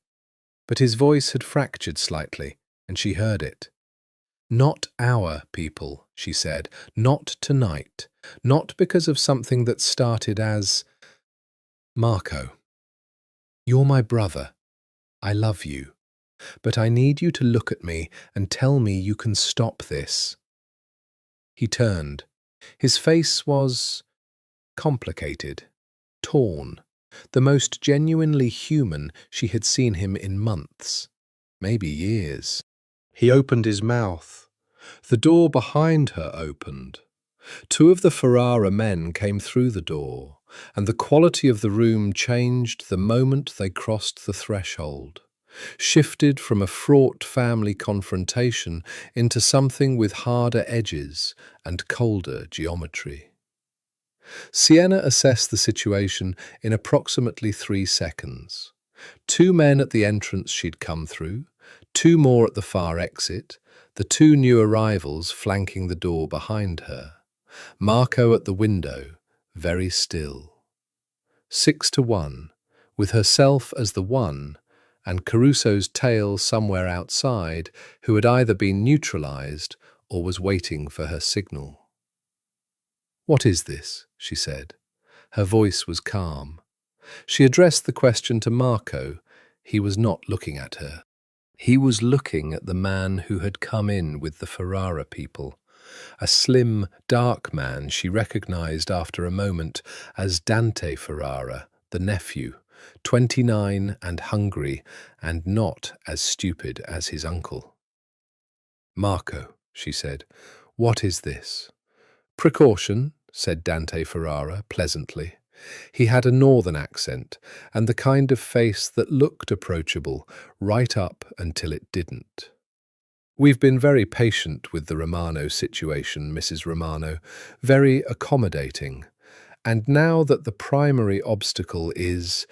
but his voice had fractured slightly, and she heard it. Not our people, she said, not tonight, not because of something that started as, Marco, you're my brother. I love you, but I need you to look at me and tell me you can stop this. He turned. His face was complicated, torn, the most genuinely human she had seen him in months, maybe years. He opened his mouth. The door behind her opened. Two of the Ferrara men came through the door, and the quality of the room changed the moment they crossed the threshold. Shifted from a fraught family confrontation into something with harder edges and colder geometry. Sienna assessed the situation in approximately 3 seconds. 2 men at the entrance she'd come through, 2 more at the far exit, the 2 new arrivals flanking the door behind her. Marco at the window, very still. 6-1, with herself as the one, and Caruso's tail somewhere outside, who had either been neutralized or was waiting for her signal. What is this? She said. Her voice was calm. She addressed the question to Marco. He was not looking at her. He was looking at the man who had come in with the Ferrara people, a slim, dark man she recognized after a moment as Dante Ferrara, the nephew, 29 and hungry, and not as stupid as his uncle. "Marco," she said, "what is this?" "Precaution," said Dante Ferrara pleasantly. He had a northern accent and the kind of face that looked approachable right up until it didn't. "We've been very patient with the Romano situation, Mrs. Romano, very accommodating. And now that the primary obstacle is—"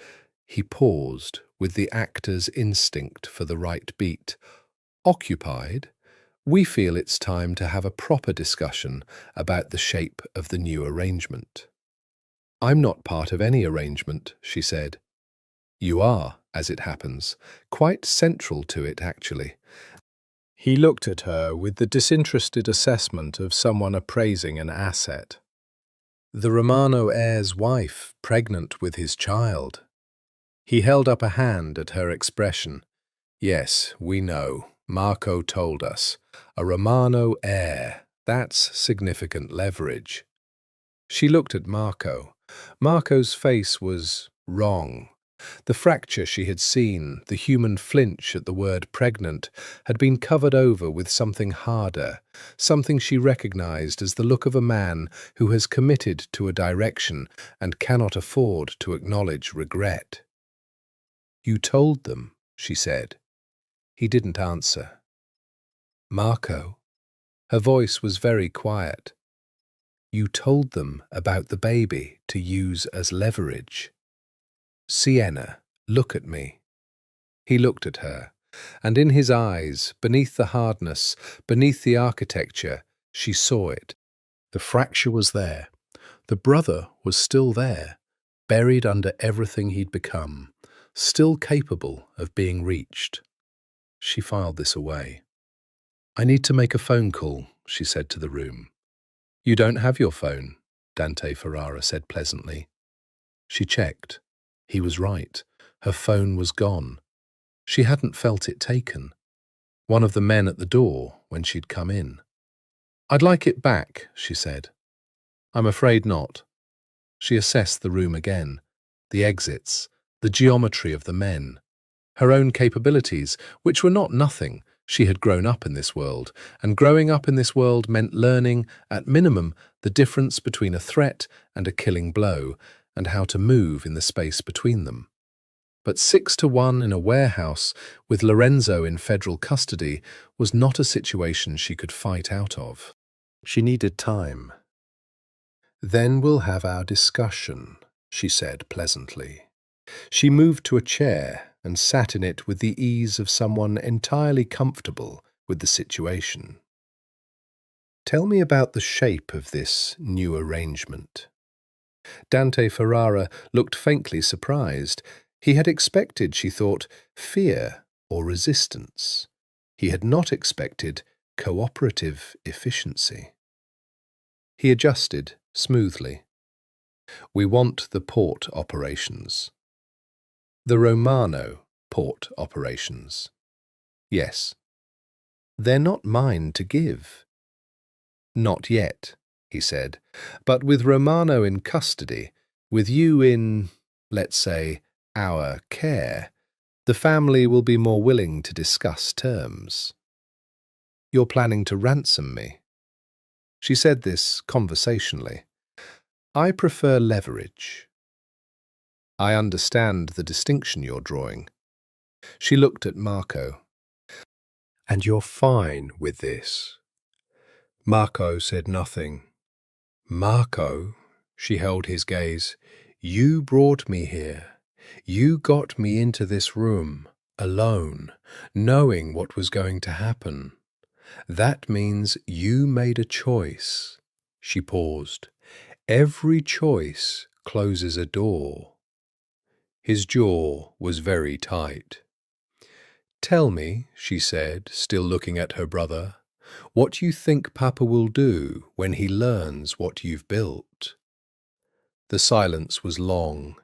He paused with the actor's instinct for the right beat. "Occupied, we feel it's time to have a proper discussion about the shape of the new arrangement." "I'm not part of any arrangement," she said. "You are, as it happens, quite central to it, actually." He looked at her with the disinterested assessment of someone appraising an asset. "The Romano heir's wife, pregnant with his child." He held up a hand at her expression. "Yes, we know. Marco told us. A Romano heir. That's significant leverage." She looked at Marco. Marco's face was wrong. The fracture she had seen, the human flinch at the word pregnant, had been covered over with something harder, something she recognized as the look of a man who has committed to a direction and cannot afford to acknowledge regret. "You told them," she said. He didn't answer. "Marco," her voice was very quiet, "you told them about the baby to use as leverage. Sienna, look at me." He looked at her, and in his eyes, beneath the hardness, beneath the architecture, she saw it. The fracture was there. The brother was still there, buried under everything he'd become, still capable of being reached. She filed this away. "I need to make a phone call," she said to the room. "You don't have your phone," Dante Ferrara said pleasantly. She checked. He was right. Her phone was gone. She hadn't felt it taken. One of the men at the door when she'd come in. "I'd like it back," she said. "I'm afraid not." She assessed the room again, the exits, the geometry of the men, her own capabilities, which were not nothing. She had grown up in this world, and growing up in this world meant learning, at minimum, the difference between a threat and a killing blow, and how to move in the space between them. But 6-1 in a warehouse with Lorenzo in federal custody was not a situation she could fight out of. She needed time. "Then we'll have our discussion," she said pleasantly. She moved to a chair and sat in it with the ease of someone entirely comfortable with the situation. "Tell me about the shape of this new arrangement." Dante Ferrara looked faintly surprised. He had expected, she thought, fear or resistance. He had not expected cooperative efficiency. He adjusted smoothly. "We want the port operations." "The Romano port operations." "Yes." "They're not mine to give." "Not yet," he said, "but with Romano in custody, with you in, let's say, our care, the family will be more willing to discuss terms." "You're planning to ransom me?" She said this conversationally. "I prefer leverage." "I understand the distinction you're drawing." She looked at Marco. "And you're fine with this?" Marco said nothing. "Marco," she held his gaze, "you brought me here. You got me into this room, alone, knowing what was going to happen. That means you made a choice." She paused. "Every choice closes a door." His jaw was very tight. "Tell me," she said, still looking at her brother, "what you think Papa will do when he learns what you've built." The silence was long.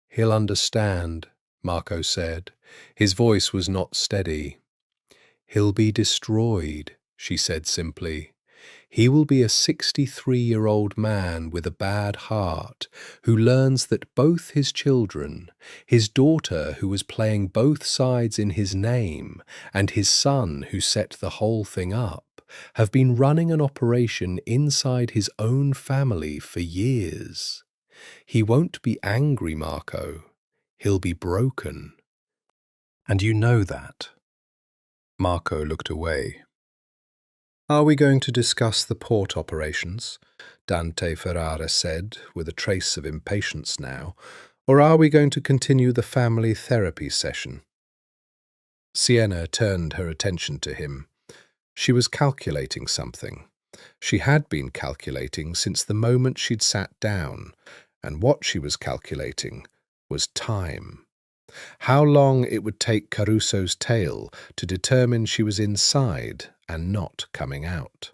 "He'll understand," Marco said. His voice was not steady. "He'll be destroyed," she said simply. "He will be a 63-year-old man with a bad heart who learns that both his children, his daughter who was playing both sides in his name, and his son who set the whole thing up, have been running an operation inside his own family for years. He won't be angry, Marco. He'll be broken. And you know that." Marco looked away. "Are we going to discuss the port operations?" Dante Ferrara said, with a trace of impatience now. "Or are we going to continue the family therapy session?" Sienna turned her attention to him. She was calculating something. She had been calculating since the moment she'd sat down, and what she was calculating was time. How long it would take Caruso's tale to determine she was inside and not coming out.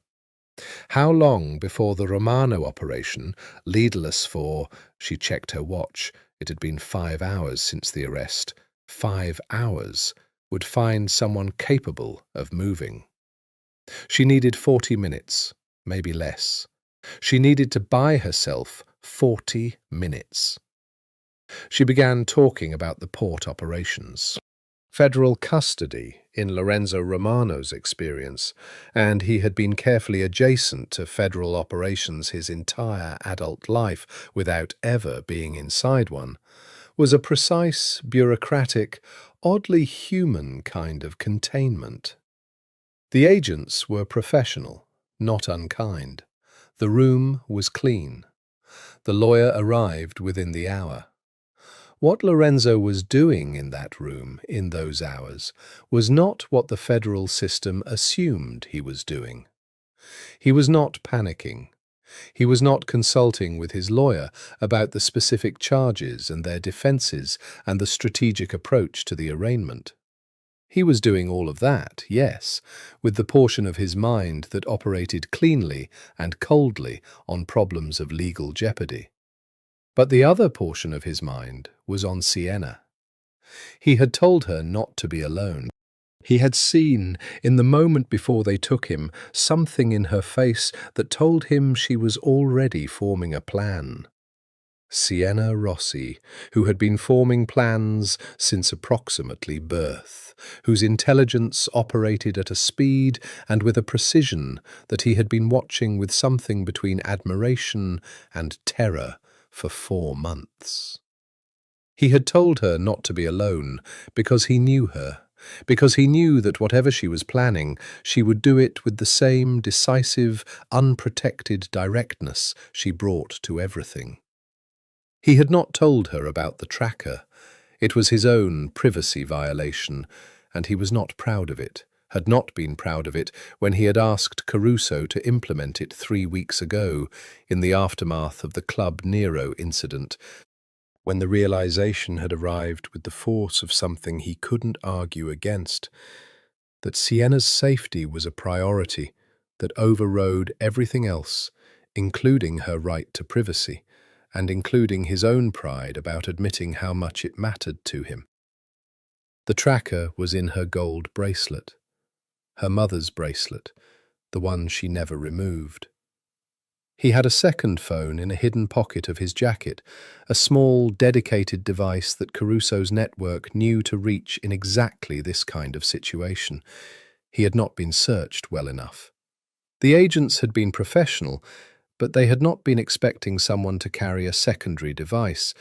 How long before the Romano operation, leaderless for, she checked her watch, it had been 5 hours since the arrest, 5 hours, would find someone capable of moving. She needed 40 minutes, maybe less. She needed to buy herself 40 minutes. She began talking about the port operations. Federal custody in Lorenzo Romano's experience, and he had been carefully adjacent to federal operations his entire adult life without ever being inside one, was a precise, bureaucratic, oddly human kind of containment. The agents were professional, not unkind. The room was clean. The lawyer arrived within the hour. What Lorenzo was doing in that room in those hours was not what the federal system assumed he was doing. He was not panicking. He was not consulting with his lawyer about the specific charges and their defenses and the strategic approach to the arraignment. He was doing all of that, yes, with the portion of his mind that operated cleanly and coldly on problems of legal jeopardy. But the other portion of his mind was on Sienna. He had told her not to be alone. He had seen, in the moment before they took him, something in her face that told him she was already forming a plan. Sienna Rossi, who had been forming plans since approximately birth, whose intelligence operated at a speed and with a precision that he had been watching with something between admiration and terror for 4 months. He had told her not to be alone because he knew her, because he knew that whatever she was planning, she would do it with the same decisive, unprotected directness she brought to everything. He had not told her about the tracker. It was his own privacy violation, and he was not proud of it, had not been proud of it when he had asked Caruso to implement it 3 weeks ago in the aftermath of the Club Nero incident, when the realization had arrived with the force of something he couldn't argue against, that Sienna's safety was a priority that overrode everything else, including her right to privacy, and including his own pride about admitting how much it mattered to him. The tracker was in her gold bracelet, her mother's bracelet, the one she never removed. He had a second phone in a hidden pocket of his jacket, a small, dedicated device that Caruso's network knew to reach in exactly this kind of situation. He had not been searched well enough. The agents had been professional, but they had not been expecting someone to carry a secondary device,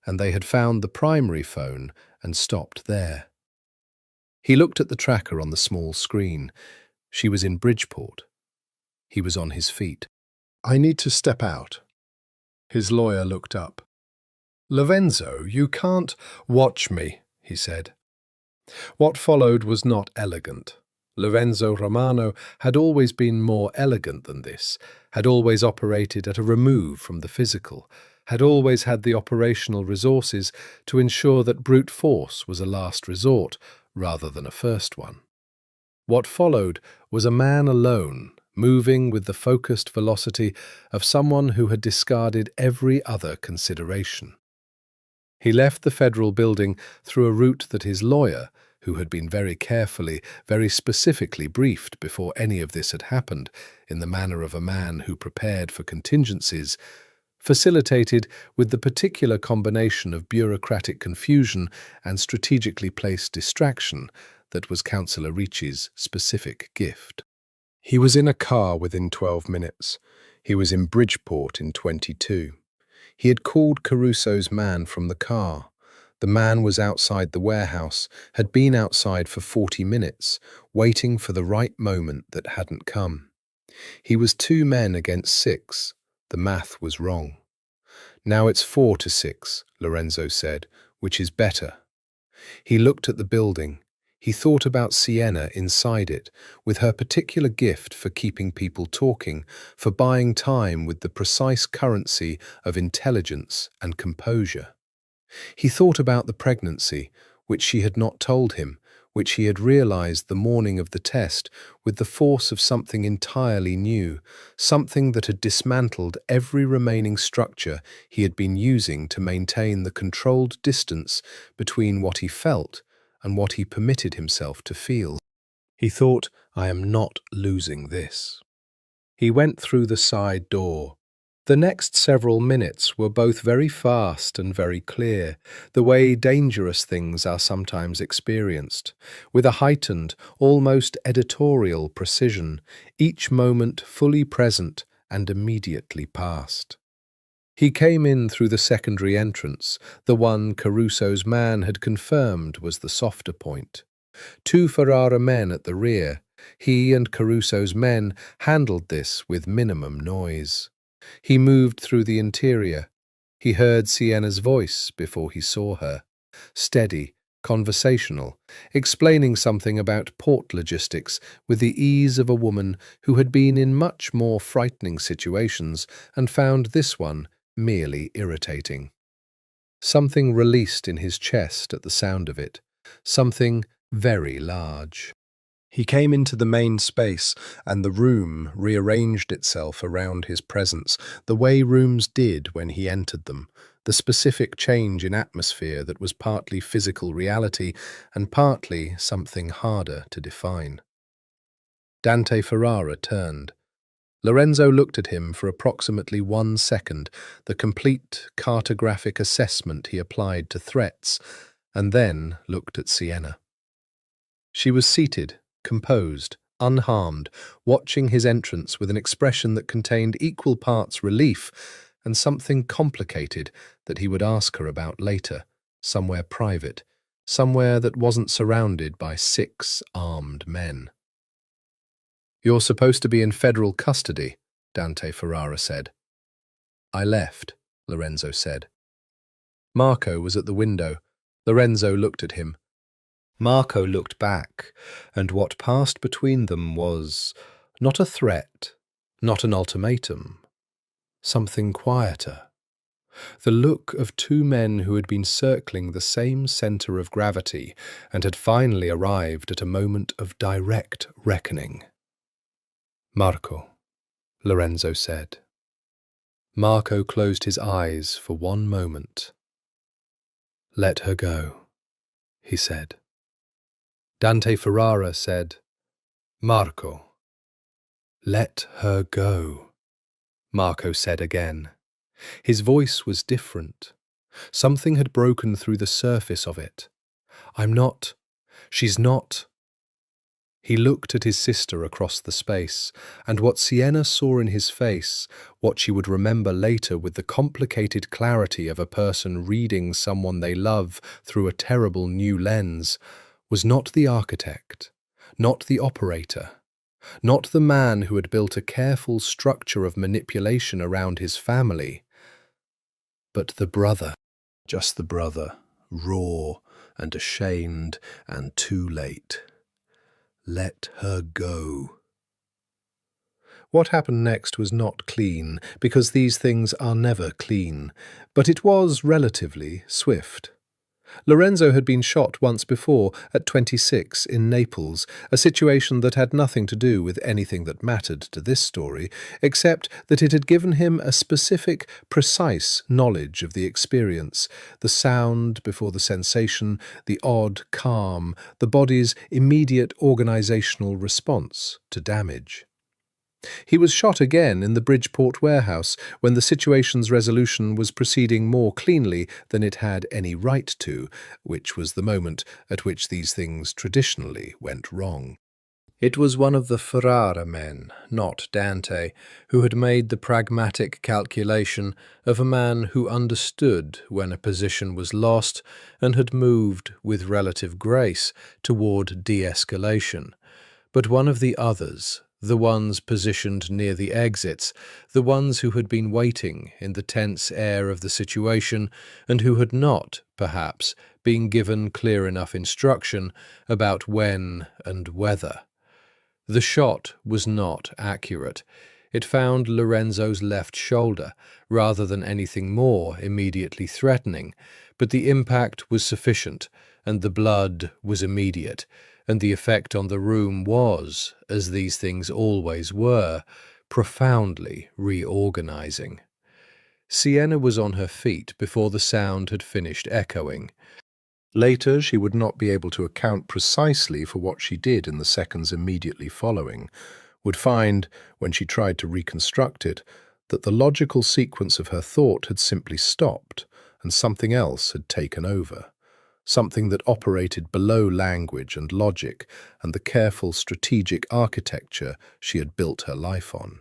and they had found the primary phone and stopped there. He looked at the tracker on the small screen. She was in Bridgeport. He was on his feet. "I need to step out." His lawyer looked up. "Lorenzo, you can't watch me," he said. What followed was not elegant. Lorenzo Romano had always been more elegant than this, had always operated at a remove from the physical, had always had the operational resources to ensure that brute force was a last resort rather than a first one. What followed was a man alone, moving with the focused velocity of someone who had discarded every other consideration. He left the federal building through a route that his lawyer, who had been very carefully, very specifically briefed before any of this had happened, in the manner of a man who prepared for contingencies, facilitated with the particular combination of bureaucratic confusion and strategically placed distraction that was Councillor Ricci's specific gift. He was in a car within 12 minutes. He was in Bridgeport in 22. He had called Caruso's man from the car. The man was outside the warehouse, had been outside for 40 minutes, waiting for the right moment that hadn't come. He was 2 men against 6. The math was wrong. Now it's 4 to 6, Lorenzo said, which is better. He looked at the building. He thought about Sienna inside it, with her particular gift for keeping people talking, for buying time with the precise currency of intelligence and composure. He thought about the pregnancy, which she had not told him, which he had realized the morning of the test with the force of something entirely new, something that had dismantled every remaining structure he had been using to maintain the controlled distance between what he felt and what he permitted himself to feel. He thought, I am not losing this. He went through the side door. The next several minutes were both very fast and very clear, the way dangerous things are sometimes experienced, with a heightened, almost editorial precision, each moment fully present and immediately past. He came in through the secondary entrance, the one Caruso's man had confirmed was the softer point. 2 Ferrara men at the rear. He and Caruso's men handled this with minimum noise. He moved through the interior. He heard Sienna's voice before he saw her, steady, conversational, explaining something about port logistics with the ease of a woman who had been in much more frightening situations and found this one merely irritating. Something released in his chest at the sound of it, something very large. He came into the main space, and the room rearranged itself around his presence, the way rooms did when he entered them, the specific change in atmosphere that was partly physical reality and partly something harder to define. Dante Ferrara turned. Lorenzo looked at him for approximately 1 second, the complete cartographic assessment he applied to threats, and then looked at Sienna. She was seated, composed, unharmed, watching his entrance with an expression that contained equal parts relief and something complicated that he would ask her about later, somewhere private, somewhere that wasn't surrounded by 6 armed men. You're supposed to be in federal custody, Dante Ferrara said. I left, Lorenzo said. Marco was at the window. Lorenzo looked at him. Marco looked back, and what passed between them was not a threat, not an ultimatum, something quieter. The look of 2 men who had been circling the same center of gravity and had finally arrived at a moment of direct reckoning. Marco, Lorenzo said. Marco closed his eyes for 1 moment. Let her go, he said. Dante Ferrara said, Marco. Let her go, Marco said again. His voice was different. Something had broken through the surface of it. She's not. He looked at his sister across the space, and what Sienna saw in his face, what she would remember later with the complicated clarity of a person reading someone they love through a terrible new lens, was not the architect, not the operator, not the man who had built a careful structure of manipulation around his family, but the brother, just the brother, raw and ashamed and too late. Let her go. What happened next was not clean, because these things are never clean, but it was relatively swift. Lorenzo had been shot once before, at 26, in Naples, a situation that had nothing to do with anything that mattered to this story, except that it had given him a specific, precise knowledge of the experience, the sound before the sensation, the odd calm, the body's immediate organizational response to damage. He was shot again in the Bridgeport warehouse when the situation's resolution was proceeding more cleanly than it had any right to, which was the moment at which these things traditionally went wrong. It was one of the Ferrara men, not Dante, who had made the pragmatic calculation of a man who understood when a position was lost and had moved with relative grace toward de-escalation. But one of the others, the ones positioned near the exits, the ones who had been waiting in the tense air of the situation and who had not, perhaps, been given clear enough instruction about when and whether. The shot was not accurate. It found Lorenzo's left shoulder, rather than anything more immediately threatening, but the impact was sufficient, and the blood was immediate, and the effect on the room was, as these things always were, profoundly reorganizing. Sienna was on her feet before the sound had finished echoing. Later, she would not be able to account precisely for what she did in the seconds immediately following, would find, when she tried to reconstruct it, that the logical sequence of her thought had simply stopped and something else had taken over. Something that operated below language and logic and the careful strategic architecture she had built her life on.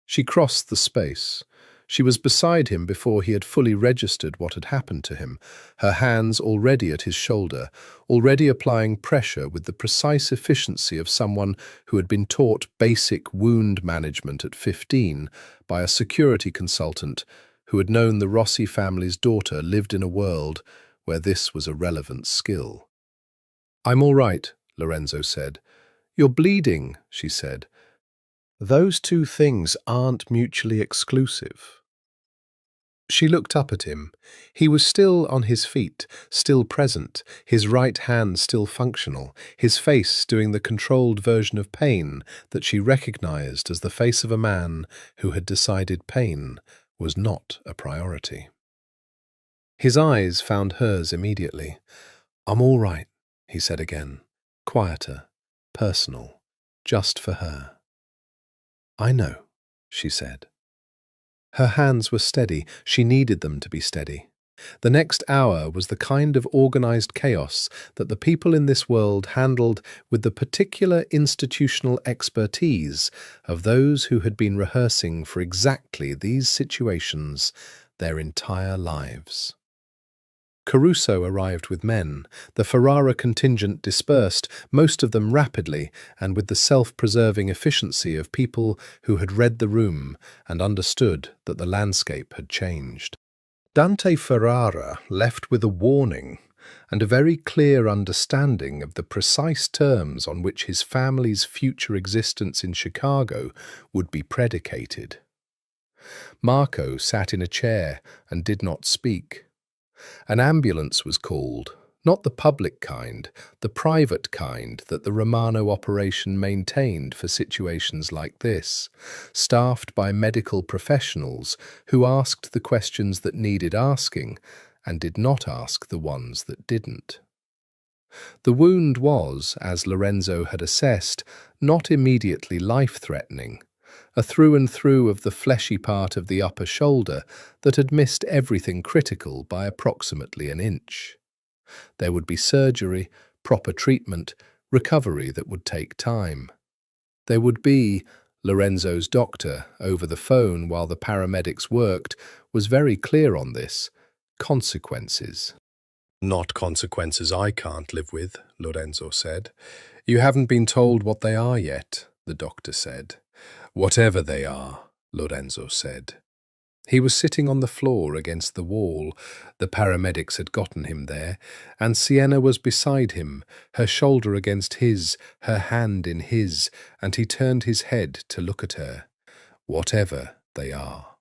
She crossed the space. She was beside him before he had fully registered what had happened to him, her hands already at his shoulder, already applying pressure with the precise efficiency of someone who had been taught basic wound management at 15 by a security consultant who had known the Rossi family's daughter lived in a world where this was a relevant skill. "I'm all right," Lorenzo said. "You're bleeding," she said. "Those two things aren't mutually exclusive." She looked up at him. He was still on his feet, still present, his right hand still functional, his face doing the controlled version of pain that she recognized as the face of a man who had decided pain was not a priority. His eyes found hers immediately. "I'm all right," he said again, quieter, personal, just for her. "I know," she said. Her hands were steady. She needed them to be steady. The next hour was the kind of organized chaos that the people in this world handled with the particular institutional expertise of those who had been rehearsing for exactly these situations their entire lives. Caruso arrived with men. The Ferrara contingent dispersed, most of them rapidly and with the self-preserving efficiency of people who had read the room and understood that the landscape had changed. Dante Ferrara left with a warning and a very clear understanding of the precise terms on which his family's future existence in Chicago would be predicated. Marco sat in a chair and did not speak. An ambulance was called, not the public kind, the private kind that the Romano operation maintained for situations like this, staffed by medical professionals who asked the questions that needed asking and did not ask the ones that didn't. The wound was, as Lorenzo had assessed, not immediately life-threatening, a through and through of the fleshy part of the upper shoulder that had missed everything critical by approximately an inch. There would be surgery, proper treatment, recovery that would take time. There would be, Lorenzo's doctor, over the phone while the paramedics worked, was very clear on this, consequences. "Not consequences I can't live with," Lorenzo said. "You haven't been told what they are yet," the doctor said. "Whatever they are," Lorenzo said. He was sitting on the floor against the wall. The paramedics had gotten him there, and Sienna was beside him, her shoulder against his, her hand in his, and he turned his head to look at her. "Whatever they are."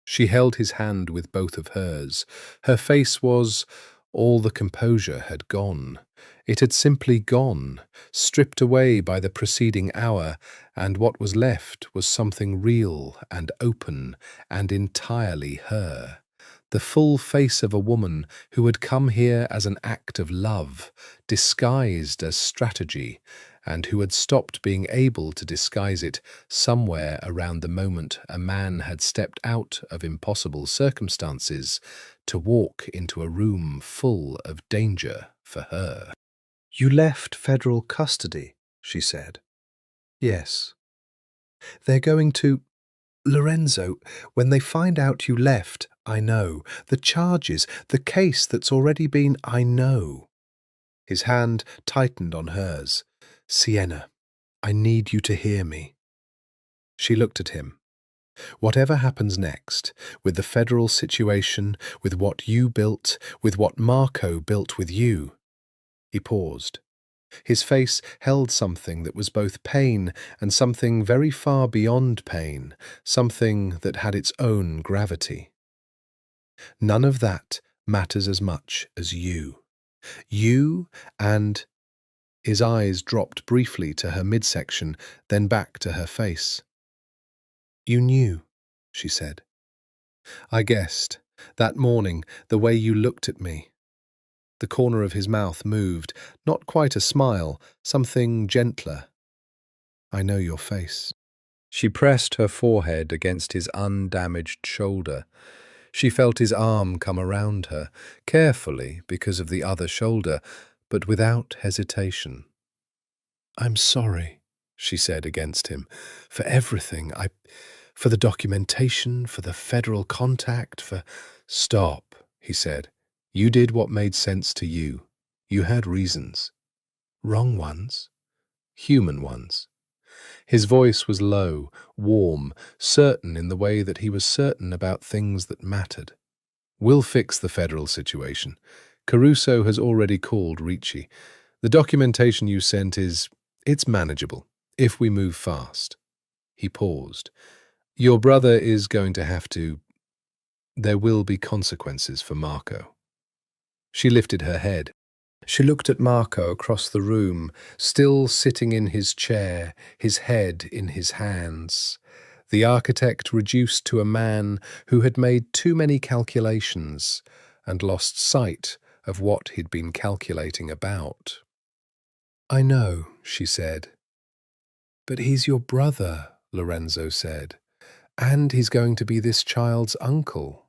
She held his hand with both of hers. Her face was, All the composure had gone. It had simply gone, stripped away by the preceding hour, and what was left was something real and open and entirely her. The full face of a woman who had come here as an act of love, disguised as strategy, and who had stopped being able to disguise it somewhere around the moment a man had stepped out of impossible circumstances to walk into a room full of danger for her. "You left federal custody," she said. Yes. "They're going to— Lorenzo, when they find out you left, I know. The charges, the case that's already been— I know." His hand tightened on hers. "Sienna, I need you to hear me." She looked at him. "Whatever happens next, with the federal situation, with what you built, with what Marco built with you—" He paused. His face held something that was both pain and something very far beyond pain, something that had its own gravity. "None of that matters as much as you. You and—" His eyes dropped briefly to her midsection, then back to her face. "You knew," she said. "I guessed. That morning, the way you looked at me." The corner of his mouth moved, not quite a smile, something gentler. "I know your face." She pressed her forehead against his undamaged shoulder. She felt his arm come around her, carefully because of the other shoulder, but without hesitation. "I'm sorry," she said against him, "for everything. For the documentation, for the federal contact, for—" "Stop," he said. "You did what made sense to you. You had reasons." "Wrong ones?" "Human ones." His voice was low, warm, certain in the way that he was certain about things that mattered. "We'll fix the federal situation. Caruso has already called Ricci. The documentation you sent it's manageable, if we move fast." He paused. "Your brother is going to have to— There will be consequences for Marco." She lifted her head. She looked at Marco across the room, still sitting in his chair, his head in his hands. The architect reduced to a man who had made too many calculations and lost sight of what he'd been calculating about. "I know," she said. "But he's your brother," Lorenzo said, "and he's going to be this child's uncle."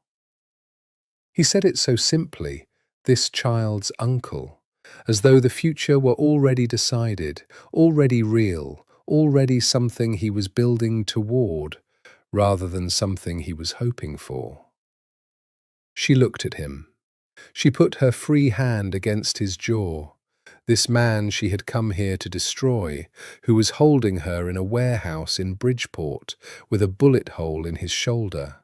He said it so simply, this child's uncle, as though the future were already decided, already real, already something he was building toward, rather than something he was hoping for. She looked at him. She put her free hand against his jaw. This man she had come here to destroy, who was holding her in a warehouse in Bridgeport with a bullet hole in his shoulder,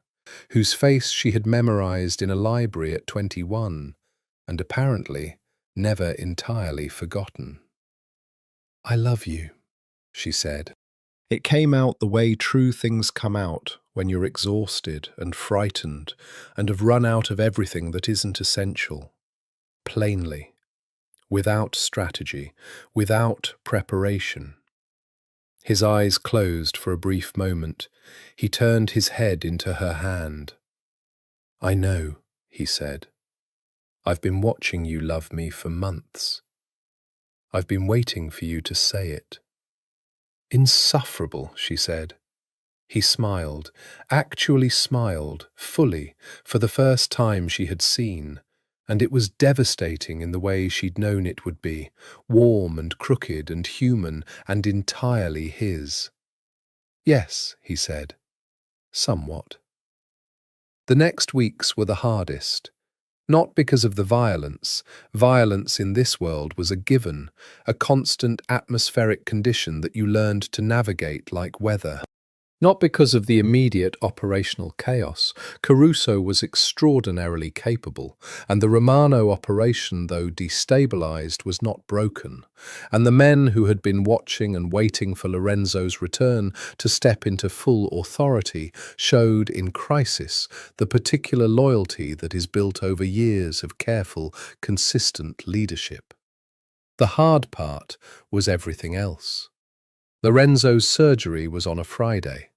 whose face she had memorized in a library at 21, and apparently never entirely forgotten. "I love you," she said. It came out the way true things come out when you're exhausted and frightened and have run out of everything that isn't essential. Plainly. Without strategy, without preparation. His eyes closed for a brief moment. He turned his head into her hand. "I know," he said. "I've been watching you love me for months. I've been waiting for you to say it." "Insufferable," she said. He smiled, actually smiled, fully, for the first time she had seen, and it was devastating in the way she'd known it would be, warm and crooked and human and entirely his. "Yes," he said. "Somewhat." The next weeks were the hardest. Not because of the violence. Violence in this world was a given, a constant atmospheric condition that you learned to navigate like weather. Not because of the immediate operational chaos. Caruso was extraordinarily capable, and the Romano operation, though destabilized, was not broken. And the men who had been watching and waiting for Lorenzo's return to step into full authority showed, in crisis, the particular loyalty that is built over years of careful, consistent leadership. The hard part was everything else. Lorenzo's surgery was on a Friday.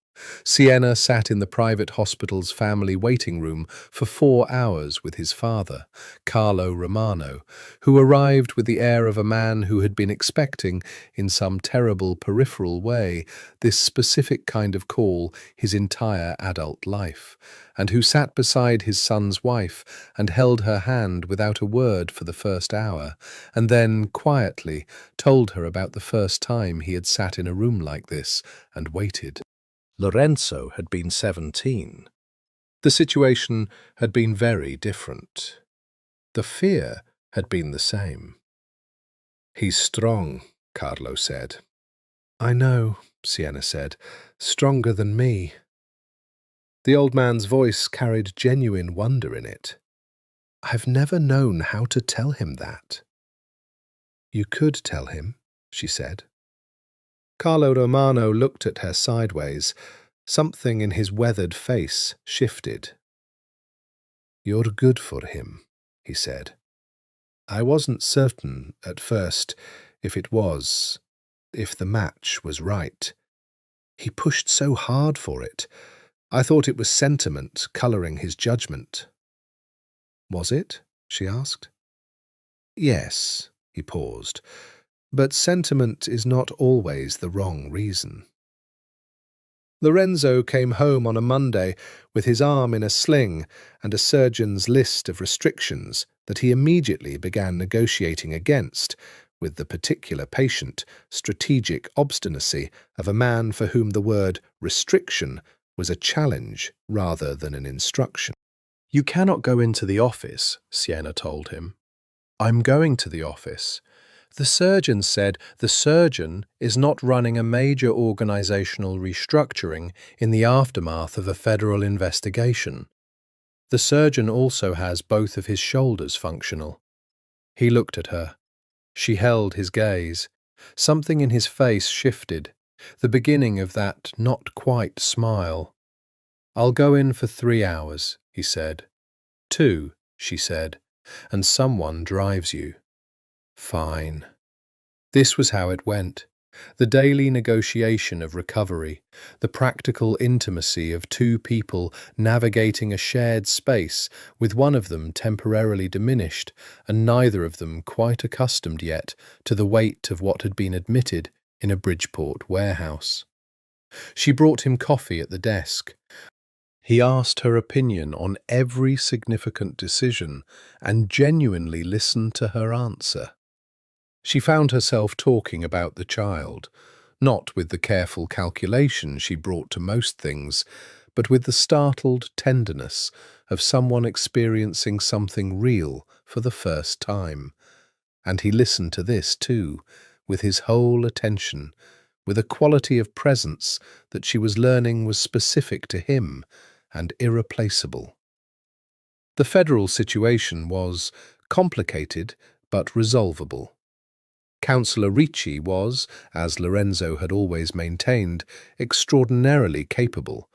Siena sat in the private hospital's family waiting room for 4 hours with his father, Carlo Romano, who arrived with the air of a man who had been expecting, in some terrible peripheral way, this specific kind of call his entire adult life, and who sat beside his son's wife and held her hand without a word for the first hour, and then, quietly, told her about the first time he had sat in a room like this and waited. Lorenzo had been 17. The situation had been very different. The fear had been the same. "He's strong," Carlo said. "I know," Siena said, "stronger than me." The old man's voice carried genuine wonder in it. "I've never known how to tell him that." "You could tell him," she said. Carlo Romano looked at her sideways. Something in his weathered face shifted. "You're good for him," he said. "I wasn't certain, at first, if the match was right. He pushed so hard for it. I thought it was sentiment colouring his judgment." "Was it?" she asked. "Yes," he paused. "But sentiment is not always the wrong reason." Lorenzo came home on a Monday with his arm in a sling and a surgeon's list of restrictions that he immediately began negotiating against, with the particular patient, strategic obstinacy of a man for whom the word restriction was a challenge rather than an instruction. "You cannot go into the office," Siena told him. "I'm going to the office. The surgeon said the surgeon is not running a major organizational restructuring in the aftermath of a federal investigation. The surgeon also has both of his shoulders functional." He looked at her. She held his gaze. Something in his face shifted, the beginning of that not quite smile. "I'll go in for 3 hours," he said. "2," she said, "and someone drives you." "Fine." This was how it went. The daily negotiation of recovery, the practical intimacy of two people navigating a shared space with one of them temporarily diminished and neither of them quite accustomed yet to the weight of what had been admitted in a Bridgeport warehouse. She brought him coffee at the desk. He asked her opinion on every significant decision and genuinely listened to her answer. She found herself talking about the child, not with the careful calculation she brought to most things, but with the startled tenderness of someone experiencing something real for the first time. And he listened to this too, with his whole attention, with a quality of presence that she was learning was specific to him and irreplaceable. The federal situation was complicated but resolvable. Councillor Ricci was, as Lorenzo had always maintained, extraordinarily capable,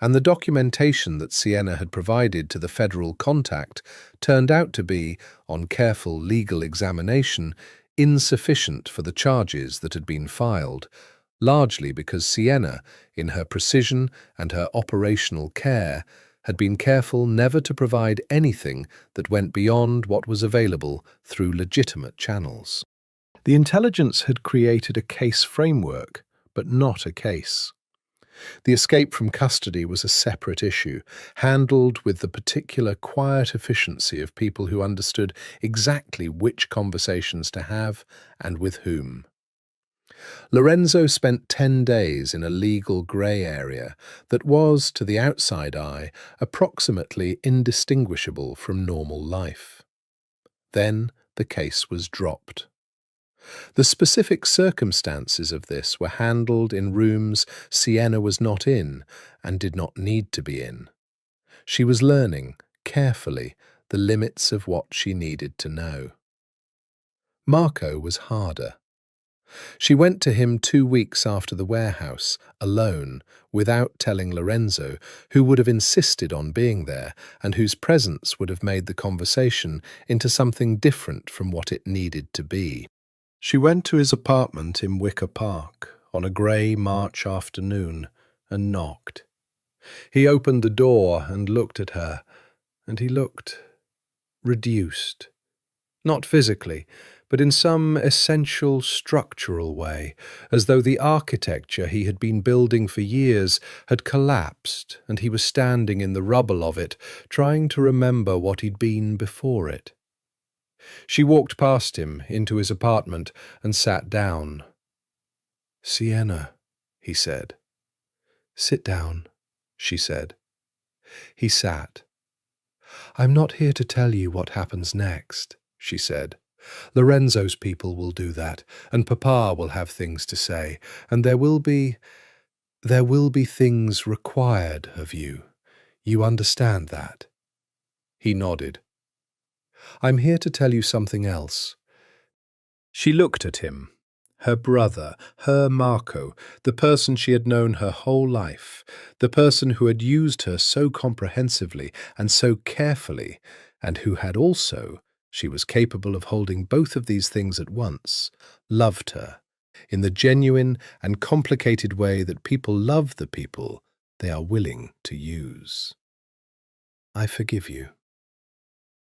and the documentation that Siena had provided to the federal contact turned out to be, on careful legal examination, insufficient for the charges that had been filed, largely because Siena, in her precision and her operational care, had been careful never to provide anything that went beyond what was available through legitimate channels. The intelligence had created a case framework, but not a case. The escape from custody was a separate issue, handled with the particular quiet efficiency of people who understood exactly which conversations to have and with whom. Lorenzo spent 10 days in a legal grey area that was, to the outside eye, approximately indistinguishable from normal life. Then the case was dropped. The specific circumstances of this were handled in rooms Sienna was not in and did not need to be in. She was learning, carefully, the limits of what she needed to know. Marco was harder. She went to him 2 weeks after the warehouse, alone, without telling Lorenzo, who would have insisted on being there and whose presence would have made the conversation into something different from what it needed to be. She went to his apartment in Wicker Park on a grey March afternoon and knocked. He opened the door and looked at her, and he looked reduced. Not physically, but in some essential structural way, as though the architecture he had been building for years had collapsed and he was standing in the rubble of it, trying to remember what he'd been before it. She walked past him into his apartment and sat down. "Sienna," he said. "Sit down," she said. He sat. "I'm not here to tell you what happens next," she said. "Lorenzo's people will do that, and Papa will have things to say, and there will be things required of you. You understand that?" He nodded. "I'm here to tell you something else." She looked at him. Her brother, her Marco, the person she had known her whole life, the person who had used her so comprehensively and so carefully, and who had also, she was capable of holding both of these things at once, loved her, in the genuine and complicated way that people love the people they are willing to use. "I forgive you."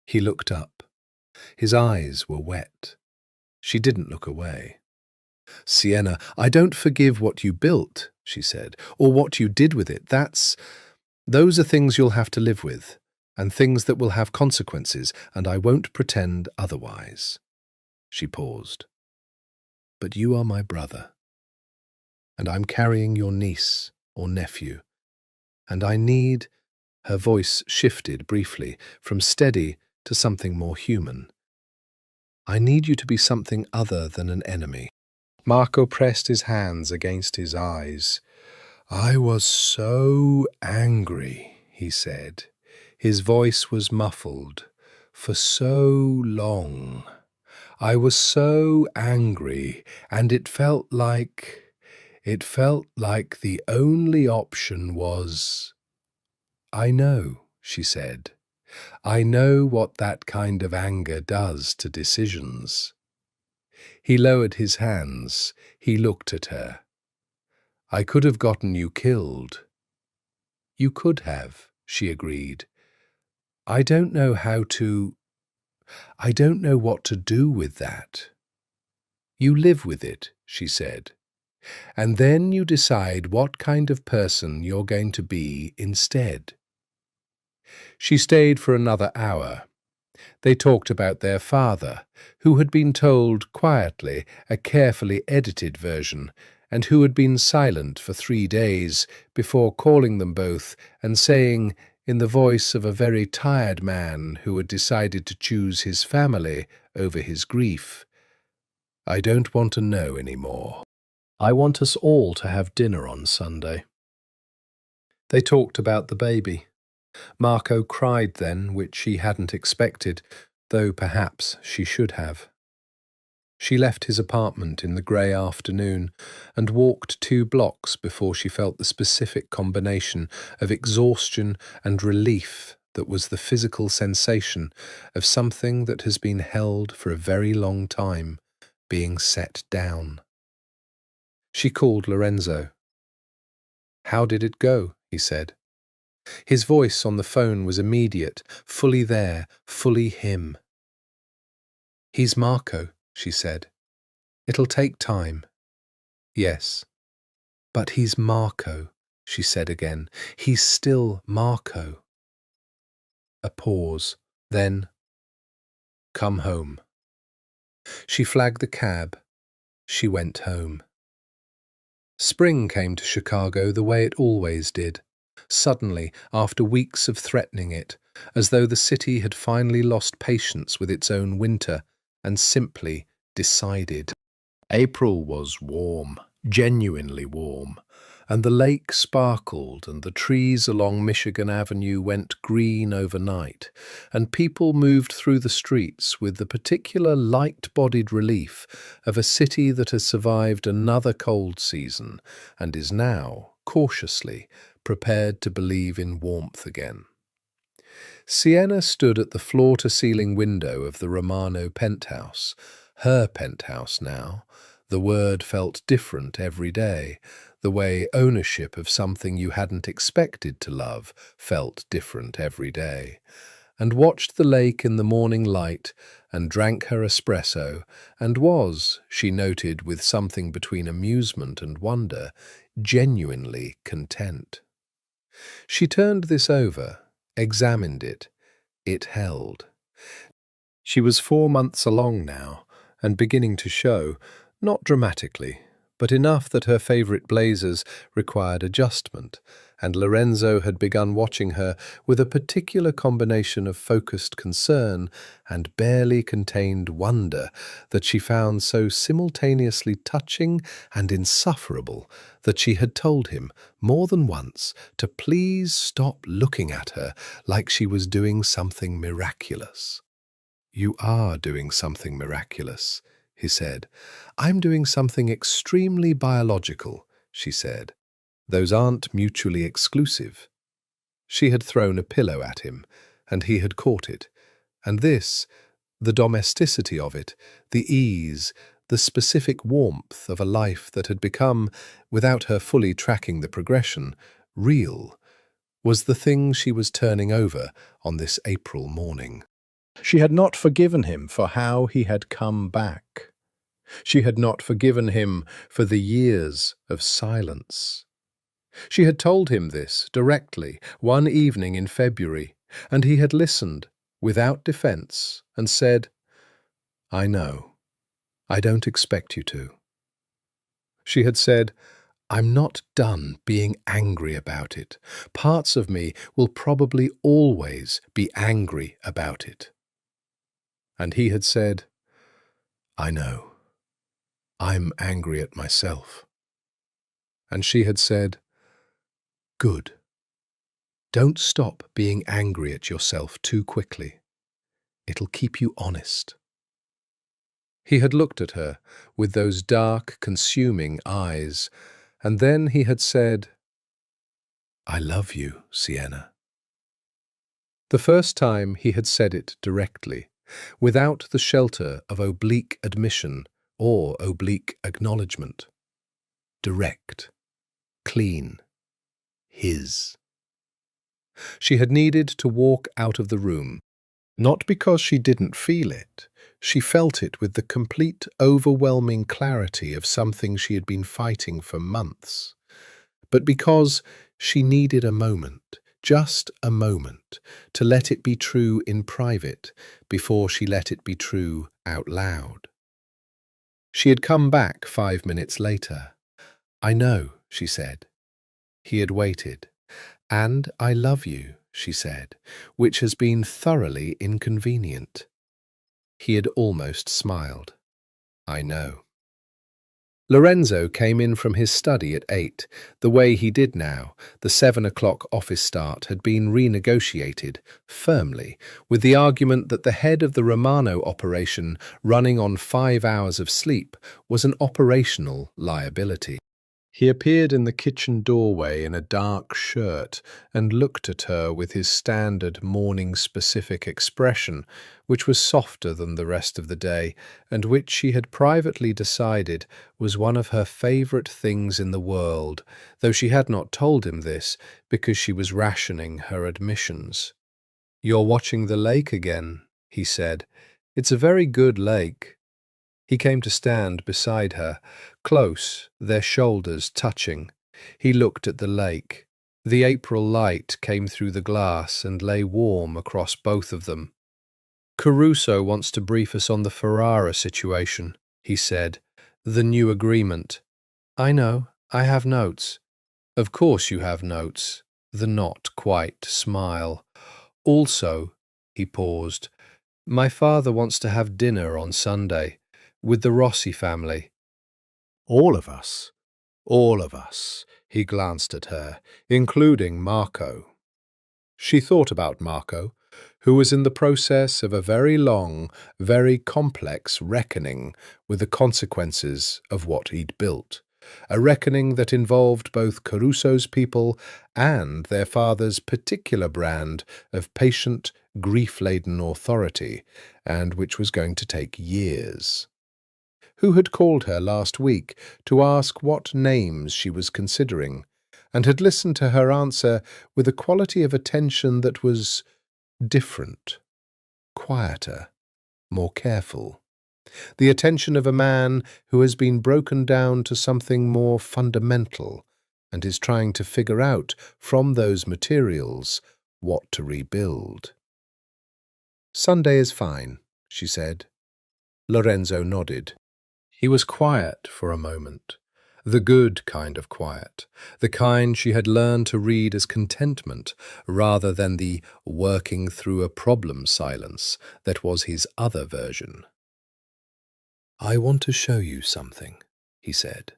He looked up. His eyes were wet. She didn't look away. "Sienna, I don't forgive what you built," she said, "or what you did with it. Those are things you'll have to live with, and things that will have consequences, and I won't pretend otherwise." She paused. "But you are my brother, and I'm carrying your niece or nephew, and I need—" Her voice shifted briefly from steady to something more human. "I need you to be something other than an enemy." Marco pressed his hands against his eyes. "I was so angry," he said. His voice was muffled. "For so long. I was so angry, and it felt like the only option was—" "I know," she said. "I know what that kind of anger does to decisions." He lowered his hands. He looked at her. "I could have gotten you killed." "You could have," she agreed. I don't know what to do with that." "You live with it," she said. "And then you decide what kind of person you're going to be instead." She stayed for another hour. They talked about their father, who had been told quietly a carefully edited version, and who had been silent for 3 days before calling them both and saying, in the voice of a very tired man who had decided to choose his family over his grief, "I don't want to know any more. I want us all to have dinner on Sunday." They talked about the baby. Marco cried then, which she hadn't expected, though perhaps she should have. She left his apartment in the grey afternoon and walked 2 blocks before she felt the specific combination of exhaustion and relief that was the physical sensation of something that has been held for a very long time being set down. She called Lorenzo. "How did it go?" he said. His voice on the phone was immediate, fully there, fully him. "He's Marco," she said. "It'll take time." "Yes, but he's Marco," she said again. "He's still Marco." A pause, then, "Come home." She flagged the cab. She went home. Spring came to Chicago the way it always did. Suddenly, after weeks of threatening it, as though the city had finally lost patience with its own winter and simply decided. April was warm, genuinely warm, and the lake sparkled and the trees along Michigan Avenue went green overnight, and people moved through the streets with the particular light-bodied relief of a city that has survived another cold season and is now, cautiously, prepared to believe in warmth again. Sienna stood at the floor-to-ceiling window of the Romano penthouse, her penthouse now. The word felt different every day, the way ownership of something you hadn't expected to love felt different every day, and watched the lake in the morning light and drank her espresso and was, she noted with something between amusement and wonder, genuinely content. She turned this over, examined it. It held. She was 4 months along now, and beginning to show, not dramatically, but enough that her favourite blazers required adjustment, and Lorenzo had begun watching her with a particular combination of focused concern and barely contained wonder that she found so simultaneously touching and insufferable that she had told him more than once to please stop looking at her like she was doing something miraculous. "You are doing something miraculous," he said. "I'm doing something extremely biological," she said. "Those aren't mutually exclusive." She had thrown a pillow at him, and he had caught it. And this, the domesticity of it, the ease, the specific warmth of a life that had become, without her fully tracking the progression, real, was the thing she was turning over on this April morning. She had not forgiven him for how he had come back. She had not forgiven him for the years of silence. She had told him this directly one evening in February, and he had listened, without defense, and said, "I know. I don't expect you to." She had said, "I'm not done being angry about it. Parts of me will probably always be angry about it." And he had said, "I know. I'm angry at myself." And she had said, "Good. Don't stop being angry at yourself too quickly. It'll keep you honest." He had looked at her with those dark, consuming eyes, and then he had said, "I love you, Sienna." The first time he had said it directly, without the shelter of oblique admission or oblique acknowledgement. Direct, clean, his. She had needed to walk out of the room, not because she didn't feel it. She felt it with the complete, overwhelming clarity of something she had been fighting for months, but because she needed a moment, just a moment, to let it be true in private before she let it be true out loud. She had come back 5 minutes later. "I know," she said. He had waited. "And I love you," she said, "which has been thoroughly inconvenient." He had almost smiled. "I know." Lorenzo came in from his study at 8, the way he did now. The 7 o'clock office start had been renegotiated, firmly, with the argument that the head of the Romano operation, running on 5 hours of sleep, was an operational liability. He appeared in the kitchen doorway in a dark shirt and looked at her with his standard morning-specific expression, which was softer than the rest of the day, and which she had privately decided was one of her favourite things in the world, though she had not told him this because she was rationing her admissions. "You're watching the lake again," he said. "It's a very good lake." He came to stand beside her, close, their shoulders touching. He looked at the lake. The April light came through the glass and lay warm across both of them. "Caruso wants to brief us on the Ferrara situation," he said. "The new agreement." "I know. I have notes." "Of course you have notes." The not quite smile. "Also," he paused, "my father wants to have dinner on Sunday with the Rossi family. All of us. All of us. He glanced at her, including Marco. She thought about Marco, who was in the process of a very long, very complex reckoning with the consequences of what he'd built. A reckoning that involved both Caruso's people and their father's particular brand of patient, grief-laden authority, and which was going to take years. Who had called her last week to ask what names she was considering, and had listened to her answer with a quality of attention that was different, quieter, more careful. The attention of a man who has been broken down to something more fundamental and is trying to figure out from those materials what to rebuild. "Sunday is fine," she said. Lorenzo nodded. He was quiet for a moment. The good kind of quiet, the kind she had learned to read as contentment rather than the working through a problem silence that was his other version. "I want to show you something," he said.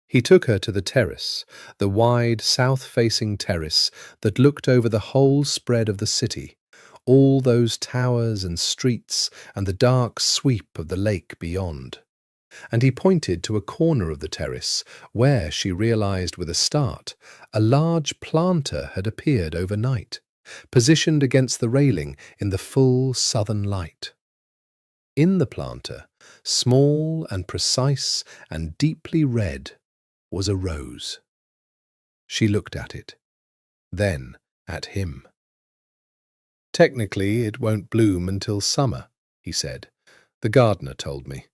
He took her to the terrace, the wide south-facing terrace that looked over the whole spread of the city, all those towers and streets and the dark sweep of the lake beyond. And he pointed to a corner of the terrace where, she realized with a start, a large planter had appeared overnight, positioned against the railing in the full southern light. In the planter, small and precise and deeply red, was a rose. She looked at it, then at him. "Technically, it won't bloom until summer," he said. "The gardener told me.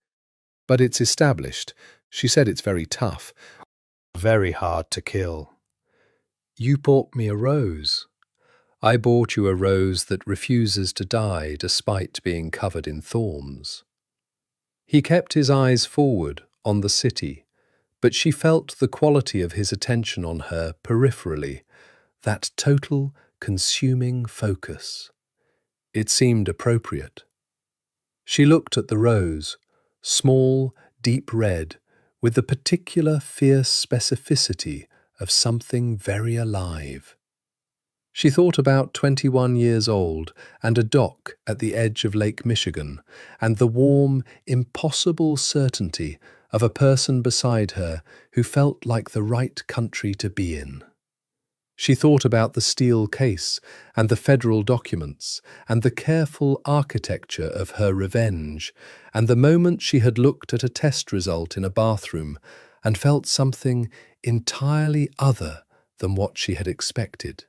But it's established. She said it's very tough, very hard to kill." "You bought me a rose. I bought you a rose that refuses to die despite being covered in thorns." He kept his eyes forward on the city, but she felt the quality of his attention on her peripherally, that total, consuming focus. It seemed appropriate. She looked at the rose, small, deep red, with the particular fierce specificity of something very alive. She thought about 21 years old and a dock at the edge of Lake Michigan and the warm, impossible certainty of a person beside her who felt like the right country to be in. She thought about the steel case and the federal documents and the careful architecture of her revenge and the moment she had looked at a test result in a bathroom and felt something entirely other than what she had expected.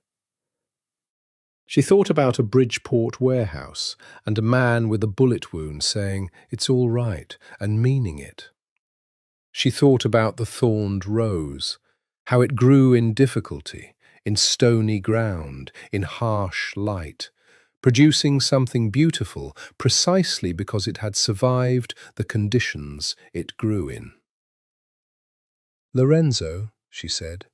She thought about a Bridgeport warehouse and a man with a bullet wound saying, "It's all right," and meaning it. She thought about the thorned rose, how it grew in difficulty, in stony ground, in harsh light, producing something beautiful precisely because it had survived the conditions it grew in. "Lorenzo," she said.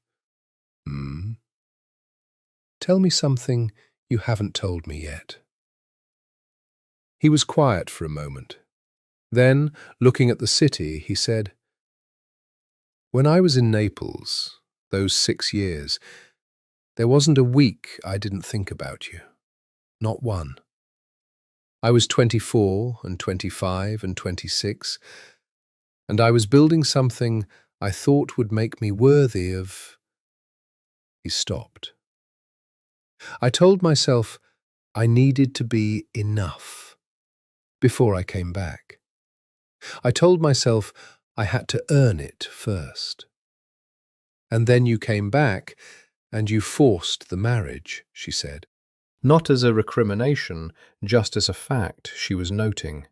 "Tell me something you haven't told me yet." He was quiet for a moment. Then, looking at the city, he said, "When I was in Naples, those 6 years, there wasn't a week I didn't think about you. Not one. I was 24 and 25 and 26, and I was building something I thought would make me worthy of—" He stopped. "I told myself I needed to be enough before I came back. I told myself I had to earn it first. And then you came back and you forced the marriage," she said. Not as a recrimination, just as a fact she was noting.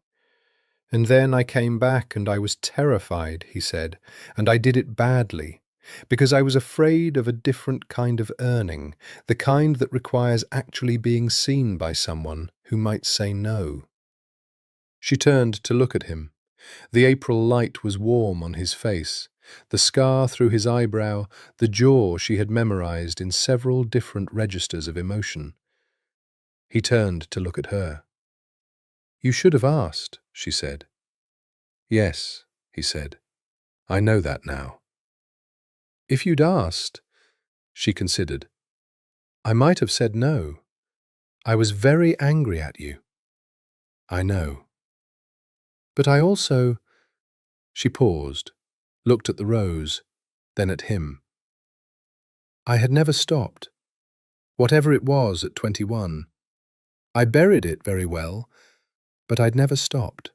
"And then I came back and I was terrified," he said, "and I did it badly, because I was afraid of a different kind of earning, the kind that requires actually being seen by someone who might say no." She turned to look at him. The April light was warm on his face, the scar through his eyebrow, the jaw she had memorized in several different registers of emotion. He turned to look at her. "You should have asked," she said. "Yes," he said. I know that now. If you'd asked, she considered, I might have said no. I was very angry at you. I know. But I also— She paused, looked at the rose, then at him. I had never stopped, whatever it was at 21. I buried it very well, but I'd never stopped.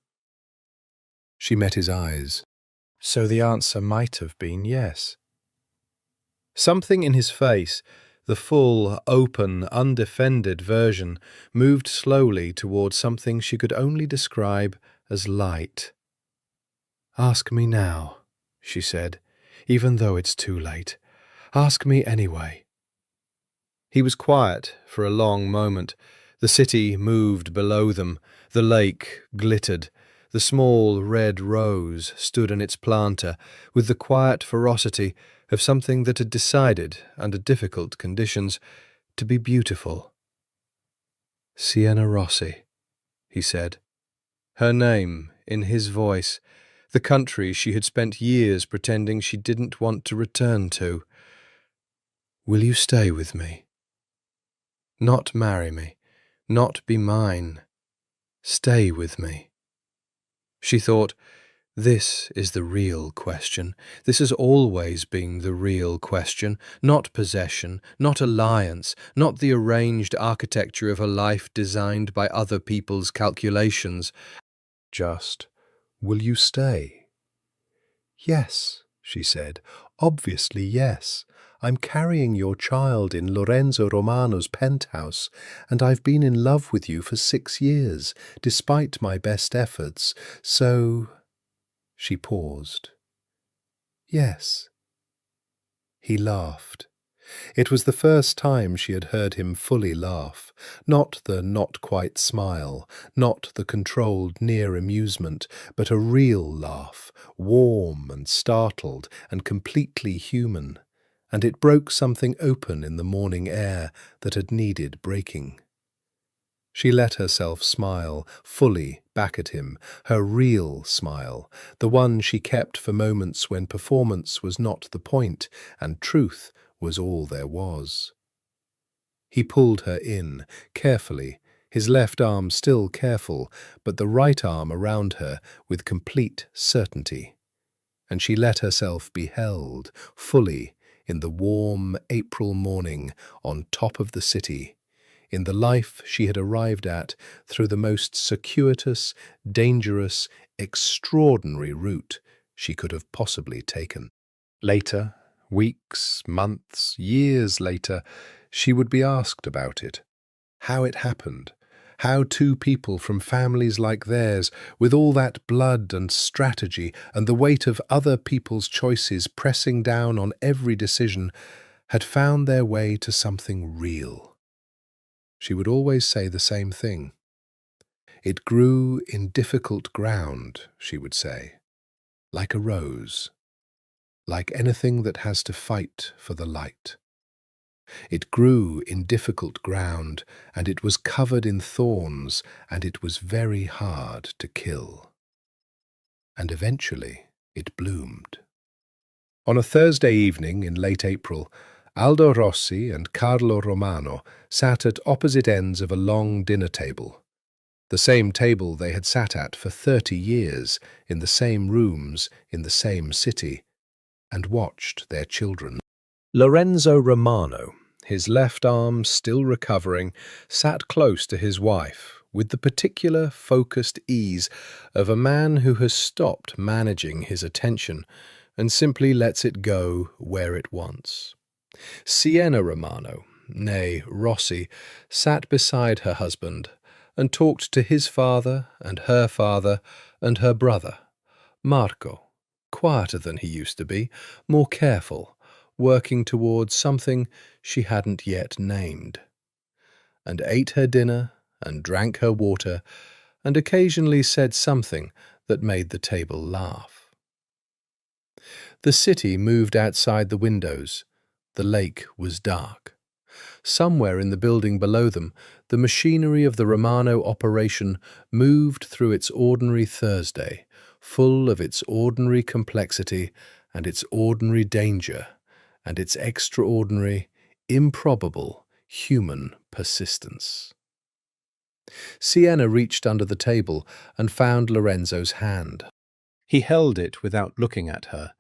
She met his eyes. So the answer might have been yes. Something in his face, the full, open, undefended version, moved slowly towards something she could only describe as light. Ask me now, she said, even though it's too late. Ask me anyway. He was quiet for a long moment. The city moved below them. The lake glittered. The small red rose stood in its planter with the quiet ferocity of something that had decided, under difficult conditions, to be beautiful. Siena Rossi, he said. Her name, in his voice, the country she had spent years pretending she didn't want to return to. Will you stay with me? Not marry me, not be mine. Stay with me. She thought, this is the real question. This has always been the real question, not possession, not alliance, not the arranged architecture of a life designed by other people's calculations. Just, will you stay? Yes, she said, obviously yes. I'm carrying your child in Lorenzo Romano's penthouse, and I've been in love with you for 6 years, despite my best efforts, so— She paused. Yes. He laughed. It was the first time she had heard him fully laugh, not the not-quite smile, not the controlled near amusement, but a real laugh, warm and startled and completely human, and it broke something open in the morning air that had needed breaking. She let herself smile fully back at him, her real smile, the one she kept for moments when performance was not the point and truth was all there was. He pulled her in, carefully, his left arm still careful, but the right arm around her with complete certainty. And she let herself be held, fully, in the warm April morning on top of the city, in the life she had arrived at through the most circuitous, dangerous, extraordinary route she could have possibly taken. Later, weeks, months, years later, she would be asked about it. How it happened. How 2 people from families like theirs, with all that blood and strategy and the weight of other people's choices pressing down on every decision, had found their way to something real. She would always say the same thing. It grew in difficult ground, she would say, like a rose, like anything that has to fight for the light. It grew in difficult ground, and it was covered in thorns, and it was very hard to kill. And eventually it bloomed. On a Thursday evening in late April, Aldo Rossi and Carlo Romano sat at opposite ends of a long dinner table, the same table they had sat at for 30 years, in the same rooms, in the same city, and watched their children. Lorenzo Romano, his left arm still recovering, sat close to his wife, with the particular focused ease of a man who has stopped managing his attention and simply lets it go where it wants. Siena Romano, née Rossi, sat beside her husband and talked to his father and her brother, Marco, quieter than he used to be, more careful, working towards something she hadn't yet named, and ate her dinner and drank her water and occasionally said something that made the table laugh. The city moved outside the windows. The lake was dark. Somewhere in the building below them, the machinery of the Romano operation moved through its ordinary Thursday, full of its ordinary complexity and its ordinary danger and its extraordinary, improbable human persistence. Sienna reached under the table and found Lorenzo's hand. He held it without looking at her,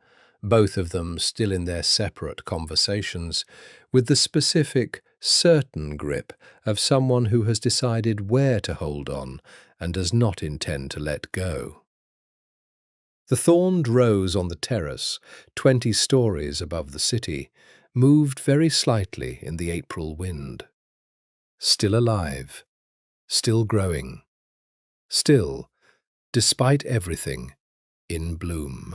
both of them still in their separate conversations, with the specific, certain grip of someone who has decided where to hold on and does not intend to let go. The thorned rose on the terrace, 20 stories above the city, moved very slightly in the April wind. Still alive, still growing, still, despite everything, in bloom.